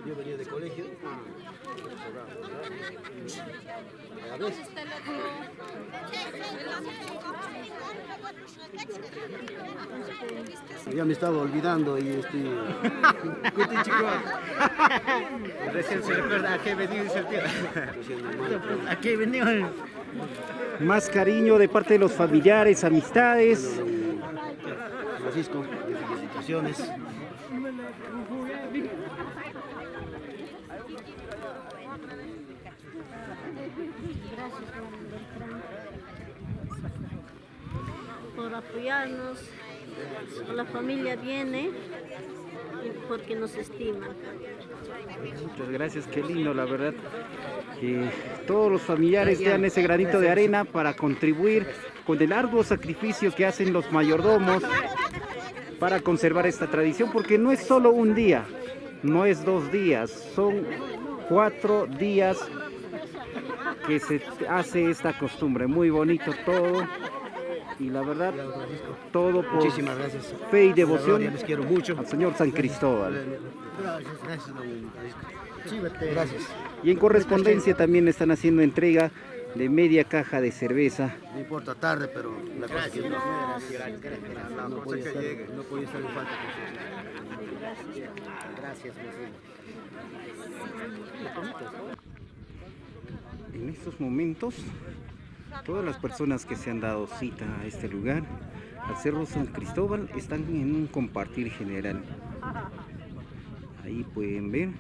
Speaker 9: Yo venía de colegio. Ya me estaba olvidando y estoy...
Speaker 12: Recién se recuerda a qué venido ese tío.
Speaker 6: ¿A qué venido?
Speaker 5: Más cariño de parte de los familiares, amistades.
Speaker 9: Francisco, felicitaciones.
Speaker 2: Por apoyarnos, la familia viene porque nos estima.
Speaker 5: Muchas gracias, qué lindo, la verdad. Que todos los familiares dan ese granito de arena para contribuir con el arduo sacrificio que hacen los mayordomos para conservar esta tradición, porque no es solo un día, no es 2 días, son 4 días que se hace esta costumbre. Muy bonito todo. Y la verdad, todo por
Speaker 9: muchísimas gracias.
Speaker 5: Fe y devoción
Speaker 9: les quiero mucho.
Speaker 5: Al Señor San Cristóbal.
Speaker 9: Gracias.
Speaker 5: Y en correspondencia también están haciendo entrega de media caja de cerveza.
Speaker 9: No importa tarde, pero la cosa que no podía estar en falta. Gracias.
Speaker 5: En estos momentos, todas las personas que se han dado cita a este lugar, al Cerro San Cristóbal, están en un compartir general. Ahí pueden ver.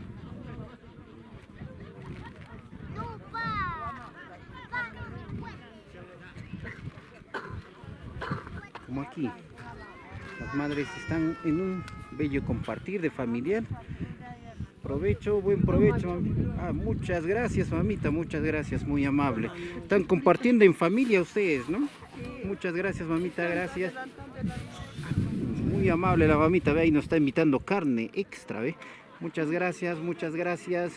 Speaker 5: Como aquí, las madres están en un bello compartir de familiar. Provecho, buen provecho. Muchas gracias, mamita, muchas gracias, muy amable. Están compartiendo en familia ustedes, ¿no? Muchas gracias, mamita, gracias. Muy amable la mamita, ve, ahí nos está invitando carne extra, ve. Muchas gracias, muchas gracias.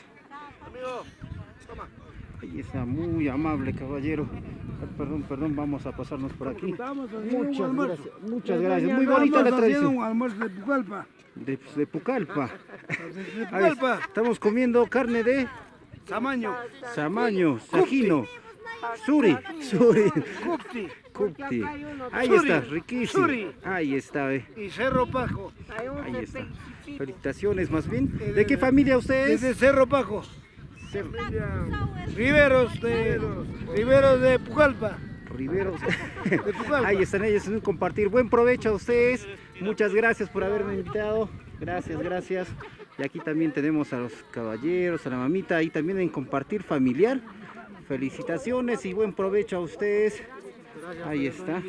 Speaker 5: Ahí está, muy amable, caballero. Perdón, vamos a pasarnos por aquí. Muchas gracias, muy bonita la tradición.
Speaker 11: Un almuerzo de Pucallpa.
Speaker 5: De Pucallpa. Estamos comiendo carne de Samaño, Sajino, Suri. Cupti. Ahí está, riquísimo. Ahí está,
Speaker 11: Y Cerro Pajo.
Speaker 5: Ahí está. Felicitaciones, más bien. ¿De qué familia ustedes?
Speaker 11: Desde Cerro Pajo. Riveros de Pucallpa.
Speaker 5: Riveros. Ahí están ellos en un compartir. Buen provecho a ustedes. Muchas gracias por haberme invitado. Gracias. Y aquí también tenemos a los caballeros, a la mamita, ahí también en compartir familiar. Felicitaciones y buen provecho a ustedes. Ahí está.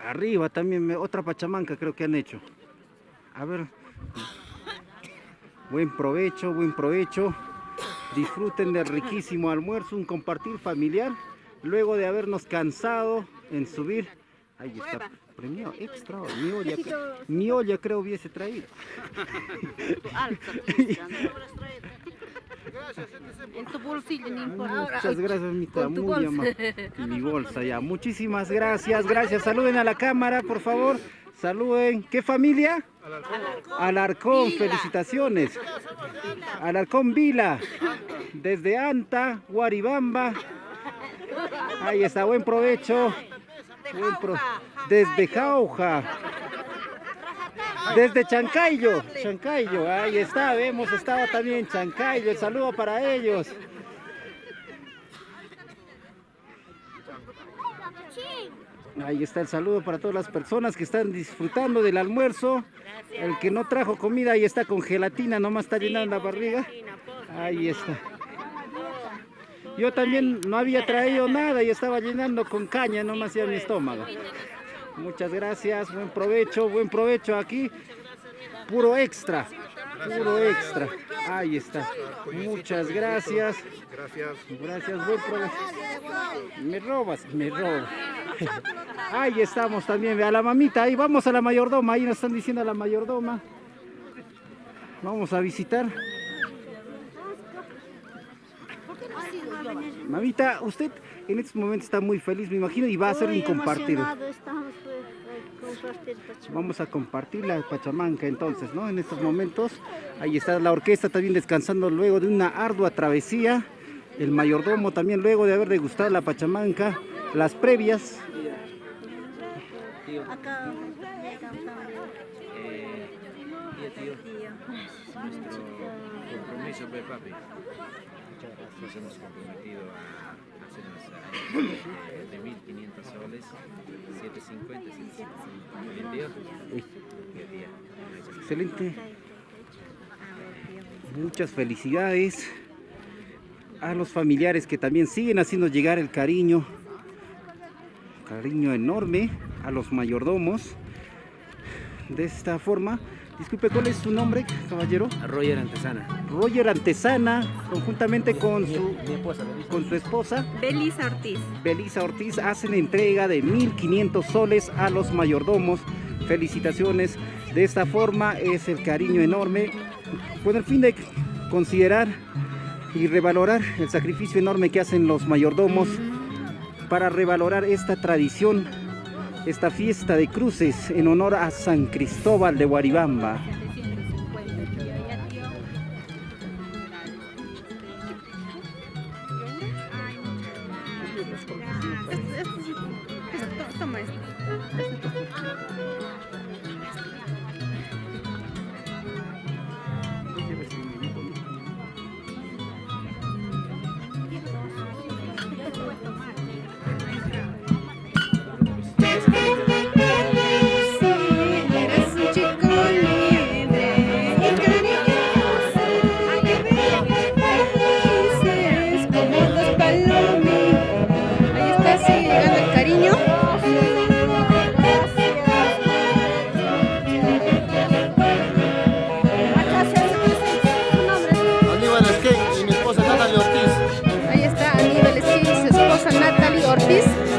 Speaker 5: Arriba también otra pachamanca creo que han hecho. A ver. Buen provecho, buen provecho. Disfruten del riquísimo almuerzo, un compartir familiar. Luego de habernos cansado en subir. Ahí está. Premio extra. Mi olla creo hubiese traído.
Speaker 10: En tu bolsillo, no importa.
Speaker 5: Muchas gracias, mamita. Muy amable. Mi bolsa ya. Muchísimas gracias. Gracias. Saluden a la cámara, por favor. Saluden. ¿Qué familia? Alarcón. Felicitaciones. Alarcón Vila. Desde Anta, Guaribamba. Ahí está. Buen provecho. Desde Jauja. Desde Chancayo, ahí está, hemos estado también en Chancayo, el saludo para ellos. Ahí está el saludo para todas las personas que están disfrutando del almuerzo. El que no trajo comida, ahí está con gelatina, nomás está llenando la barriga. Ahí está. Yo también no había traído nada y estaba llenando con caña, nomás ya mi estómago. Muchas gracias, buen provecho aquí. Puro extra. Ahí está. Muchas gracias. Gracias, buen provecho. Me robas. Ahí estamos también, a la mamita, ahí vamos a la mayordoma, ahí nos están diciendo a la mayordoma. Vamos a visitar. Mamita, usted en estos momentos está muy feliz, me imagino, y va a hacer un compartido. Vamos a compartir la pachamanca entonces, ¿no? En estos momentos, ahí está la orquesta también descansando luego de una ardua travesía. El mayordomo también luego de haber degustado la pachamanca, las previas.
Speaker 2: Acá
Speaker 16: nuestro compromiso, papi. Nos hemos comprometido a hacer de 1.500 soles, 750, 750.
Speaker 5: Excelente. Muchas felicidades a los familiares que también siguen haciendo llegar el cariño enorme a los mayordomos. De esta forma, disculpe, ¿cuál es su nombre, caballero?
Speaker 16: Roger Antesana.
Speaker 5: Roger Antesana, conjuntamente con su esposa Belisa Ortiz, hacen entrega de 1.500 soles a los mayordomos. Felicitaciones. De esta forma es el cariño enorme, con el fin de considerar y revalorar el sacrificio enorme que hacen los mayordomos para revalorar esta tradición, esta fiesta de cruces en honor a San Cristóbal de Guaribamba.
Speaker 4: Toma esto.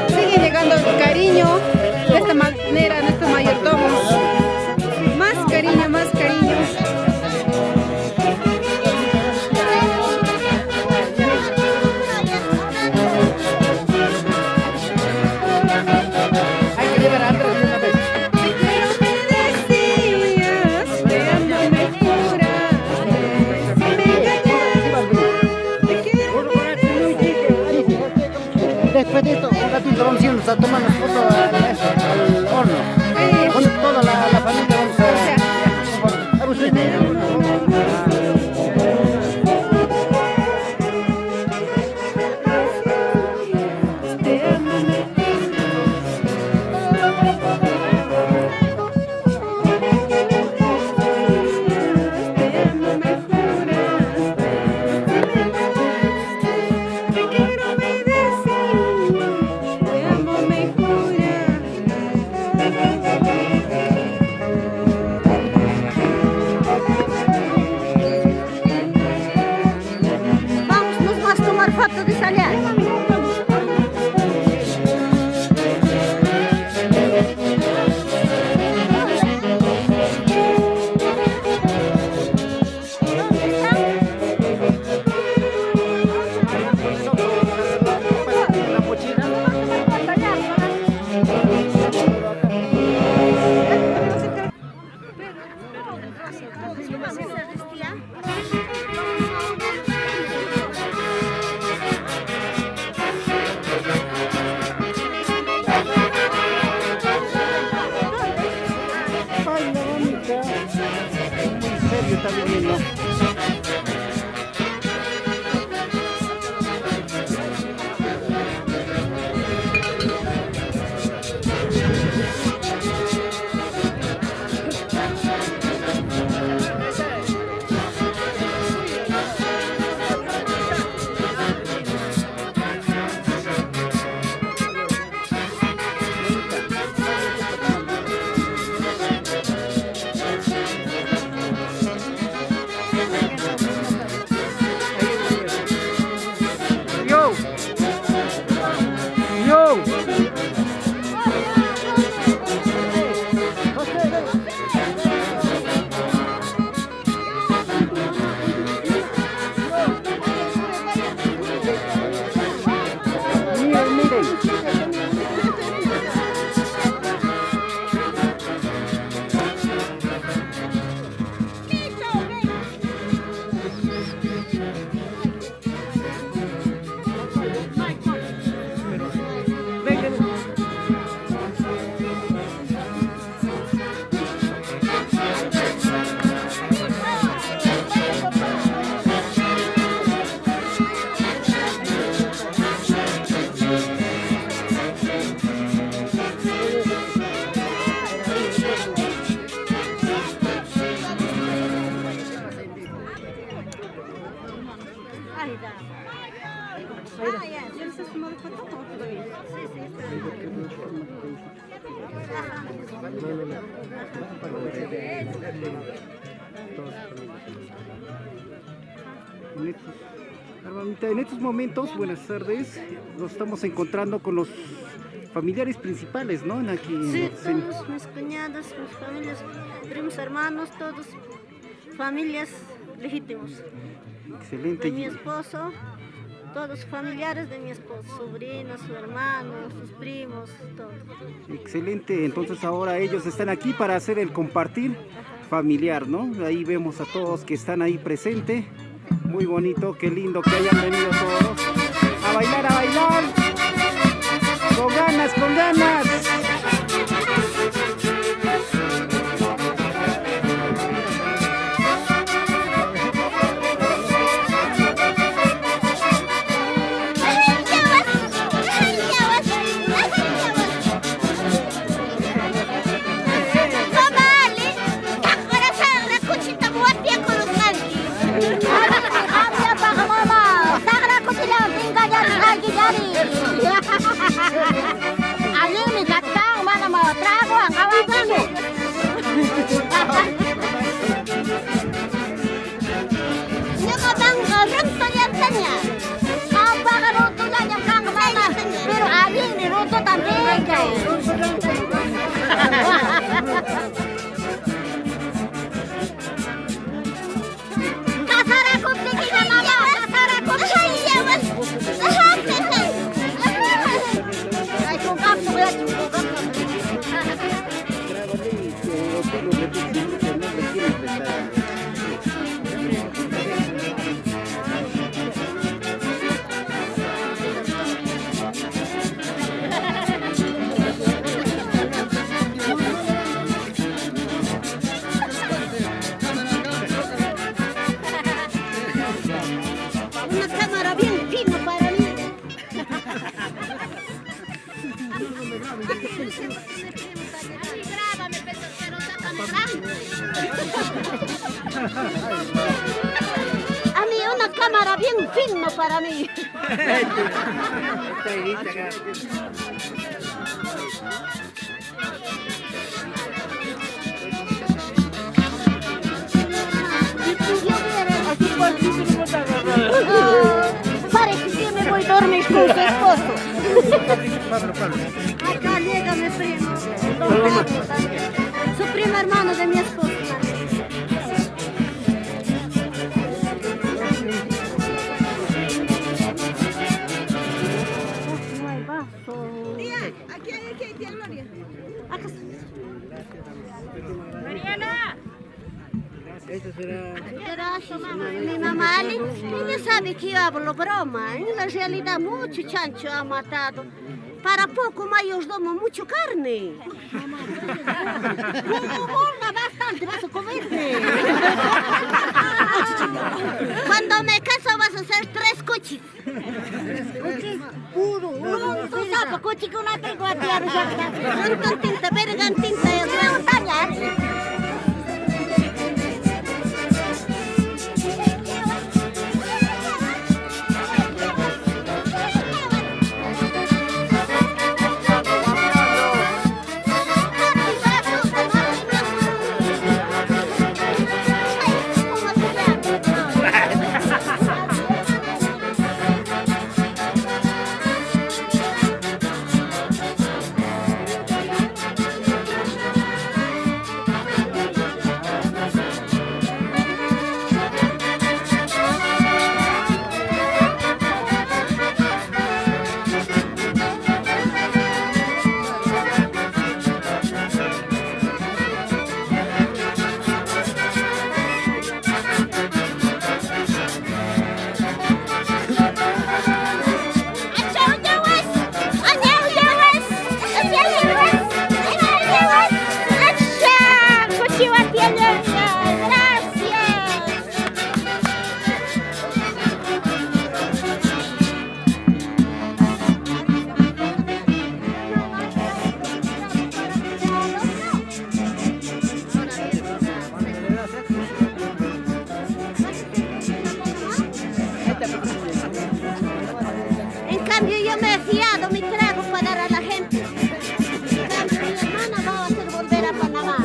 Speaker 4: Sigue llegando el cariño de esta manera a nuestros mayordomos. Más cariño, más cariño. Hay que llevar a Andrés de una vez. Te quiero, me decías, te amo, me juraste. Me engañaste.
Speaker 5: Después de esto, un ratito vamos a irnos a tomar las fotos al horno. Con toda la familia vamos a... está viniendo. En estos momentos, buenas tardes, nos estamos encontrando con los familiares principales, ¿no? Aquí,
Speaker 2: sí, todos mis cuñadas, mis familias, primos, hermanos, todos familias legítimos.
Speaker 5: Excelente.
Speaker 2: De mi esposo, todos familiares de mi esposo, sobrinos, sus hermanos, sus primos, todo.
Speaker 5: Excelente, entonces ahora ellos están aquí para hacer el compartir familiar, ¿no? Ahí vemos a todos que están ahí presentes. Muy bonito, qué lindo que hayan venido todos a bailar, con ganas, con ganas.
Speaker 2: A mí una cámara bien fina para mí. Parece que me voy a dormir con su esposo. Acá llega mi primo, su primo hermano de mi esposo.
Speaker 4: Aquí hay tía Gloria.
Speaker 2: Acá está.
Speaker 4: Mariana.
Speaker 2: Eso será mi mamá. Ella sabe que yo hablo broma. En la realidad mucho chancho ha matado. Para poco más yo os domo mucho carne. Basta bastante, vas a comerte. Cuando me caso vas a hacer 3 cuchis. Puro. Tú sabes, cuchi que una tengo a tiar ya. Son tinta, bergantinta y otra montaña. En cambio yo me he fiado mi trago para dar a la gente. Mi hermana va a hacer volver a Panamá.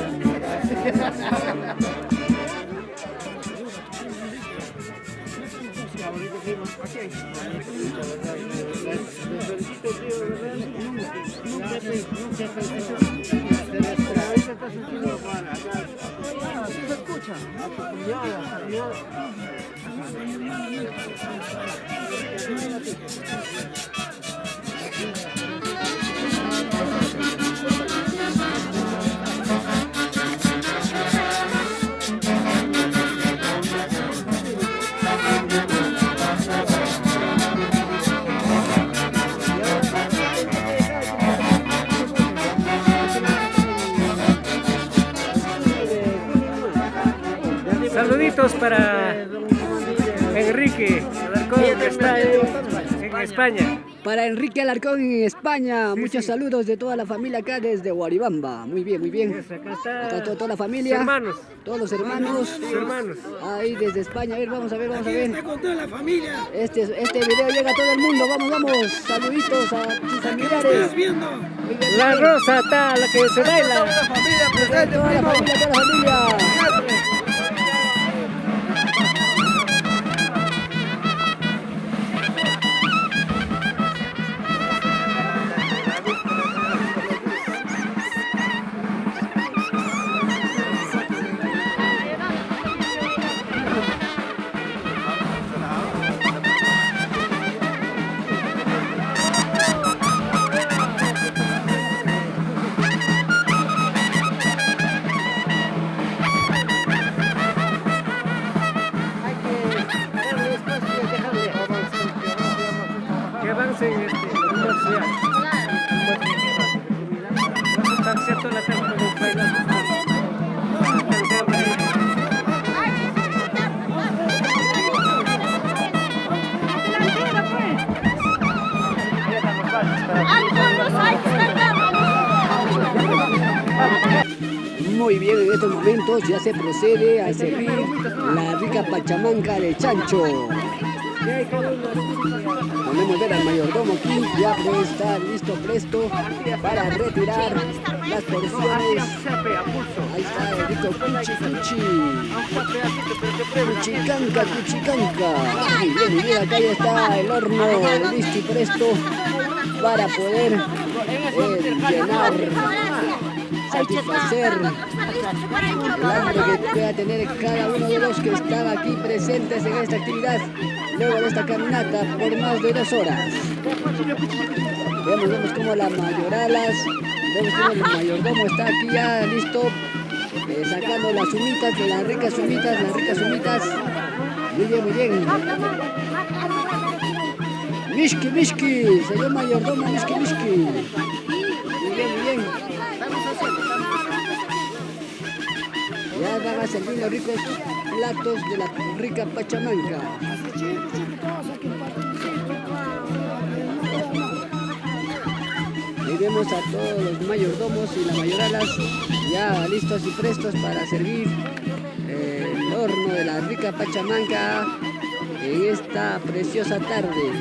Speaker 5: Saluditos para Enrique Alarcón, que está en España.
Speaker 1: Para Enrique Alarcón en España, muchos saludos de toda la familia acá desde Guaribamba. Muy bien, muy bien.
Speaker 5: Acá está
Speaker 1: toda la familia.
Speaker 5: Hermanos.
Speaker 1: Todos los hermanos. Ahí desde España. A ver, vamos a ver, vamos a ver. Este video llega a todo el mundo. Vamos, vamos. Saluditos a sus familiares.
Speaker 5: La Rosa está, la que se baila.
Speaker 1: Toda la familia presente, toda la familia, toda la familia. Muy bien, en estos momentos ya se procede a servir la rica pachamanca de chancho. Podemos ver al mayordomo aquí, ya pues está listo, presto para retirar las porciones. Ahí está el rico cuchi. Cuchicanca, cuchicanca. Muy bien, acá ya está el horno listo y presto para poder llenar, satisfacer el hambre que pueda tener cada uno de los que están aquí presentes en esta actividad luego de esta caminata por más de 2 horas. Vemos como las mayoralas, vemos como el mayordomo está aquí ya listo, sacando las humitas, las ricas humitas. Muy bien, muy bien. Mishki, Mishki, señor mayordomo, Mishki, Mishki. Muy bien, muy bien. Ya van a servir los ricos platos de la rica Pachamanca. Ahí vemos a todos los mayordomos y las mayoralas ya listos y prestos para servir el horno de la rica Pachamanca en esta preciosa tarde.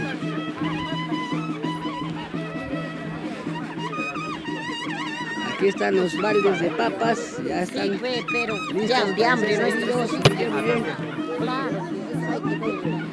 Speaker 1: Aquí están los baldes de papas, ya están
Speaker 2: pero
Speaker 1: listos
Speaker 2: ya de
Speaker 1: para
Speaker 2: hambre
Speaker 1: ser
Speaker 2: nuestros
Speaker 1: servidos.
Speaker 2: hijos.
Speaker 1: Bien.
Speaker 2: Claro, hay que ver.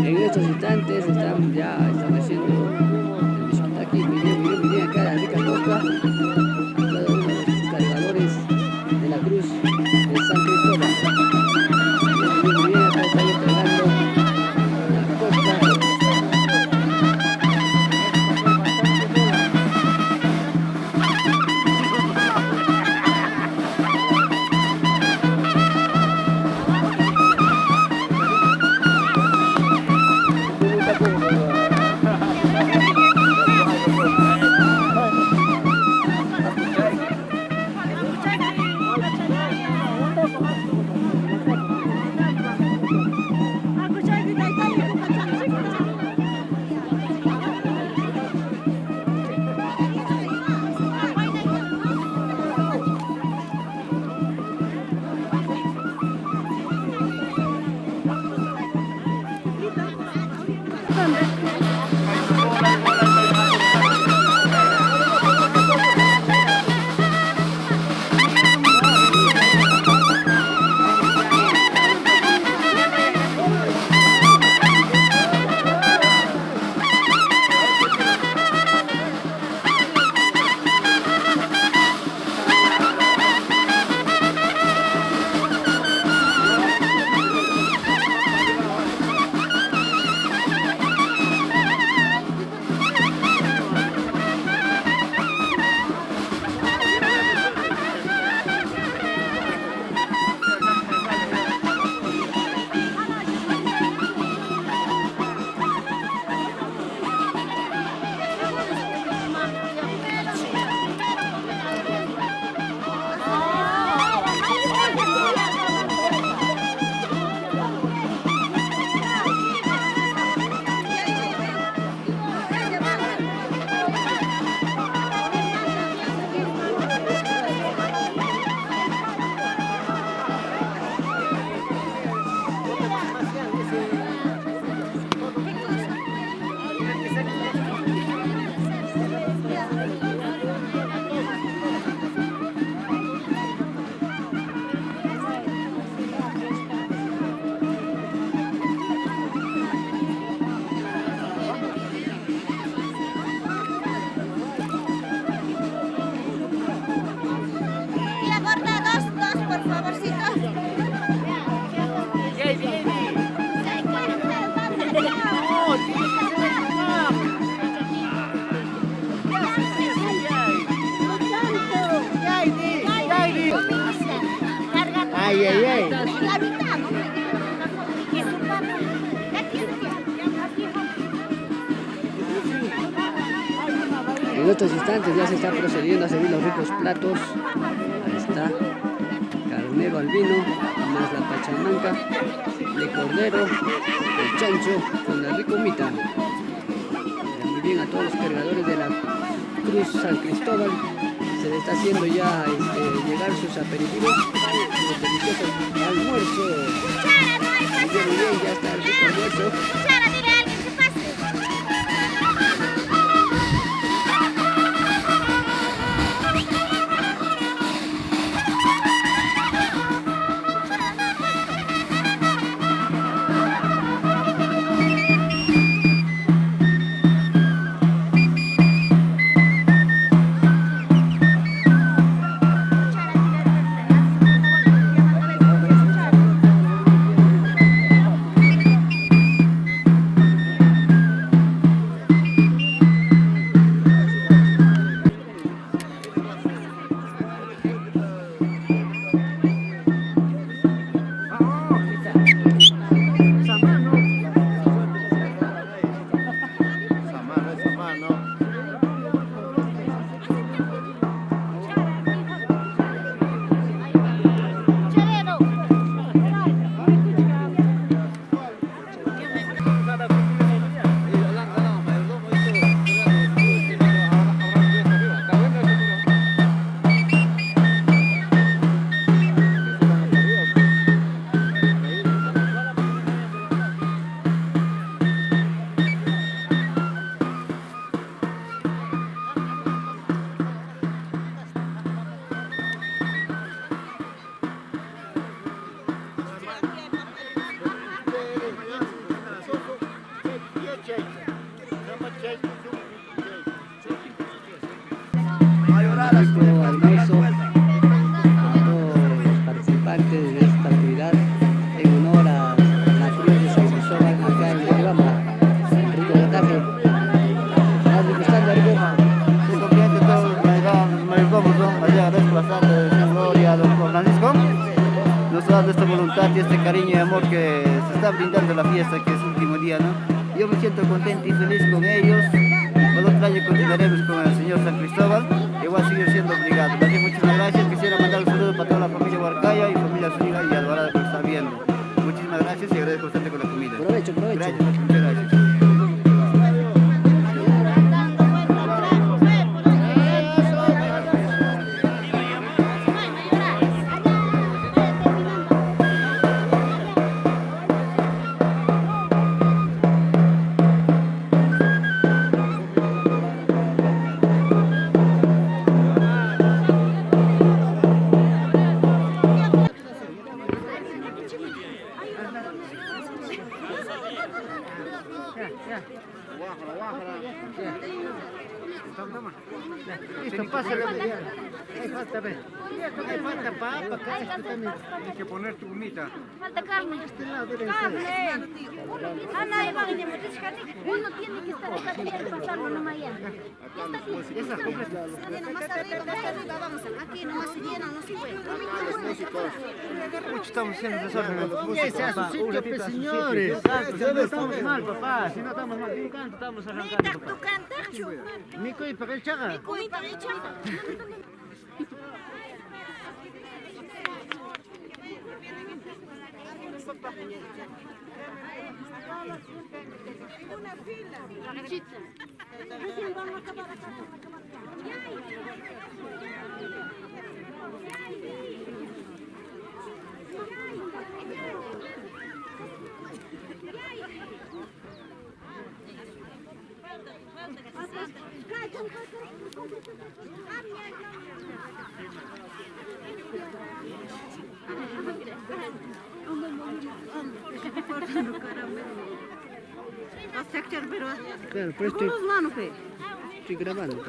Speaker 1: En estos instantes están ya estableciendo el bisutaki. Miren acá la rica coca. Cada uno de los cargadores de la cruz de San Cristóbal. Miren, acá están entregando la coca.
Speaker 11: Ay, ay, ay.
Speaker 1: En estos instantes ya se está procediendo a servir los ricos platos. Ahí está. Carnero al vino, más la pachamanca, de cordero, el chancho con la rica humita. Muy bien a todos los cargadores de la Cruz San Cristóbal. Se le está haciendo ya llegar sus aperitivos, los deliciosos almuerzos. Muy bien, ya está el rico almuerzo. Rico almuerzo a todos los participantes de esta actividad en honor a la Cruz de San Cristóbal acá en Guaribamba. Rico botaje. ¿Estás degustando, Rico?
Speaker 17: Sí, contento todos los mayordomos, ¿no? Allá desplazando de Gloria a don Francisco. Nos da esta voluntad y este cariño y amor que se está brindando la fiesta, que es el último día, ¿no? Yo me siento contento y feliz con ellos. El otro año continuaremos con el señor San Cristóbal y voy a seguir siendo obligado. Así que muchísimas gracias. Quisiera mandar un saludo para toda la familia Huarcaya y familia Zúñiga y Alvarado que está viendo. Muchísimas gracias y agradezco bastante con la comida.
Speaker 1: Provecho, provecho.
Speaker 17: Gracias, muchas gracias.
Speaker 3: Listo, pásale. Ahí falta, ve. Ahí falta papa, acá este también. Tienes que poner tu gomita.
Speaker 2: Falta carne.
Speaker 3: Este lado debe
Speaker 2: Carne.
Speaker 3: ser.
Speaker 2: Ana, Iván, uno tiene que estar acá y pasarlo nomás ya.
Speaker 3: Esa completa.
Speaker 2: Más arriba, vamos. Aquí nomás se llena, no se puede.
Speaker 3: Mucho estamos haciendo desorden.
Speaker 5: Póngase a su sitio, pues, señores. Ya no estamos mal, papá. Si no estamos mal, ¿qué canto estamos arrancando?
Speaker 2: ¿Tú cantas, chu?
Speaker 5: Mico y para el chaga.
Speaker 2: Mico y para el chaga.
Speaker 4: Una fila.
Speaker 2: Recién vamos a acabar acá.
Speaker 1: Claro, pero estoy grabando.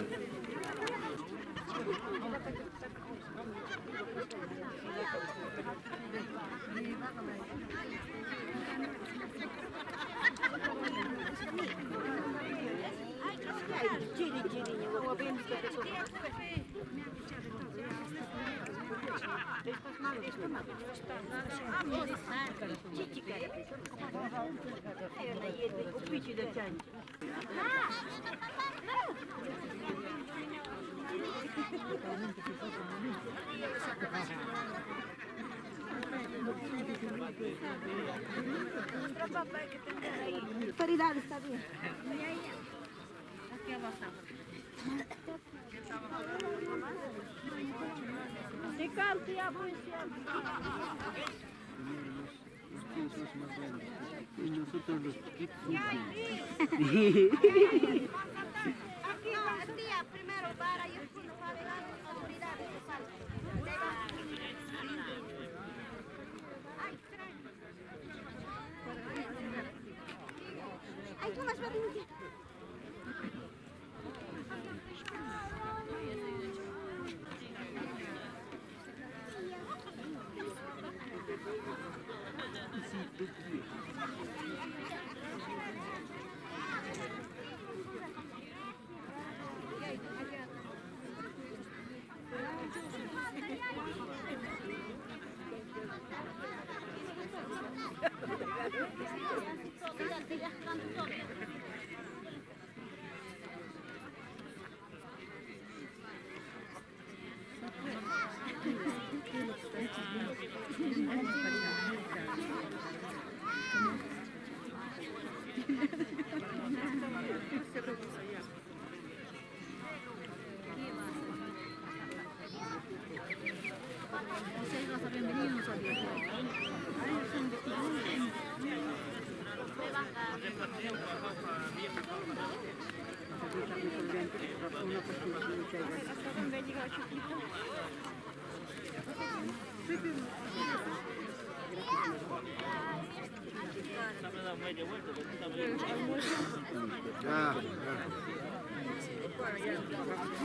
Speaker 2: Caridad está bien.
Speaker 4: Aquí abajo.
Speaker 2: Se cante a
Speaker 3: Y nosotros los chiquitos.
Speaker 2: Aquí va el día primero para yo para las autoridades. Ay, tú más barriga.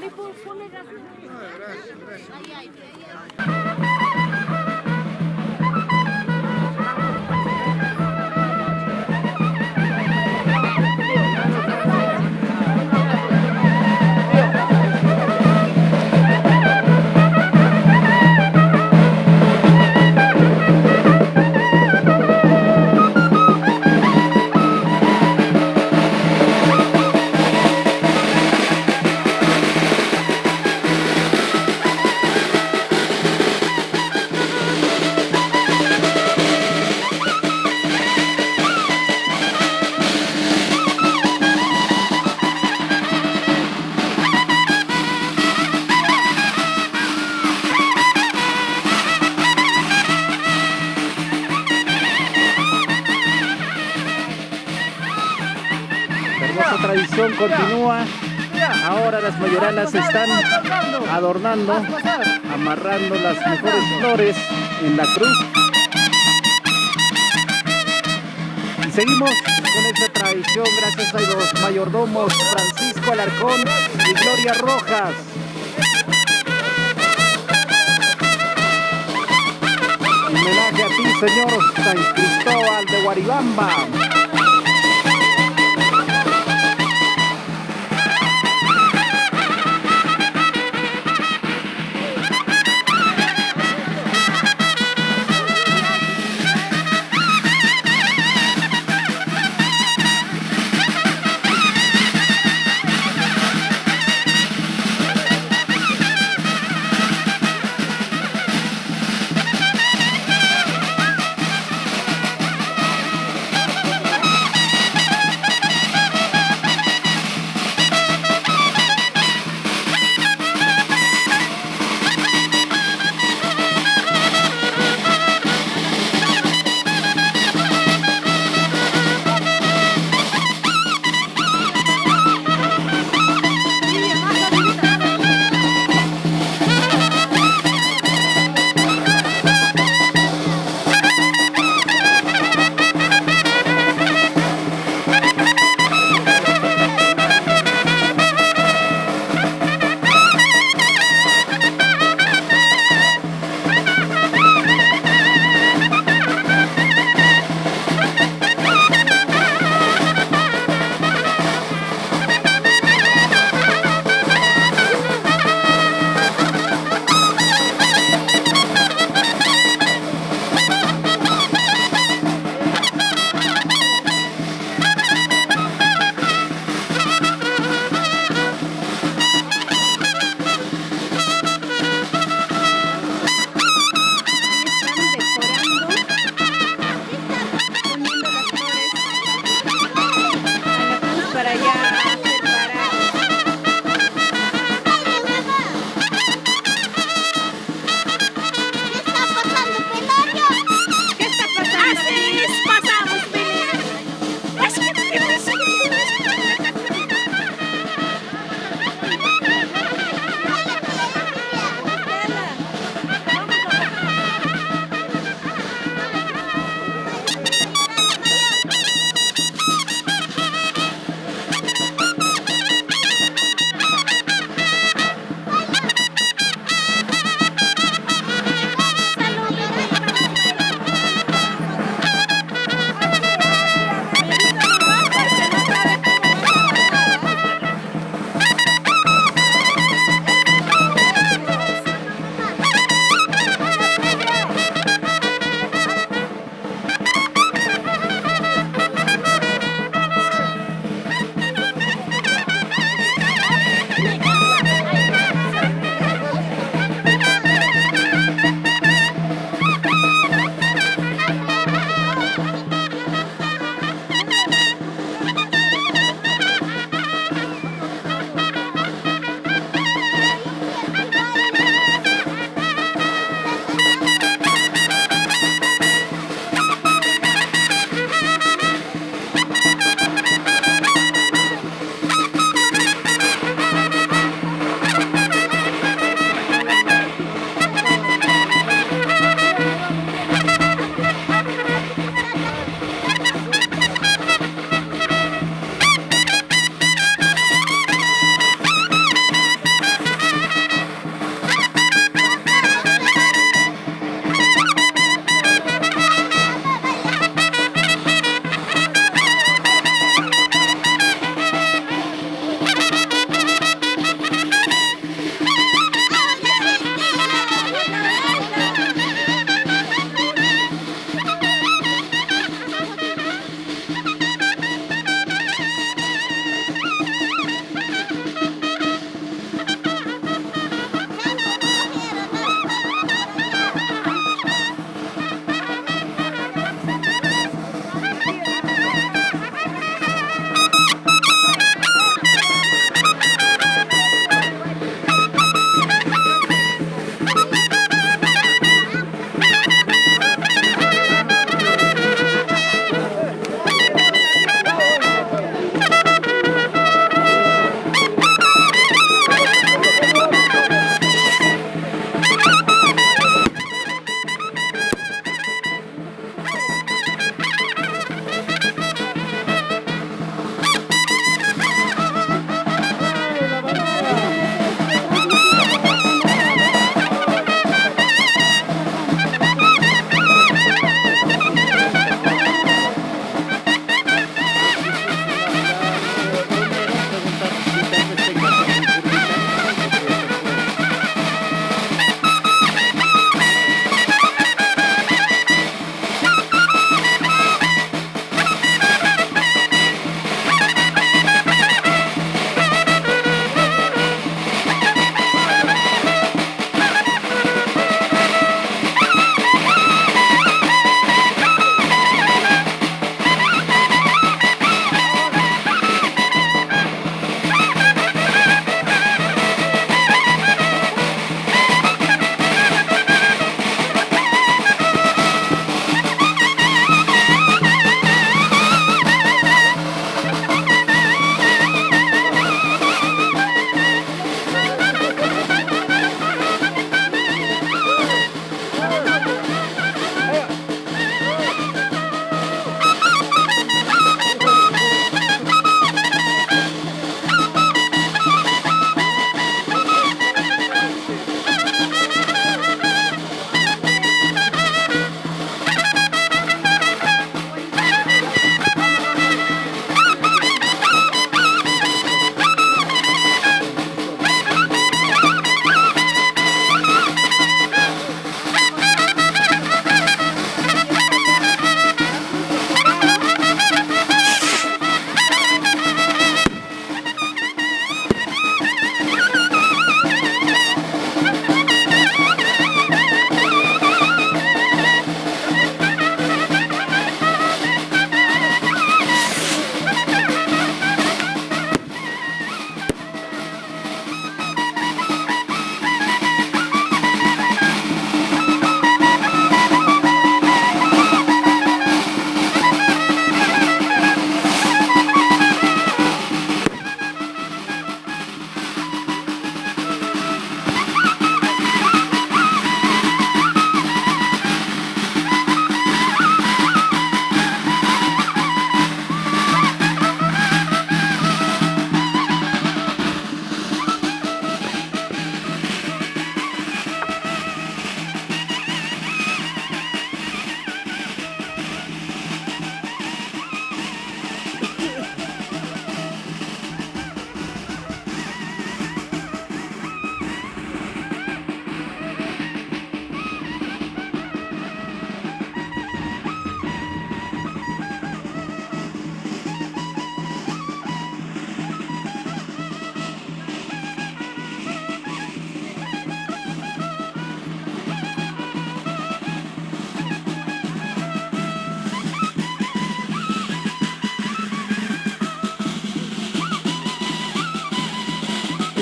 Speaker 2: ¿Me puedo poner aquí?
Speaker 7: Gracias, gracias.
Speaker 2: Ahí, ahí.
Speaker 5: Esta tradición continúa. Ahora las mayoranas están adornando, amarrando las mejores flores en la cruz. Y seguimos con esta tradición gracias a los mayordomos Francisco Alarcón y Gloria Rojas. Homenaje a ti, señor San Cristóbal de Guaribamba.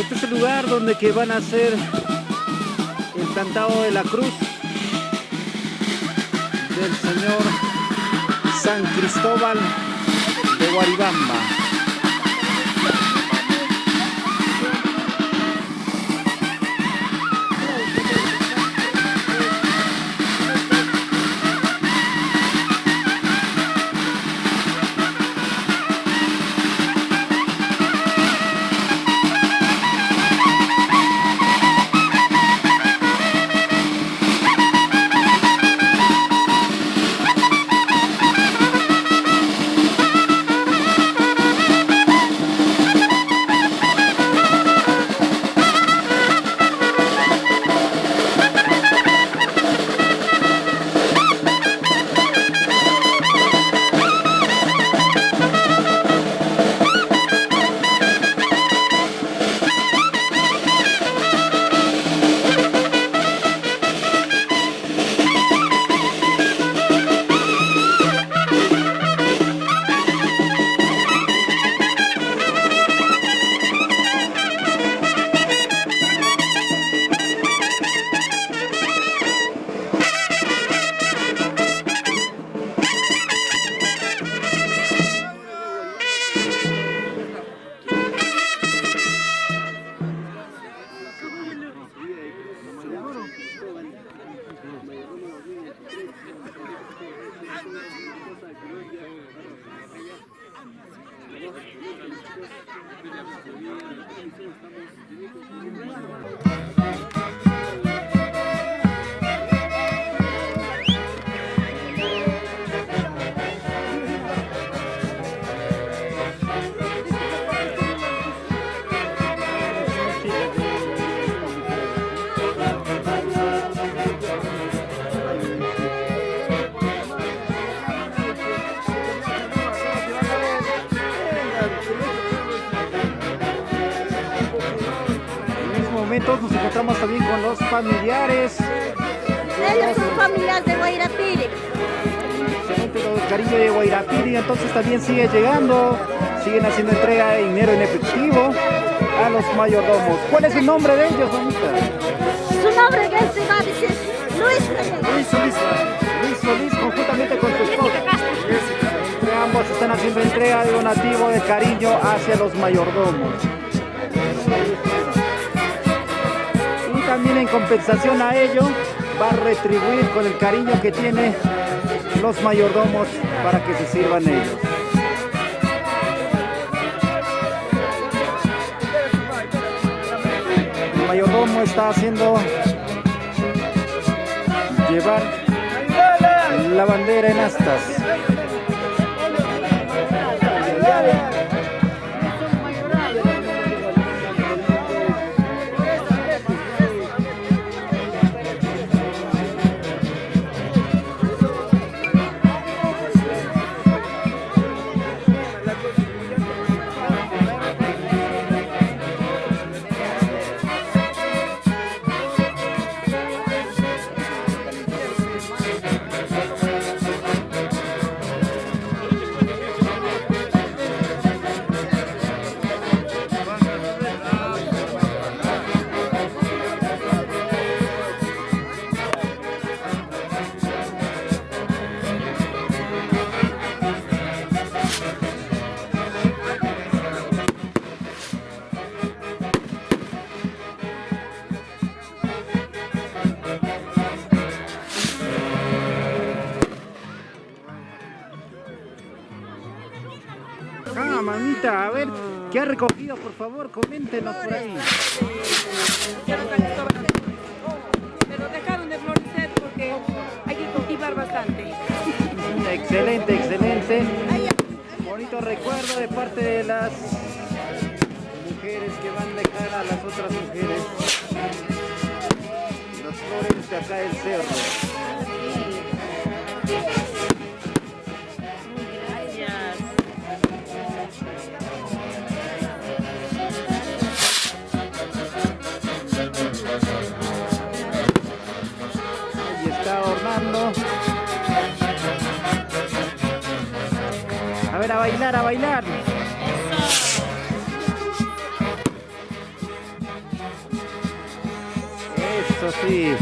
Speaker 5: Este es el lugar donde que van a hacer el plantado de la cruz del señor San Cristóbal de Guaribamba. Nos encontramos también con los familiares.
Speaker 2: Ellos son familiares de Guairapiri.
Speaker 5: Excelente, el cariño de Guairapiri. Entonces también sigue llegando, siguen haciendo entrega de dinero en efectivo a los mayordomos. ¿Cuál es el nombre de ellos, mamita?
Speaker 2: Su nombre que se va a decir
Speaker 5: Luis Solís, conjuntamente con su esposa. Entre ambos están haciendo entrega de donativo de cariño hacia los mayordomos. También en compensación a ello va a retribuir con el cariño que tiene los mayordomos para que se sirvan ellos. El mayordomo está haciendo llevar la bandera en astas. Mamita, a ver, ¿qué ha recogido? Por favor, coméntenos por ahí.
Speaker 4: Pero dejaron de florecer porque hay que cultivar bastante.
Speaker 5: Excelente, excelente. Bonito recuerdo de parte de las mujeres que van a dejar a las otras mujeres las flores de acá del cerro. Ahí está adornando. A ver, a bailar, a bailar. Eso sí.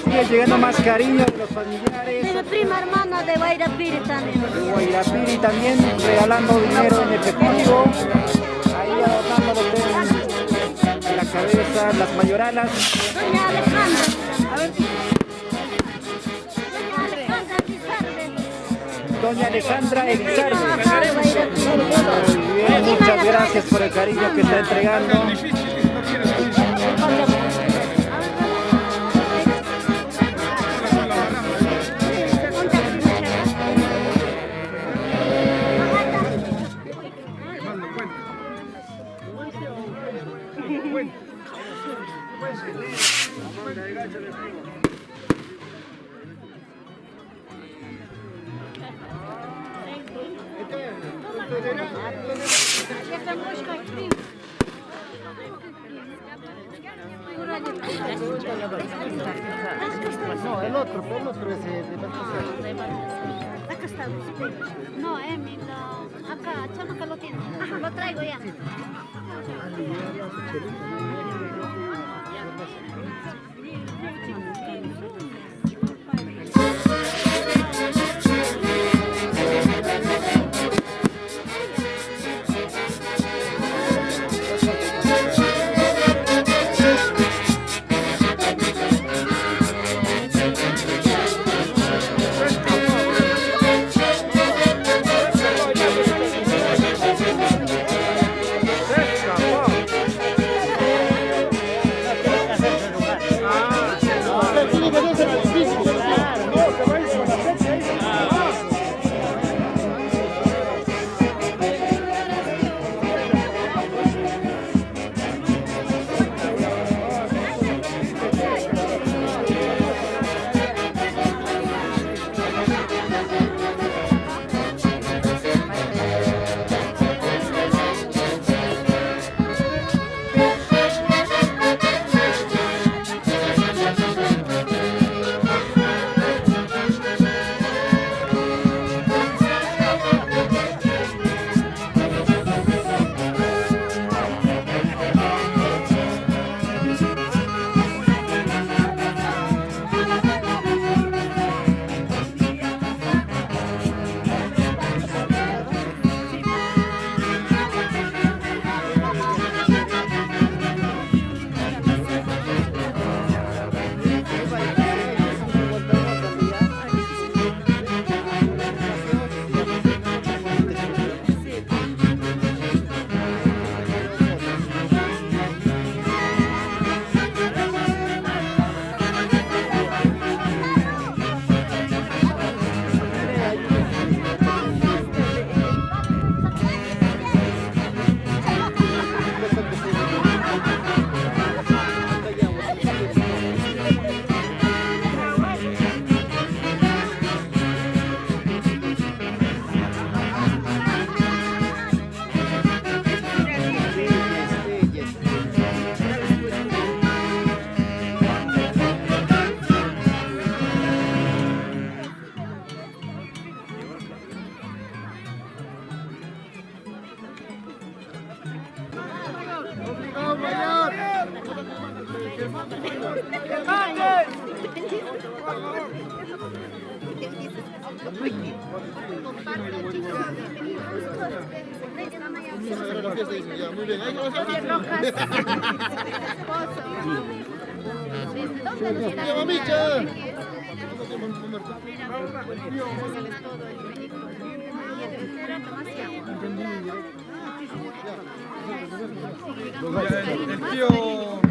Speaker 5: Sigue llegando más cariño de los familiares.
Speaker 2: De mi prima hermana de Guayrapiri también.
Speaker 5: De Guayrapiri también, regalando dinero en efectivo. Ahí adornándolo en la cabeza, las mayoralas.
Speaker 2: Doña Alejandra. A ver. Doña Alejandra Elizarde.
Speaker 5: Muy bien, muchas gracias por el cariño que está entregando.
Speaker 17: No, el otro es de
Speaker 2: Acá está. No, Emi, no. Acá, Chamaca lo tiene. Ajá, lo traigo ya.
Speaker 7: El tío...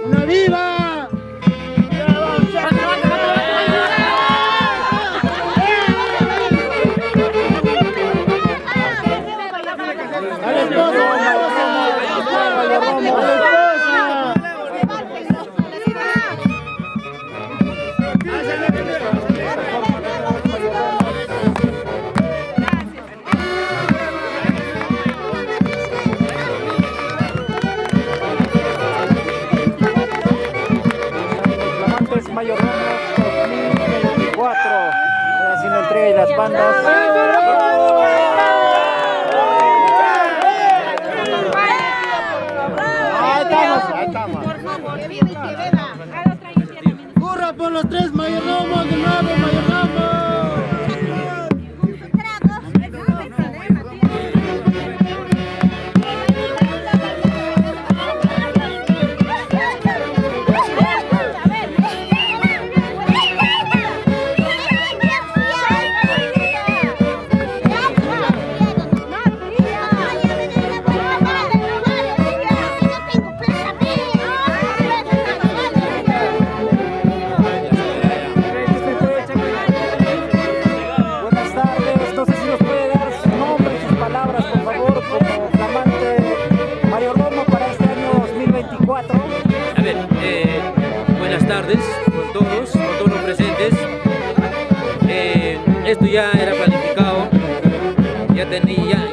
Speaker 11: ¡Una viva!
Speaker 5: Mayordomo 2024, haciendo entrega de las bandas. Ahí estamos. ¡Hurra por los 3 mayordomos de nuevo, mayordomo!
Speaker 18: Esto ya era planificado,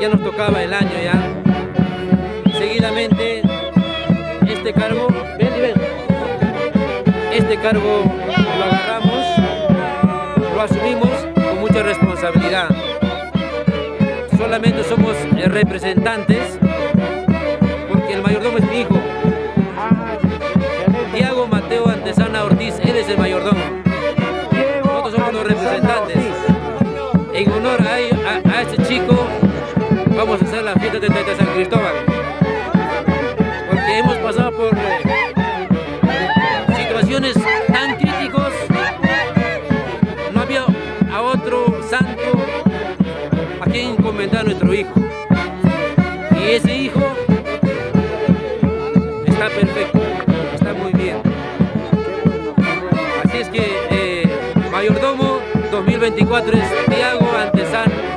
Speaker 18: ya nos tocaba el año ya. Seguidamente este cargo, este cargo lo agarramos, lo asumimos con mucha responsabilidad. Solamente somos representantes porque el mayordomo es mi hijo. Tiago Mateo Antesana Ortiz, él es el mayordomo. Nosotros somos los representantes. En honor a este chico vamos a hacer la fiesta de San Cristóbal, porque hemos pasado por situaciones tan críticos. No había a otro santo a quien encomendar a nuestro hijo, y ese hijo está perfecto, está muy bien. Así es que mayordomo 2024 es Tiago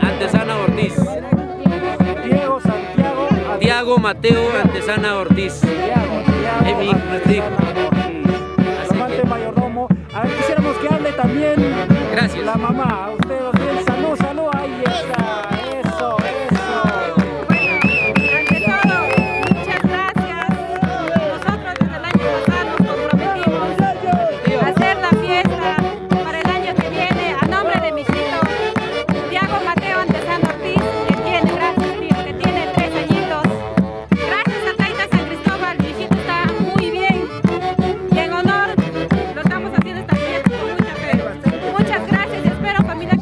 Speaker 18: Antesana Ortiz. Tiago Mateo Antesana Ortiz. Es mi hijo, nuestro hijo.
Speaker 5: Flamante mayordomo. A ver, quisiéramos que hable también.
Speaker 18: Gracias.
Speaker 5: La mamá. A ustedes bien. Salud. Ahí está. Eso.
Speaker 4: Muchas gracias. Nosotros desde el año pasado nos comprometimos a hacer la fiesta para el año que viene a nombre de mi hijito Tiago Mateo Antesana Ortiz, que tiene, gracias tío, que tiene 3 añitos. Gracias a Taita San Cristóbal, mi hijito está muy bien y en honor lo estamos haciendo esta fiesta con mucha fe. Muchas gracias y espero familia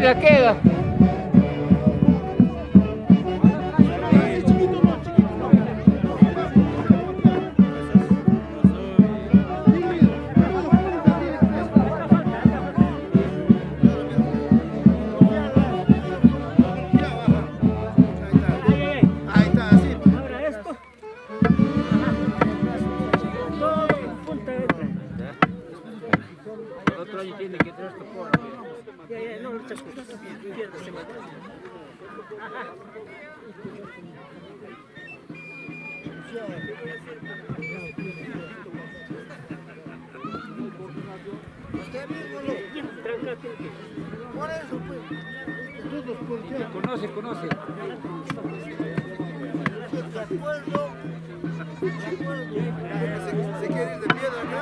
Speaker 5: la queda.
Speaker 15: Tiene que traer esto por. No, Conoce.
Speaker 7: ¿Se quiere ir de piedra acá?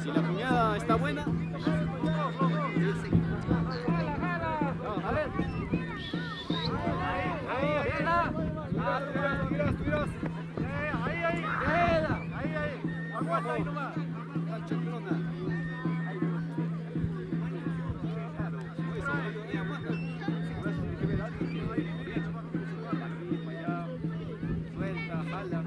Speaker 19: Si la cuñada está buena. A ver. Ahí. Aguanta ahí nomás. Suelta, jala.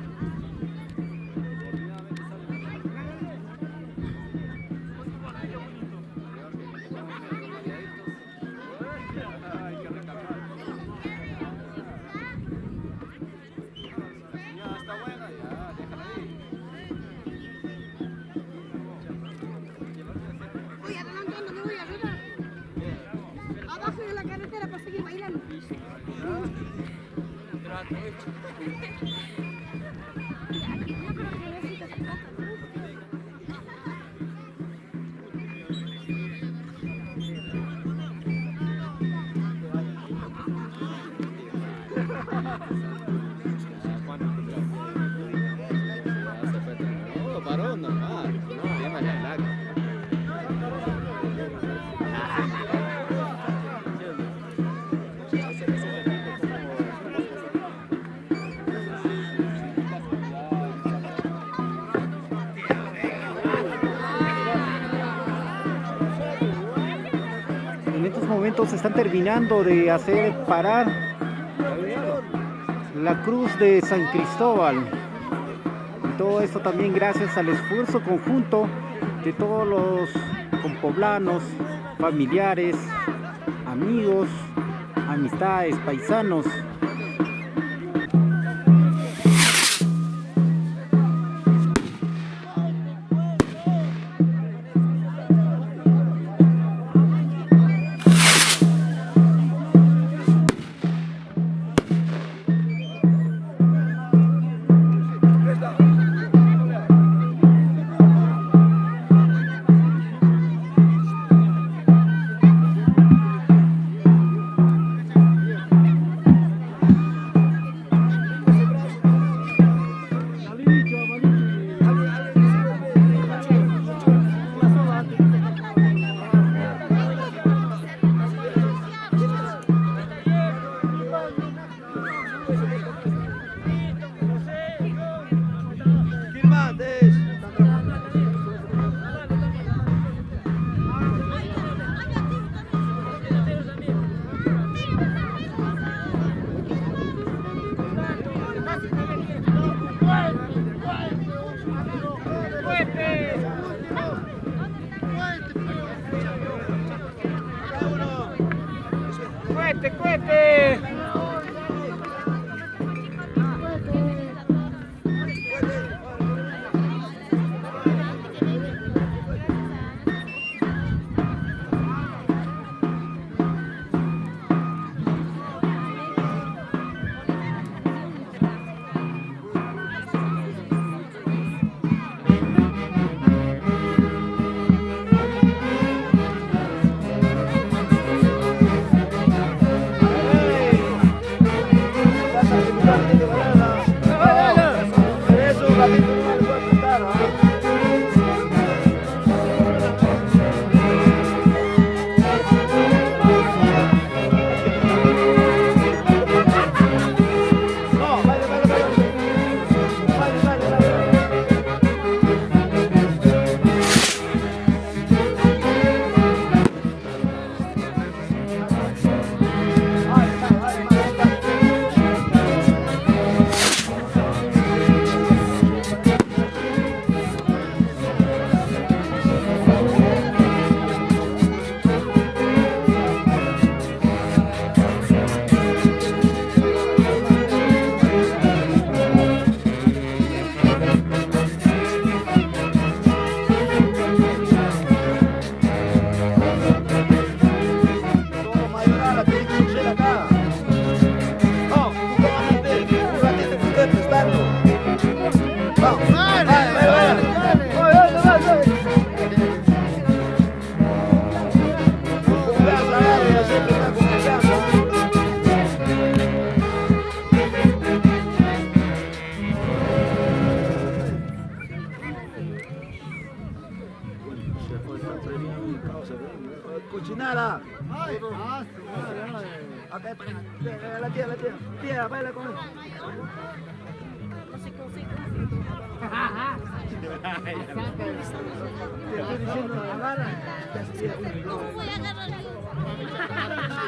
Speaker 5: En estos momentos se están terminando de hacer parar la cruz de San Cristóbal. Y todo esto también gracias al esfuerzo conjunto de todos los compoblanos, familiares, amigos, amistades, paisanos. ¡Cuete!
Speaker 7: La tía. Tía, baila con él.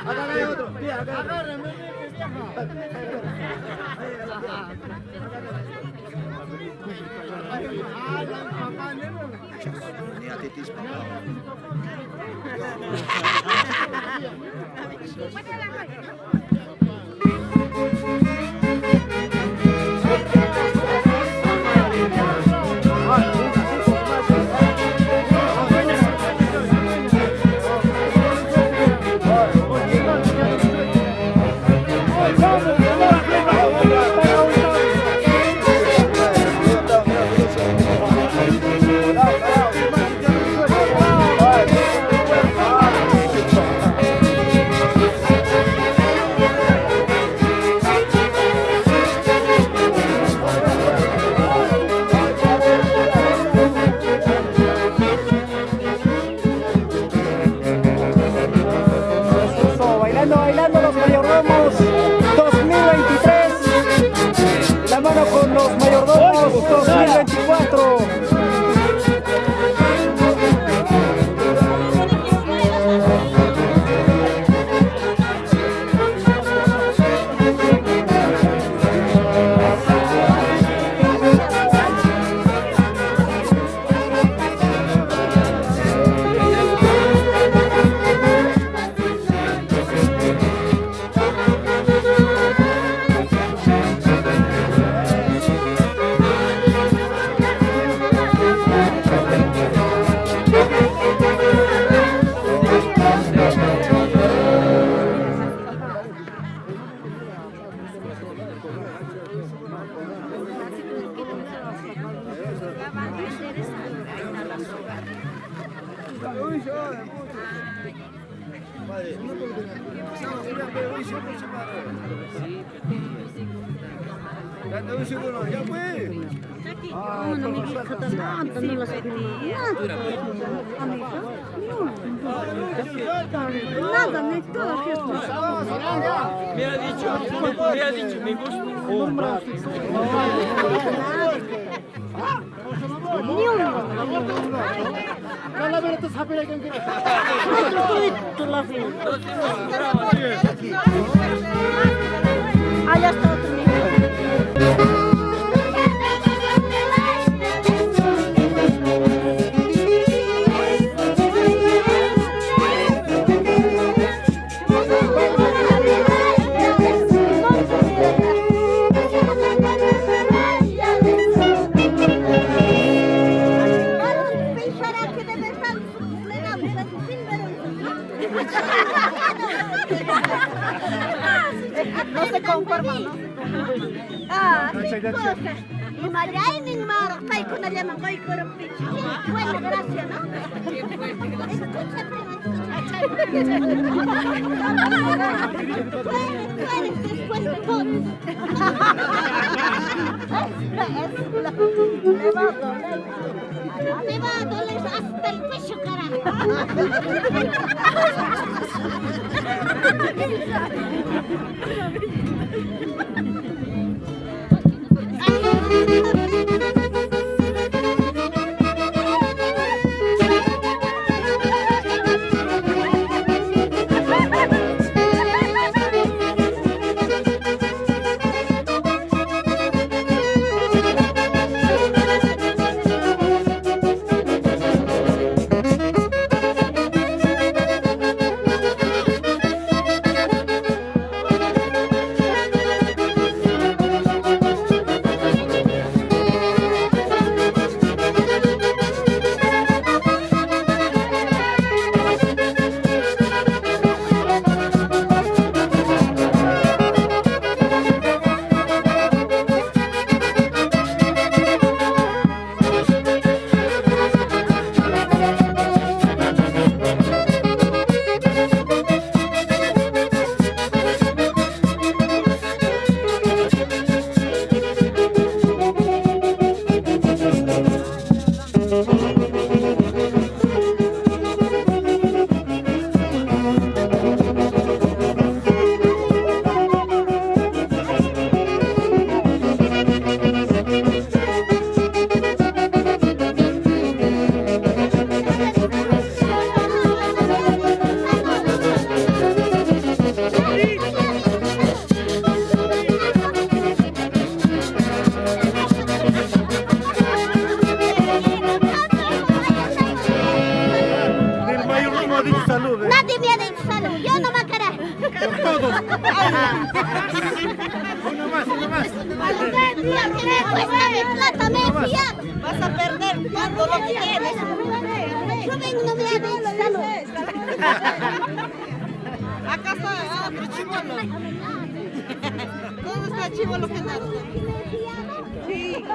Speaker 7: Agárrame otro, tía, agárrame.
Speaker 5: Bailando los mayordomos 2023, de la mano con los mayordomos 2024.
Speaker 2: Nada, ni todo
Speaker 7: me ha dicho, me gusta.
Speaker 2: Allá está otro niño.
Speaker 4: No se conforma, ¿no?
Speaker 2: Ah, qué cosa. Y Mariay ni mar, pay con la llama, pay con el pinche. Buena gracia, ¿no? Escucha, después de todo. Me va a doler hasta el pecho,
Speaker 6: Uno más, uno más.
Speaker 2: Vas a perder todo lo que tienes. Yo vengo, no me hables.
Speaker 10: Acá está otro chivolo. ¿Dónde está el chivolo Genaro? Sí.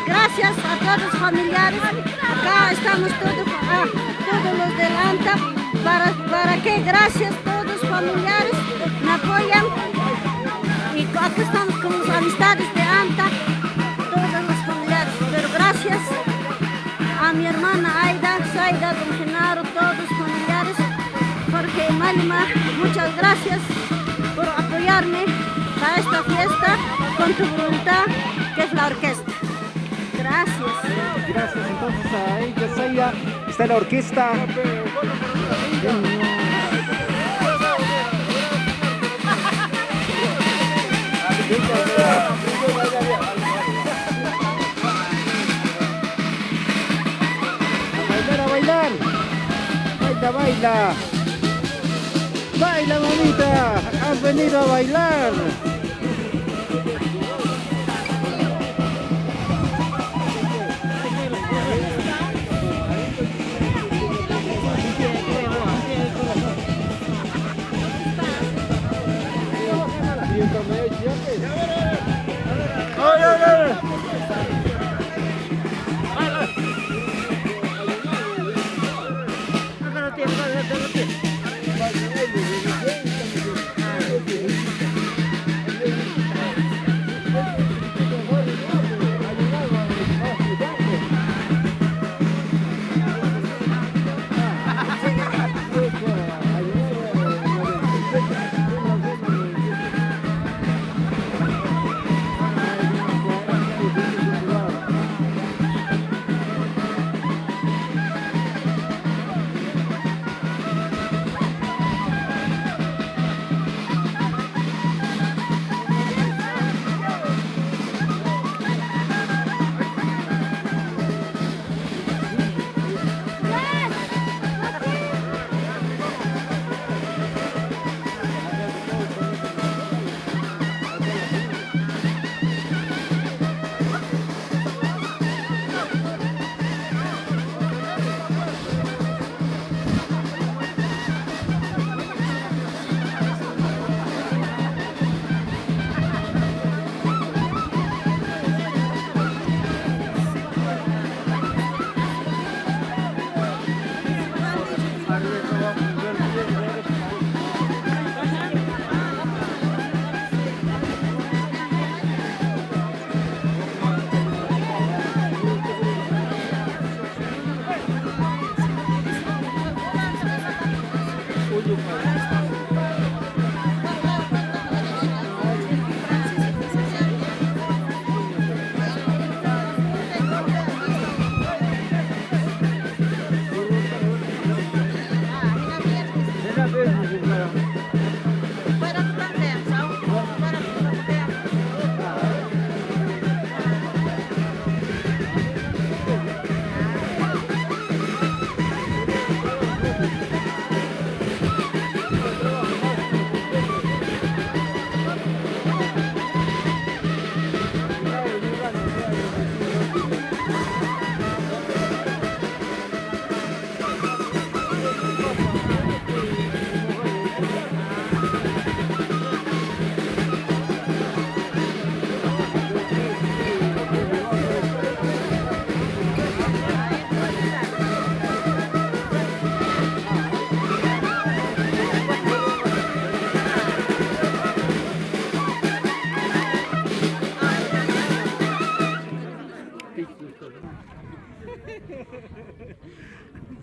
Speaker 2: Gracias a todos los familiares. Acá estamos todos los del ANTA. ¿Para qué? Gracias a todos los familiares me apoyan. Y aquí estamos con las amistades de ANTA, todos los familiares. Pero gracias a mi hermana Aida, Zaida, don Genaro, todos los familiares. Porque Malima, muchas gracias por apoyarme para esta fiesta con tu voluntad, que es la orquesta. Gracias.
Speaker 5: Gracias entonces a ella, Zaida. Está la orquesta. A bailar. Baila, baila. Baila, mamita. Has venido a bailar.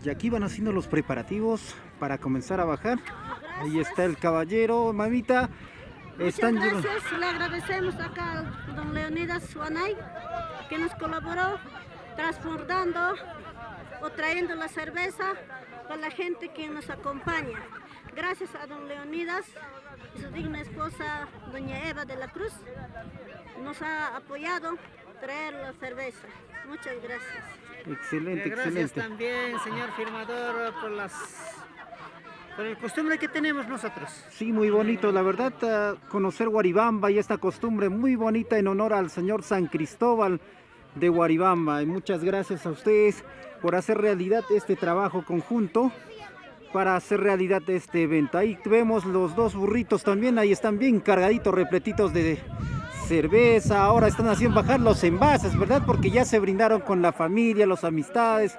Speaker 5: Y aquí van haciendo los preparativos para comenzar a bajar. Ahí está el caballero, mamita.
Speaker 2: Muchas gracias, le agradecemos acá a don Leonidas Suanay, que nos colaboró transportando o trayendo la cerveza para la gente que nos acompaña. Gracias a don Leonidas y su digna esposa, doña Eva de la Cruz, nos ha apoyado traer la cerveza. Muchas gracias.
Speaker 5: Excelente,
Speaker 14: Gracias
Speaker 5: excelente.
Speaker 14: también, señor firmador, por el costumbre que tenemos nosotros.
Speaker 5: Sí, muy bonito, la verdad, conocer Guaribamba y esta costumbre muy bonita en honor al señor San Cristóbal de Guaribamba. Y muchas gracias a ustedes por hacer realidad este trabajo conjunto para hacer realidad este evento. Ahí vemos los dos burritos también, ahí están bien cargaditos, repletitos de cerveza. Ahora están haciendo bajar los envases, ¿verdad? Porque ya se brindaron con la familia, las amistades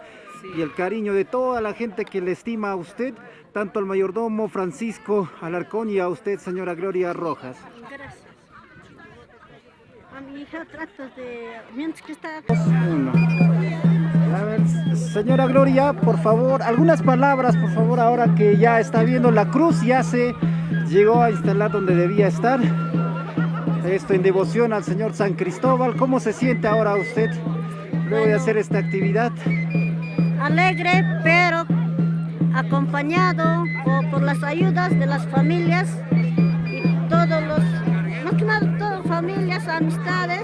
Speaker 5: y el cariño de toda la gente que le estima a usted, tanto al mayordomo Francisco Alarcón y a usted, señora Gloria Rojas.
Speaker 2: Gracias. A mi hija trato de... mientras que está...
Speaker 5: A ver, señora Gloria, por favor, algunas palabras, por favor, ahora que ya está viendo la cruz, ya se llegó a instalar donde debía estar. Esto en devoción al señor San Cristóbal. ¿Cómo se siente ahora usted luego de hacer esta actividad?
Speaker 2: Alegre, pero acompañado por las ayudas de las familias y todos los, más que nada todas familias, amistades,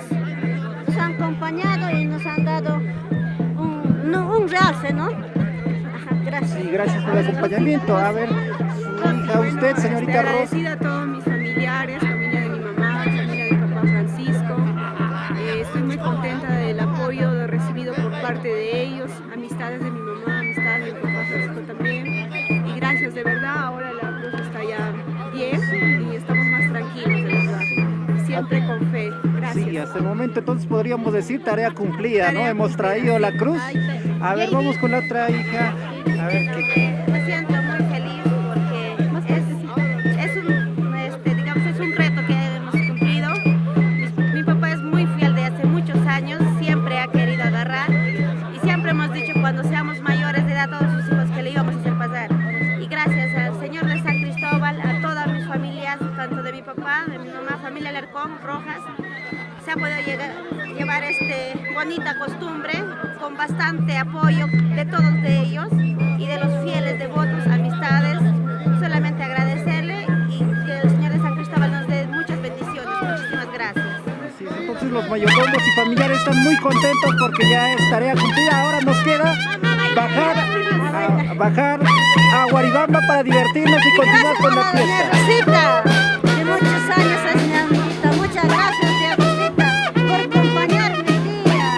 Speaker 2: nos han acompañado y nos han dado un realce, ¿no? Ajá, gracias.
Speaker 5: Sí, gracias por el acompañamiento. A ver, a usted, señorita Rosa.
Speaker 4: Agradecida a todos mis familiares, familia de mi mamá, familia de mi papá Francisco. Estoy muy contenta del apoyo recibido por parte de ellos, amistades de mi mamá, amistades de mi papá Francisco también. Y gracias, de verdad, ahora la cruz está ya bien y estamos más tranquilos, de verdad. Siempre con fe. Gracias.
Speaker 5: Sí, hasta el momento entonces podríamos decir tarea cumplida, ¿no? Hemos traído la cruz. A ver, vamos con la otra hija. A ver qué.
Speaker 10: Me siento muy feliz porque es un reto que hemos cumplido. Mi papá es muy fiel de hace muchos años, siempre ha querido agarrar y siempre hemos dicho cuando seamos mayores de edad a todos sus hijos que le íbamos a hacer pasar. Y gracias al Señor de San Cristóbal, a todas mis familias, tanto de mi papá, de mi mamá, familia Alarcón, Rojas, se ha podido llevar esta bonita costumbre con bastante apoyo de todos de ellos y de los fieles devotos, amistades. Solamente agradecerle y que el Señor de San Cristóbal nos dé muchas bendiciones. Muchísimas gracias.
Speaker 5: Así es, entonces los mayordomos y familiares están muy contentos porque ya es tarea cumplida. Ahora nos queda bajar a Guaribamba para divertirnos y continuar con la fiesta.
Speaker 2: Rosita, de muchos años, señorita. Muchas gracias, tía Rosita, por acompañarme el día.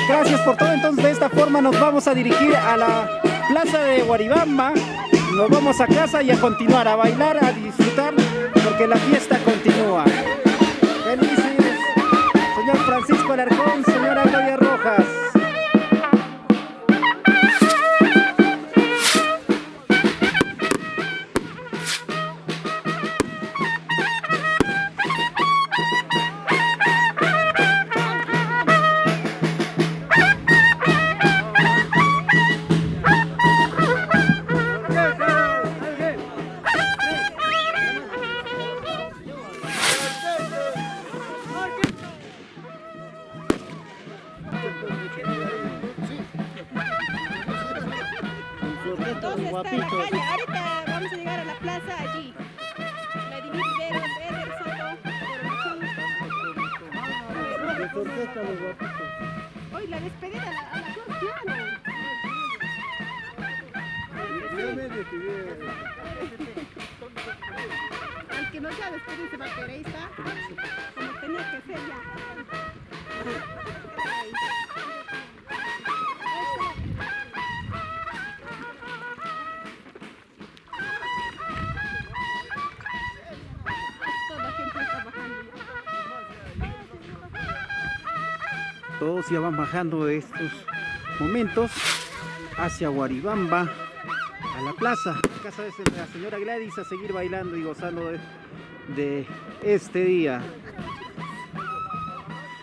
Speaker 5: Gracias por todo. Entonces de esta forma nos vamos a dirigir a la plaza de Guaribamba. Nos vamos a casa y a continuar a bailar, a disfrutar, porque la fiesta continúa. Felices, señor Francisco Alarcón, señora Gloria Rojas.
Speaker 4: Entonces, ahorita vamos a llegar a la plaza allí. La divide Eder Soto. Hoy la despedida a la cruz, claro. El que no sea despedirse va a querer, ¿está? Como tenía que ser ya.
Speaker 5: Todos ya van bajando de estos momentos hacia Guaribamba, a la plaza, casa de la señora Gladys, a seguir bailando y gozando de este día.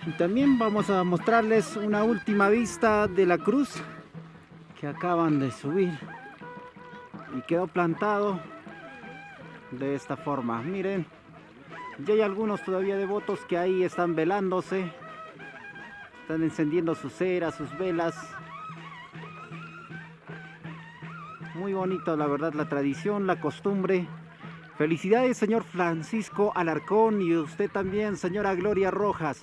Speaker 5: Y también vamos a mostrarles una última vista de la cruz que acaban de subir y quedó plantado de esta forma. Miren, ya hay algunos todavía devotos que ahí están velándose, están encendiendo sus ceras, sus velas. Muy bonito, la verdad, la tradición, la costumbre. Felicidades, señor Francisco Alarcón, y usted también, señora Gloria Rojas.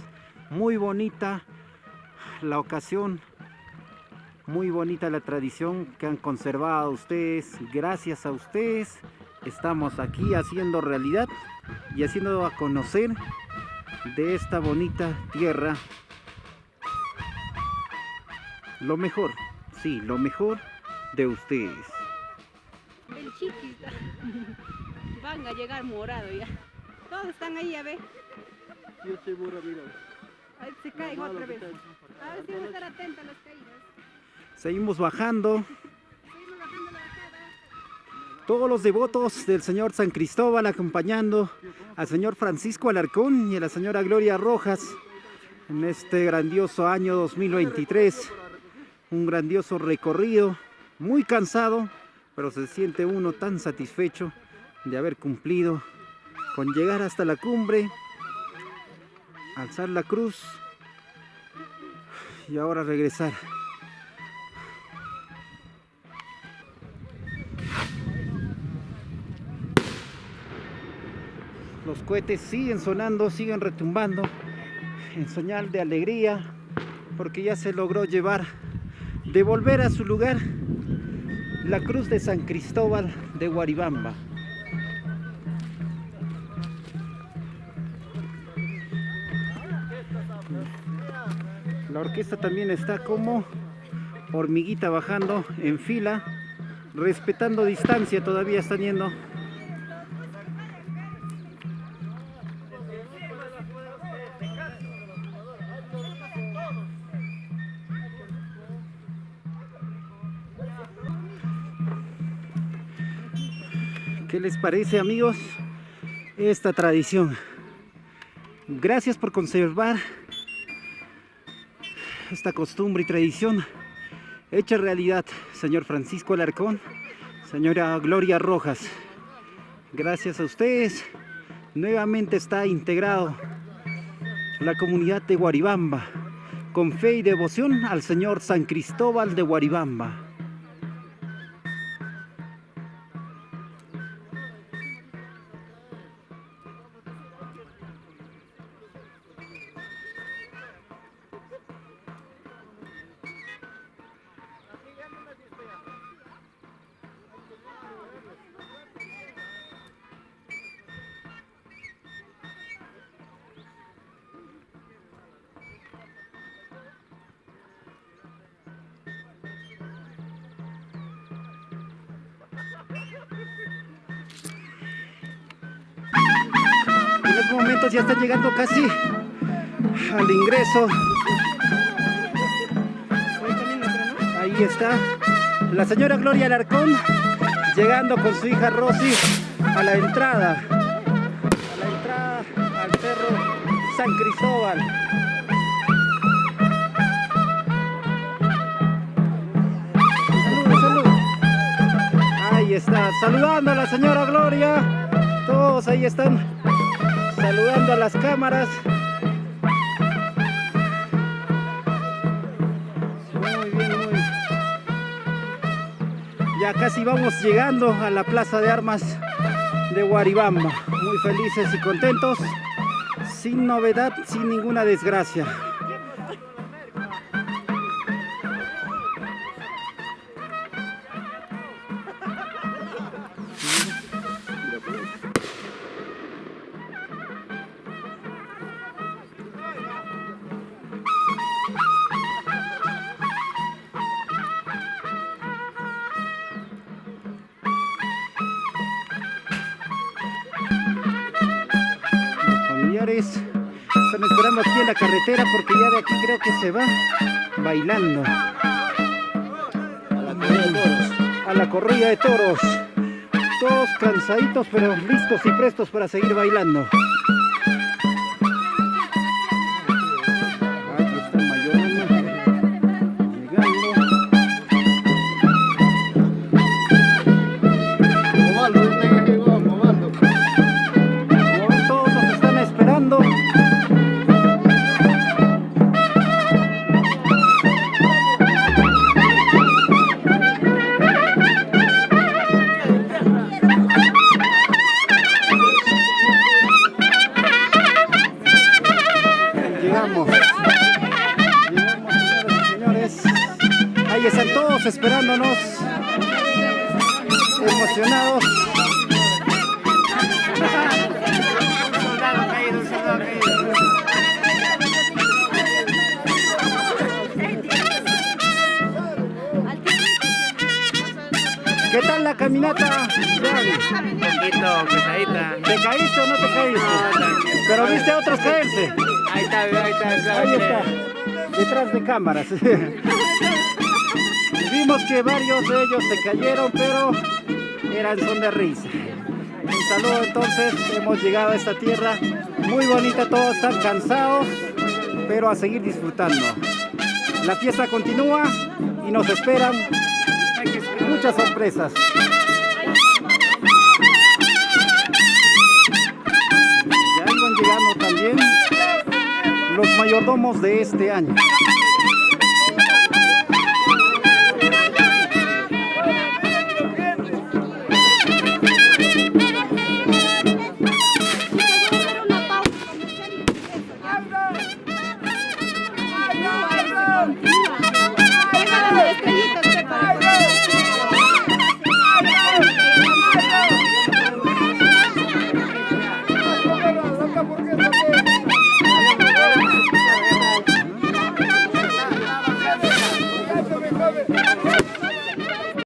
Speaker 5: Muy bonita la ocasión, muy bonita la tradición que han conservado ustedes. Gracias a ustedes estamos aquí haciendo realidad y haciendo a conocer de esta bonita tierra lo mejor, sí, lo mejor de ustedes.
Speaker 4: El chiquita. Van a llegar morado ya. Todos están ahí, a ver.
Speaker 19: Yo estoy morado, mira.
Speaker 4: Ahí se caen otra vez. A ver si van a estar atentos a las caídas.
Speaker 5: Seguimos bajando. Todos los devotos del señor San Cristóbal acompañando al señor Francisco Alarcón y a la señora Gloria Rojas en este grandioso año 2023. Un grandioso recorrido, muy cansado, pero se siente uno tan satisfecho de haber cumplido con llegar hasta la cumbre, alzar la cruz y ahora regresar. Los cohetes siguen sonando, siguen retumbando en señal de alegría porque ya se logró devolver a su lugar la cruz de San Cristóbal de Guaribamba. La orquesta también está como hormiguita bajando en fila, respetando distancia, todavía están yendo. ¿Qué les parece, amigos, esta tradición? Gracias por conservar esta costumbre y tradición hecha realidad, señor Francisco Alarcón, señora Gloria Rojas. Gracias a ustedes, nuevamente está integrado la comunidad de Guaribamba, con fe y devoción al señor San Cristóbal de Guaribamba. En estos momentos ya están llegando casi al ingreso. Ahí está la señora Gloria Alarcón llegando con su hija Rosy a la entrada al cerro San Cristóbal. Salud. Ahí está, saludando a la señora Gloria. Todos ahí están saludando a las cámaras. Muy bien. Ya casi vamos llegando a la Plaza de Armas de Guaribamba. Muy felices y contentos, sin novedad, sin ninguna desgracia. Están esperando aquí en la carretera porque ya de aquí creo que se va bailando a la corrida de toros. Todos cansaditos pero listos y prestos para seguir bailando. Llegamos, señores y señores. Ahí están todos esperándonos, emocionados. ¿Qué tal la caminata?
Speaker 13: Un poquito pesadita.
Speaker 5: ¿Te caíste o no te caíste? Pero viste a otros caerse.
Speaker 13: Ahí está, ahí está.
Speaker 5: Ahí está, detrás de cámaras. Vimos que varios de ellos se cayeron, pero eran son de risa. Un saludo entonces, hemos llegado a esta tierra muy bonita, todos están cansados, pero a seguir disfrutando. La fiesta continúa y nos esperan muchas sorpresas. Ya iban llegando también los mayordomos de este año.
Speaker 2: Continúa.